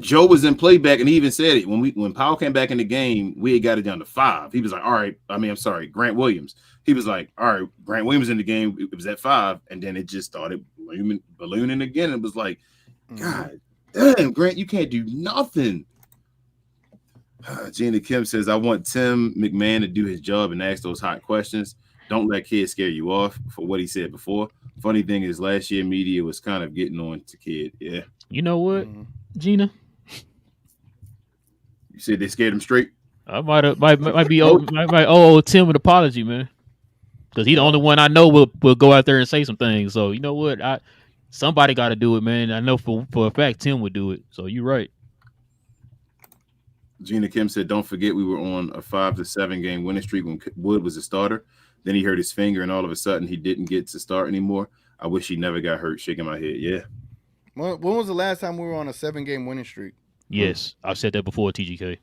[SPEAKER 4] Joe was in playback, and he even said it when Powell came back in the game. We had got it down to 5. He was like, "All right." I'm sorry, Grant Williams. He was like, "All right, Grant Williams in the game." It was at 5, and then it just started ballooning again. It was like, God damn, Grant, you can't do nothing. Gina Kim says, "I want Tim McMahon to do his job and ask those hot questions. Don't let Kid scare you off for what he said before." Funny thing is, last year media was kind of getting on to Kid. Yeah,
[SPEAKER 2] you know what, Gina?
[SPEAKER 4] You said they scared him straight.
[SPEAKER 2] I might owe Tim an apology, man, because he's the only one I know will go out there and say some things. So you know what, somebody got to do it, man. I know for a fact Tim would do it. So you're right.
[SPEAKER 4] Gina Kim said, "Don't forget we were on a 5 to 7 game winning streak when Wood was a starter. Then he hurt his finger, and all of a sudden he didn't get to start anymore. I wish he never got hurt." Shaking my head. Yeah.
[SPEAKER 3] When was the last time we were on a 7-game winning streak?
[SPEAKER 2] Yes, I've said that before, TGK.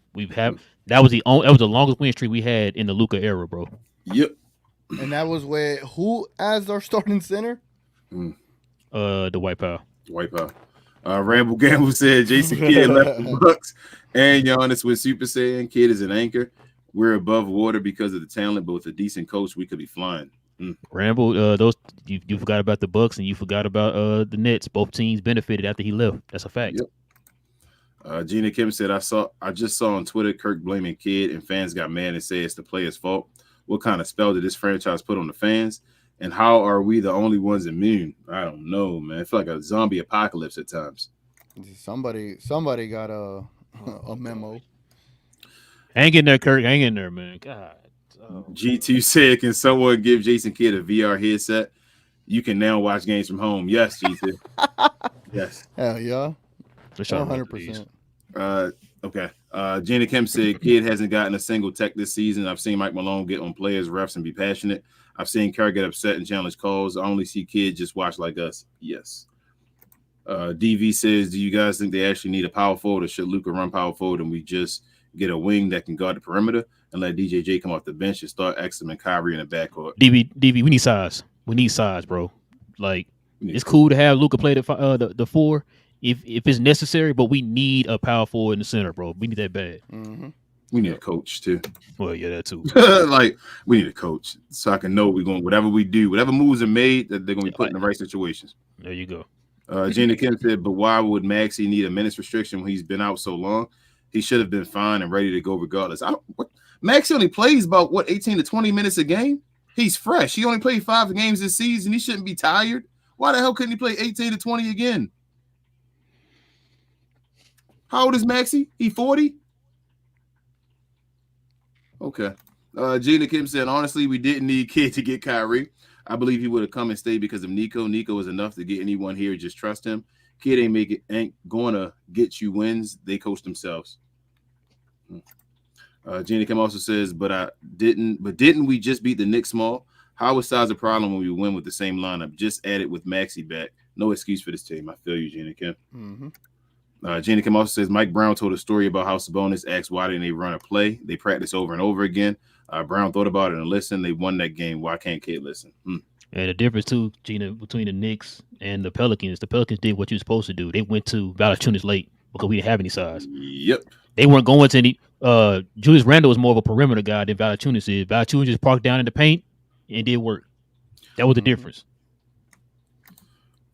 [SPEAKER 2] That was the longest winning streak we had in the Luka era, bro.
[SPEAKER 4] Yep.
[SPEAKER 3] And that was who as our starting center?
[SPEAKER 2] The White Powell.
[SPEAKER 4] Ramble Gamble said Jason Kidd left the Bucks, and Giannis with Super Saiyan. Kid is an anchor. We're above water because of the talent, but with a decent coach, we could be flying.
[SPEAKER 2] Ramble, you forgot about the Bucks and you forgot about the Nets. Both teams benefited after he left. That's a fact.
[SPEAKER 4] Yep. Gina Kim said, I just saw on Twitter Kirk blaming Kid, and fans got mad and said it's the player's fault. What kind of spell did this franchise put on the fans? And how are we the only ones immune? I don't know, man. I feel like a zombie apocalypse at times.
[SPEAKER 3] Somebody got a memo.
[SPEAKER 2] Hang in there, Kirk. Hang in there, man. God.
[SPEAKER 4] G2 said, can someone give Jason Kidd a VR headset? You can now watch games from home. Yes, G2. Yes.
[SPEAKER 3] Hell yeah.
[SPEAKER 2] 100%.
[SPEAKER 4] Okay. Gina Kim said, Kid hasn't gotten a single tech this season. I've seen Mike Malone get on players, refs, and be passionate. I've seen Kerr get upset and challenge calls. I only see Kid just watch like us. Yes. DV says, do you guys think they actually need a power forward, or should Luka run power forward and we just get a wing that can guard the perimeter and let DJJ come off the bench and start Exum and Kyrie in the backcourt?
[SPEAKER 2] DV, we need size. We need size, bro. Like, it's cool to have Luka play the 4 if it's necessary, but we need a power forward in the center, bro. We need that bad.
[SPEAKER 3] Mm-hmm.
[SPEAKER 4] We need a coach too.
[SPEAKER 2] Well, yeah, that too.
[SPEAKER 4] Like, we need a coach so I can know we're going, whatever we do, whatever moves are made, that they're going to be put in the right situations.
[SPEAKER 2] There you go.
[SPEAKER 4] Gina Kim said, but why would Maxey need a minutes restriction when he's been out so long? He should have been fine and ready to go regardless. Maxey only plays about 18 to 20 minutes a game. He's fresh. He only played 5 games this season. He shouldn't be tired. Why the hell couldn't he play 18 to 20 again? How old is Maxey? He 40? Okay. Gina Kim said, honestly, we didn't need Kid to get Kyrie. I believe he would have come and stayed because of Nico. Nico is enough to get anyone here. Just trust him. Kid ain't gonna get you wins. They coach themselves. Gina Kim also says, didn't we just beat the Knicks small? How is size a problem when we win with the same lineup? Just add it with Maxey back. No excuse for this team. I feel you, Gina Kim.
[SPEAKER 3] Mm-hmm.
[SPEAKER 4] Gina Kim also says, Mike Brown told a story about how Sabonis asked why didn't they run a play. They practice over and over again. Brown thought about it and listened. They won that game. Why can't Kid listen? And
[SPEAKER 2] the difference too, Gina, between the Knicks and the Pelicans did what you were supposed to do. They went to Valanciunas late because we didn't have any size.
[SPEAKER 4] Yep.
[SPEAKER 2] They weren't going to any. Julius Randle was more of a perimeter guy than Valanciunas is. Valanciunas just parked down in the paint and did work. That was the difference.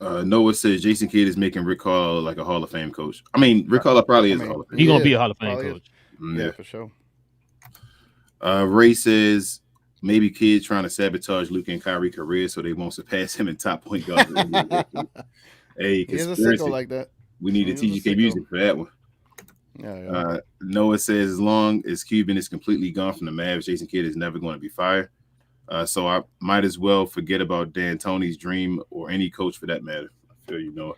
[SPEAKER 4] Noah says Jason Kidd is making Rick Carlisle like a Hall of Fame coach. I mean, Rick Carlisle probably is a Hall of Fame.
[SPEAKER 2] He's gonna be a Hall of Fame coach.
[SPEAKER 3] Yeah, for sure.
[SPEAKER 4] Ray says maybe Kid trying to sabotage Luka and Kyrie career so they won't surpass him in top point guard. Hey,
[SPEAKER 3] he's a sicko like that.
[SPEAKER 4] We need a T.G.K music for that one.
[SPEAKER 3] Yeah.
[SPEAKER 4] Noah says as long as Cuban is completely gone from the Mavs, Jason Kidd is never going to be fired. So I might as well forget about D'Antoni's dream or any coach for that matter. I Feel you know it.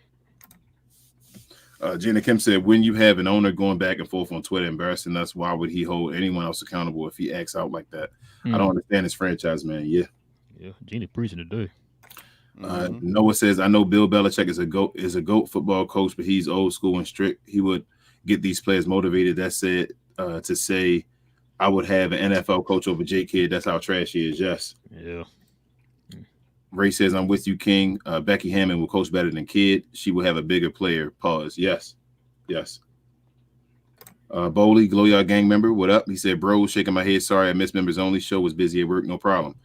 [SPEAKER 4] Gina Kim said, when you have an owner going back and forth on Twitter embarrassing us, why would he hold anyone else accountable if he acts out like that? I don't understand his franchise, man. Yeah,
[SPEAKER 2] Gina preaching today.
[SPEAKER 4] Noah says, I know Bill Belichick is a GOAT football coach, but he's old school and strict. He would get these players motivated. That said, to say I would have an NFL coach over J.K. That's how trash he is. Yes.
[SPEAKER 2] Yeah.
[SPEAKER 4] Ray says, I'm with you, King. Becky Hammond will coach better than Kidd. She will have a bigger player. Pause. Yes. Bowley, Glow Yard gang member, what up? He said, bro, shaking my head. Sorry, I missed members only. Show was busy at work. No problem.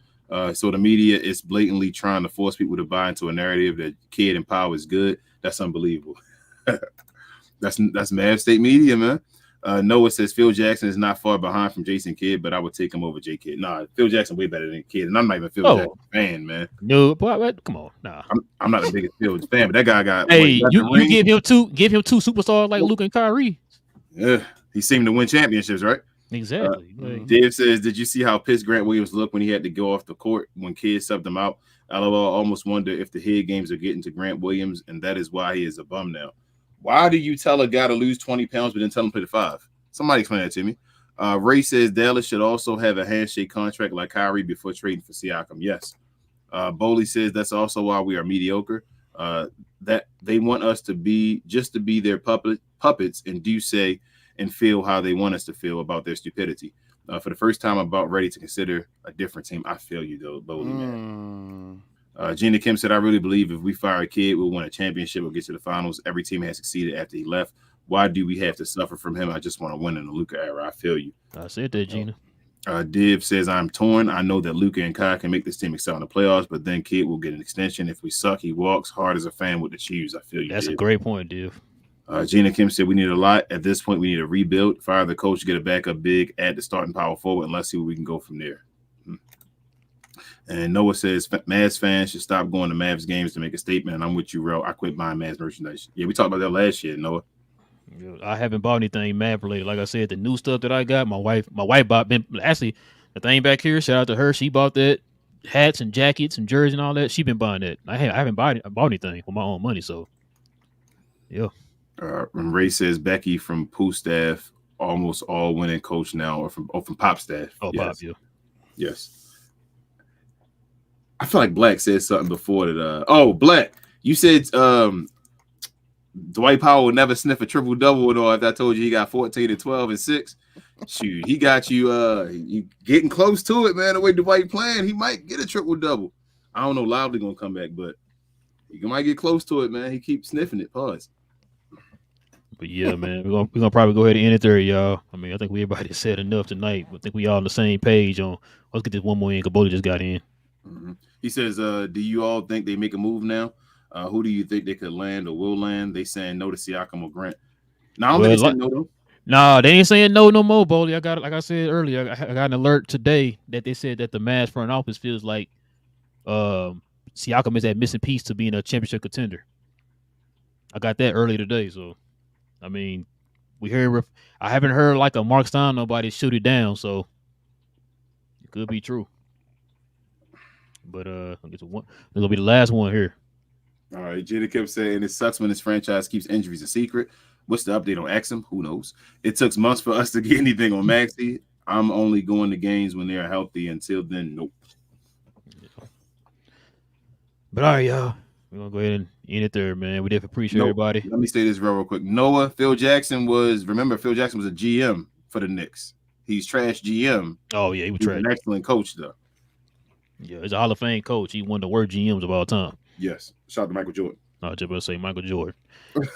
[SPEAKER 4] So the media is blatantly trying to force people to buy into a narrative that Kidd and Powell is good. That's unbelievable. That's Mav State media, man. Noah says Phil Jackson is not far behind from Jason Kidd, but I would take him over J.K. Nah, Phil Jackson way better than Kidd, and I'm not even a Phil Jackson fan, man.
[SPEAKER 2] No, but come on, nah.
[SPEAKER 4] I'm not the biggest Phil fan, but that guy got.
[SPEAKER 2] Hey, you give him two superstars like Luka and Kyrie.
[SPEAKER 4] Yeah, he seemed to win championships, right?
[SPEAKER 2] Exactly.
[SPEAKER 4] Dave says, did you see how pissed Grant Williams looked when he had to go off the court when Kidd subbed him out? LOL, almost wonder if the head games are getting to Grant Williams, and that is why he is a bum now. Why do you tell a guy to lose 20 pounds but then tell him to play the 5? Somebody explain that to me. Ray says Dallas should also have a handshake contract like Kyrie before trading for Siakam. Yes. Bowley says that's also why we are mediocre. That they want us to be their puppets and do say and feel how they want us to feel about their stupidity. For the first time, I'm about ready to consider a different team. I feel you though, Bowley, man. Gina Kim said, I really believe if we fire a Kidd, we'll win a championship, we'll get to the finals. Every team has succeeded after he left. Why do we have to suffer from him? I just want to win in the Luka era. I feel you.
[SPEAKER 2] I said that, Gina.
[SPEAKER 4] Div says, I'm torn. I know that Luka and Kai can make this team excel in the playoffs, but then Kidd will get an extension. If we suck, he walks hard as a fan with the Chiefs. I feel you.
[SPEAKER 2] That's
[SPEAKER 4] Div.
[SPEAKER 2] a great point, Div.
[SPEAKER 4] Gina Kim said, we need a lot. At this point, we need a rebuild. Fire the coach, get a backup big, add the starting power forward, and let's see where we can go from there. And Noah says, Mavs fans should stop going to Mavs games to make a statement. And I'm with you, Rel. I quit buying Mavs merchandise. Yeah, we talked about that last year, Noah.
[SPEAKER 2] I haven't bought anything Mav related. Like I said, the new stuff that I got, my wife bought. Actually, the thing back here, shout out to her. She bought that hats and jackets and jerseys and all that. She been buying that. I haven't bought anything with my own money. So, yeah.
[SPEAKER 4] And Ray says Becky from Pooh staff, almost all winning coach now, or from Pop staff.
[SPEAKER 2] Oh, yes. Pop, yeah.
[SPEAKER 4] Yes. I feel like Black said something before that. Black, you said Dwight Powell would never sniff a triple double at all. If I told you he got 14 and 12 and 6, shoot, he got you getting close to it, man. The way Dwight playing, he might get a triple double. I don't know, Lively gonna come back, but he might get close to it, man. He keeps sniffing it. Pause.
[SPEAKER 2] But yeah, man, we're gonna probably go ahead and end it there, y'all. I mean, I think everybody said enough tonight. I think we all on the same page on. Let's get this one more in. Kaboli just got in.
[SPEAKER 4] Mm-hmm. He says, do you all think they make a move now? Who do you think they could land or will land? They saying no to Siakam or Grant. No, I don't think they said no though.
[SPEAKER 2] No, they ain't saying no more, Boley. I got, like I said earlier, I got an alert today that they said that the Mavs front office feels like Siakam is that missing piece to being a championship contender. I got that earlier today, so I mean, I haven't heard like a Mark Stein nobody shoot it down, so it could be true. But this will be the last one here.
[SPEAKER 4] All right, Jada kept saying it sucks when this franchise keeps injuries a secret. What's the update on Axum? Who knows? It took months for us to get anything on Maxey. I'm only going to games when they're healthy. Until then, nope.
[SPEAKER 2] But all right, y'all. We're going to go ahead and end it there, man. We definitely appreciate everybody.
[SPEAKER 4] Let me say this real quick. Noah, Phil Jackson was a GM for the Knicks. He's trash GM.
[SPEAKER 2] Oh, yeah, he was trash.
[SPEAKER 4] An excellent coach, though.
[SPEAKER 2] Yeah, he's a Hall of Fame coach. He's one of the worst GMs of all time.
[SPEAKER 4] Yes. Shout out to Michael Jordan.
[SPEAKER 2] I was just about to say Michael Jordan.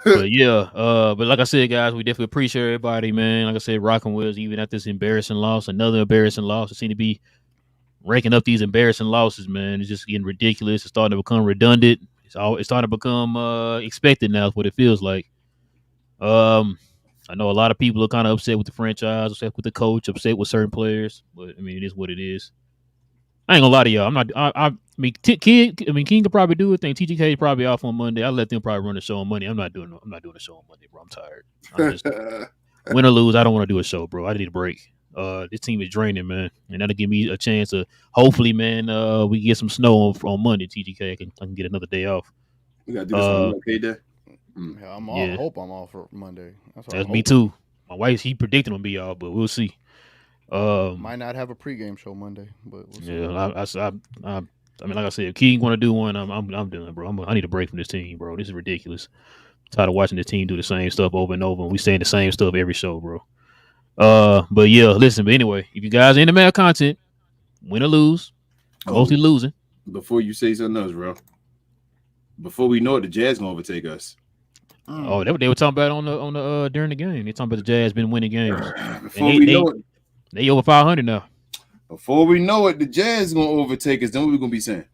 [SPEAKER 2] But yeah, but like I said, guys, we definitely appreciate everybody, man. Like I said, rocking with us even at this embarrassing loss. Another embarrassing loss. It seems to be ranking up these embarrassing losses, man. It's just getting ridiculous. It's starting to become redundant. It's starting to become expected now is what it feels like. I know a lot of people are kind of upset with the franchise, upset with the coach, upset with certain players. But, I mean, it is what it is. I ain't gonna lie to y'all. I mean, King could probably do it. T.G.K probably off on Monday. I'll let them probably run the show on Monday. I'm not doing a show on Monday, bro. I'm tired. Win or lose, I don't want to do a show, bro. I need a break. This team is draining, man, and that'll give me a chance to hopefully, man, we get some snow on Monday. T.G.K, I can get another day off.
[SPEAKER 4] We gotta do this on okay day.
[SPEAKER 3] Yeah, I'm all. Hope I'm off for Monday.
[SPEAKER 2] That's me too. My wife, he predicted I'm gonna be off, but we'll see.
[SPEAKER 3] Might not have a pregame show Monday, but we'll see.
[SPEAKER 2] Yeah, I mean, like I said, if King want to do one, I'm done, bro. I need a break from this team, bro. This is ridiculous. I'm tired of watching this team do the same stuff over and over, and we saying the same stuff every show, bro. But yeah, listen. But anyway, if you guys are into mad content, win or lose, mostly losing.
[SPEAKER 4] Before you say something else, bro. Before we know it, the Jazz gonna overtake us.
[SPEAKER 2] Oh, they were talking about on the during the game. They talking about the Jazz been winning games.
[SPEAKER 4] Before we know it,
[SPEAKER 2] they over 500 now.
[SPEAKER 4] Before we know it, the Jazz gonna overtake us. Then what we gonna be saying?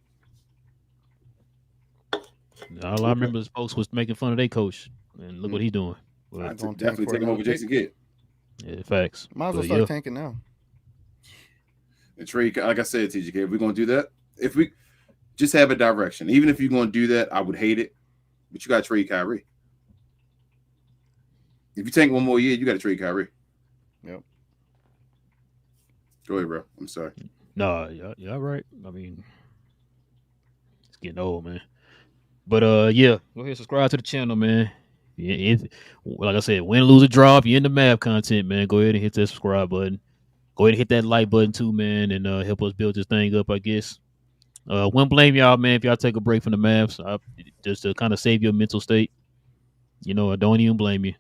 [SPEAKER 2] All I remember is folks was making fun of their coach, and look what he's doing.
[SPEAKER 4] Well, definitely take him over Jason Kidd.
[SPEAKER 2] Yeah, facts.
[SPEAKER 3] Might as well start tanking now.
[SPEAKER 4] And trade, like I said, T.G.K, if we're gonna do that, if we just have a direction, even if you're gonna do that, I would hate it, but you gotta trade Kyrie. If you tank one more year, you gotta trade Kyrie.
[SPEAKER 3] Yep.
[SPEAKER 4] Go ahead, bro. I'm sorry.
[SPEAKER 2] No, yeah, right. I mean, it's getting old, man. But yeah, go ahead, subscribe to the channel, man. Like I said, win, lose, or draw. If you're into Mav content, man, go ahead and hit that subscribe button. Go ahead and hit that like button too, man, and help us build this thing up, I guess. Wouldn't blame y'all, man, if y'all take a break from the Mavs, just to kind of save your mental state. You know, I don't even blame you.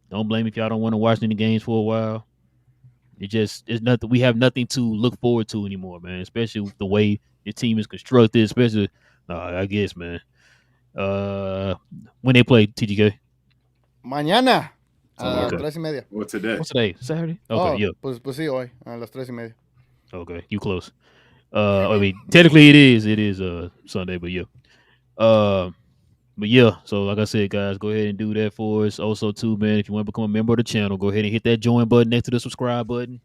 [SPEAKER 2] Don't blame me if y'all don't want to watch any games for a while. It's nothing. We have nothing to look forward to anymore, man. Especially with the way your team is constructed. Especially, I guess, man. When they play T.G.K.
[SPEAKER 3] Mañana. A las 3:30.
[SPEAKER 4] What's today?
[SPEAKER 2] What's today? Saturday? Okay, yeah.
[SPEAKER 3] Pues sí, hoy. A las 3:30.
[SPEAKER 2] Okay, you close. I mean, technically it is Sunday, but yeah. But yeah, so like I said, guys, go ahead and do that for us. Also, too, man, if you want to become a member of the channel, go ahead and hit that join button next to the subscribe button.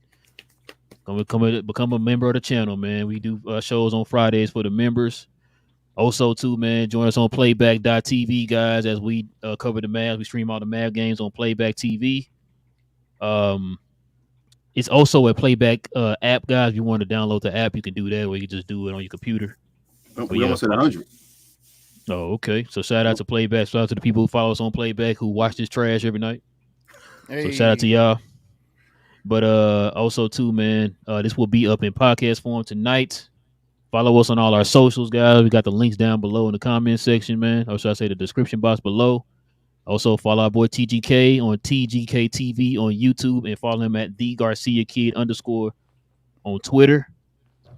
[SPEAKER 2] Become a member of the channel, man. We do shows on Fridays for the members. Also, too, man, join us on Playback TV, guys, as we cover the Mavs. We stream all the Mavs games on Playback TV. It's also a Playback app, guys. If you want to download the app, you can do that, or you can just do it on your computer.
[SPEAKER 4] We almost hit 100.
[SPEAKER 2] Oh, okay. So shout out to Playback. Shout out to the people who follow us on Playback who watch this trash every night. Hey. So shout out to y'all. But also too, man, this will be up in podcast form tonight. Follow us on all our socials, guys. We got the links down below in the comment section, man. Or should I say the description box below. Also follow our boy T.G.K on T.G.K TV on YouTube, and follow him at @TheGarciaKid_ on Twitter.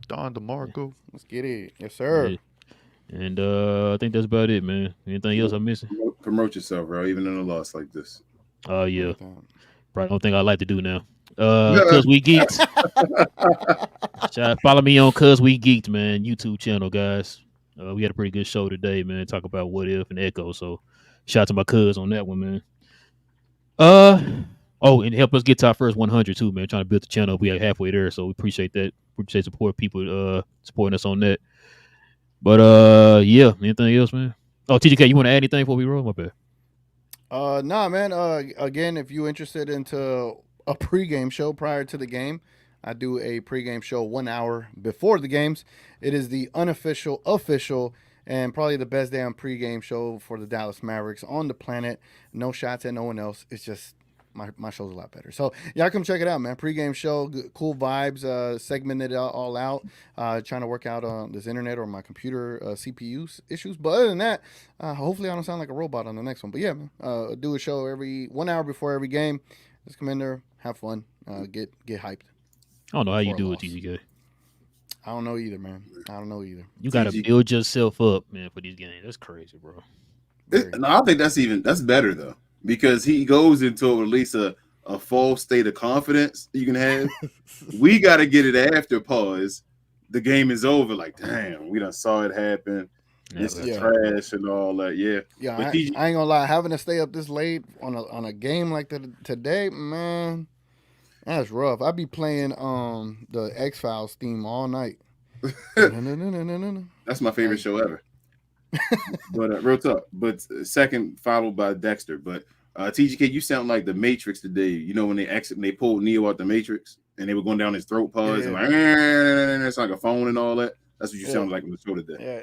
[SPEAKER 3] Don DeMarco. Let's get it. Yes, sir.
[SPEAKER 2] Yeah. And I think that's about it, man. Anything else I'm missing?
[SPEAKER 4] Promote yourself, bro, even in a loss like this.
[SPEAKER 2] Oh, yeah. Probably don't think I like to do now. Cause We Geeked. Follow me on Cause We Geeked, man. YouTube channel, guys. We had a pretty good show today, man. Talk about What If and Echo. So shout out to my cuz on that one, man. And help us get to our first 100 too, man. Trying to build the channel. We are halfway there, so we appreciate that. Appreciate support people supporting us on that. But yeah, anything else, man? Oh, T.G.K, you want to add anything before we roll? My bad.
[SPEAKER 3] Nah, man. Again, if you're interested into a pregame show prior to the game, I do a pregame show 1 hour before the games. It is the unofficial, official, and probably the best damn pregame show for the Dallas Mavericks on the planet. No shots at no one else. It's just my show's a lot better. So y'all come check it out, man. Pre-game show, cool vibes, segmented all out. Trying to work out on this internet or my computer CPU issues. But other than that, hopefully I don't sound like a robot on the next one. But yeah, man, do a show every 1 hour before every game. Just come in there, have fun, get hyped.
[SPEAKER 2] I don't know how you do it, T.G.K.
[SPEAKER 3] I don't know either, man. I don't know either.
[SPEAKER 2] You got to build yourself up, man, for these games. That's crazy, bro.
[SPEAKER 4] No, I think that's better, though. Because he goes into at least a false state of confidence you can have. We got to get it after pause. The game is over. Like, damn, we done saw it happen. This is trash and all that. Yeah.
[SPEAKER 3] Yeah, I ain't gonna lie. Having to stay up this late on a game like today, man, that's rough. I be playing the X-Files theme all night.
[SPEAKER 4] That's my favorite show ever. But real talk. But second followed by Dexter. But T.G.K, you sound like the Matrix today. You know when they pulled Neo out the Matrix and they were going down his throat pause and like it's like a phone and all that. That's what you sound like in the show today.
[SPEAKER 3] Yeah,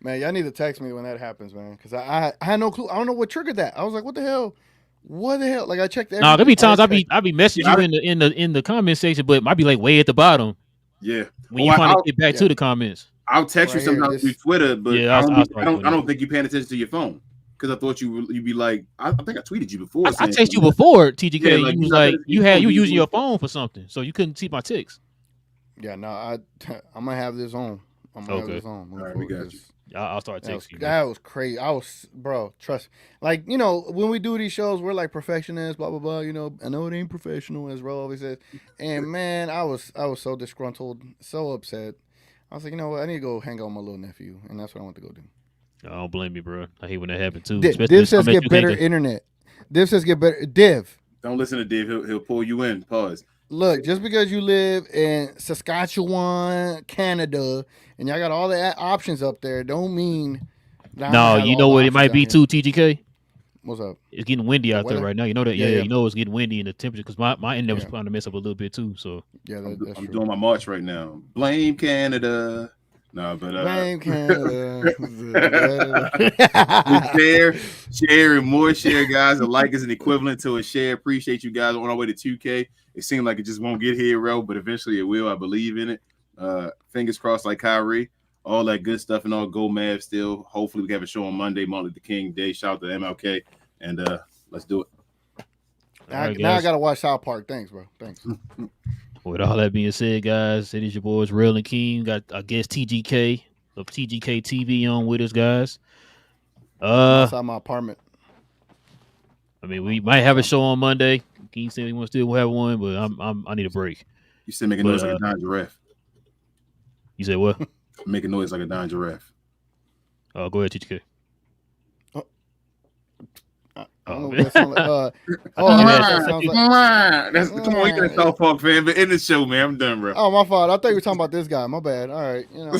[SPEAKER 3] Man, y'all need to text me when that happens, man, because I had no clue. I don't know what triggered that. I was like, what the hell? What the hell? Like I checked.
[SPEAKER 2] Nah, there be times I be messaging you in the comment section, but it might be like way at the bottom.
[SPEAKER 4] Yeah.
[SPEAKER 2] When you finally get back to the comments.
[SPEAKER 4] I'll text you sometimes through Twitter, but
[SPEAKER 2] yeah,
[SPEAKER 4] I don't think you paying attention to your phone. Because I thought you'd be like, I think I tweeted you before.
[SPEAKER 2] I texted you before, T.G.K. Yeah, you was like, you using your phone for something, so you couldn't see my text.
[SPEAKER 3] Yeah, no, I'm gonna have this on. I'm gonna have this on.
[SPEAKER 4] All right, we got you.
[SPEAKER 2] I'll start texting you.
[SPEAKER 3] That was crazy. Bro, trust. Like, you know, when we do these shows, we're like perfectionists, blah blah blah. You know, I know it ain't professional, as Relle always says. And man, I was so disgruntled, so upset. I was like, you know what? I need to go hang out with my little nephew, and that's what I want to go do.
[SPEAKER 2] I don't blame you, bro. I hate when that happened too.
[SPEAKER 3] Div says get better internet. Div says get better. Div.
[SPEAKER 4] Don't listen to Div. He'll pull you in. Pause.
[SPEAKER 3] Look, just because you live in Saskatchewan, Canada, and y'all got all the options up there, don't mean.
[SPEAKER 2] No, you know what it might be too, T.G.K.
[SPEAKER 3] What's up?
[SPEAKER 2] It's getting windy out there right now. You know that? Yeah. You know it's getting windy in the temperature because my internet was trying to mess up a little bit too. So
[SPEAKER 3] yeah,
[SPEAKER 4] I'm doing my march right now. Blame Canada. No, but
[SPEAKER 3] blame Canada.
[SPEAKER 4] share, and more share, guys. A like is an equivalent to a share. Appreciate you guys on our way to 2K. It seemed like it just won't get here, Relle, but eventually it will. I believe in it. Fingers crossed, like Kyrie. All that good stuff and all go Mavs still. Hopefully we have a show on Monday, Martin Luther King Day. Shout out to MLK, and let's do it.
[SPEAKER 3] Now I gotta watch South Park. Thanks, bro. Thanks.
[SPEAKER 2] With all that being said, guys, it is your boys Relle and King. Got I guess T.G.K of TGKTV on with us, guys.
[SPEAKER 3] Outside my apartment.
[SPEAKER 2] I mean, we might have a show on Monday. King said he wants to still have one, but I need a break.
[SPEAKER 4] You still making noise like a dying giraffe.
[SPEAKER 2] You said what?
[SPEAKER 4] Making noise like a dying giraffe.
[SPEAKER 2] Oh, go ahead, T.G.K.
[SPEAKER 3] Come on, you got
[SPEAKER 4] a South Park fan, but in the show, man, I'm done, bro.
[SPEAKER 3] Oh, my fault. I thought you were talking about this guy. My bad. All right, you know.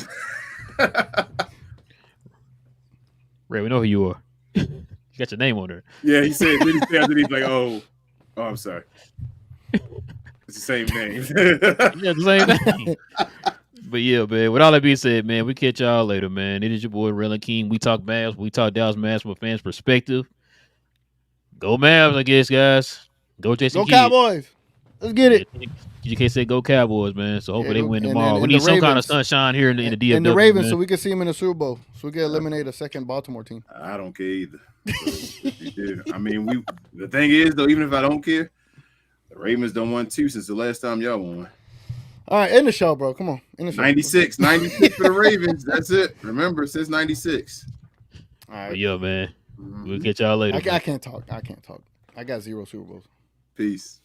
[SPEAKER 2] Ray, we know who you are. You got your name on there.
[SPEAKER 4] Yeah, he said. Then he said underneath, like, oh, I'm sorry. It's the same name.
[SPEAKER 2] Yeah, the same name. But yeah, man, with all that being said, man, we catch y'all later, man. It is your boy Relle and King. We talk Mavs. We talk Dallas Mavs from a fan's perspective. Go Mavs, I guess, guys. Go Jason.
[SPEAKER 3] Go Cowboys. Let's get it.
[SPEAKER 2] T.G.K said go Cowboys, man. So hopefully they win tomorrow. We need some kind of sunshine here in the DFW.
[SPEAKER 3] And the Ravens,
[SPEAKER 2] man.
[SPEAKER 3] So we can see them in the Super Bowl. So we can eliminate a second Baltimore team.
[SPEAKER 4] I don't care either. I mean, the thing is, though, even if I don't care, the Ravens don't won 2 since the last time y'all won.
[SPEAKER 3] All right, end the show, bro. Come on. End the show.
[SPEAKER 4] 96 for the Ravens. That's it. Remember, since 96.
[SPEAKER 3] All right.
[SPEAKER 2] But yeah, man. We'll catch y'all later.
[SPEAKER 3] I can't talk. I got 0 Super Bowls.
[SPEAKER 4] Peace.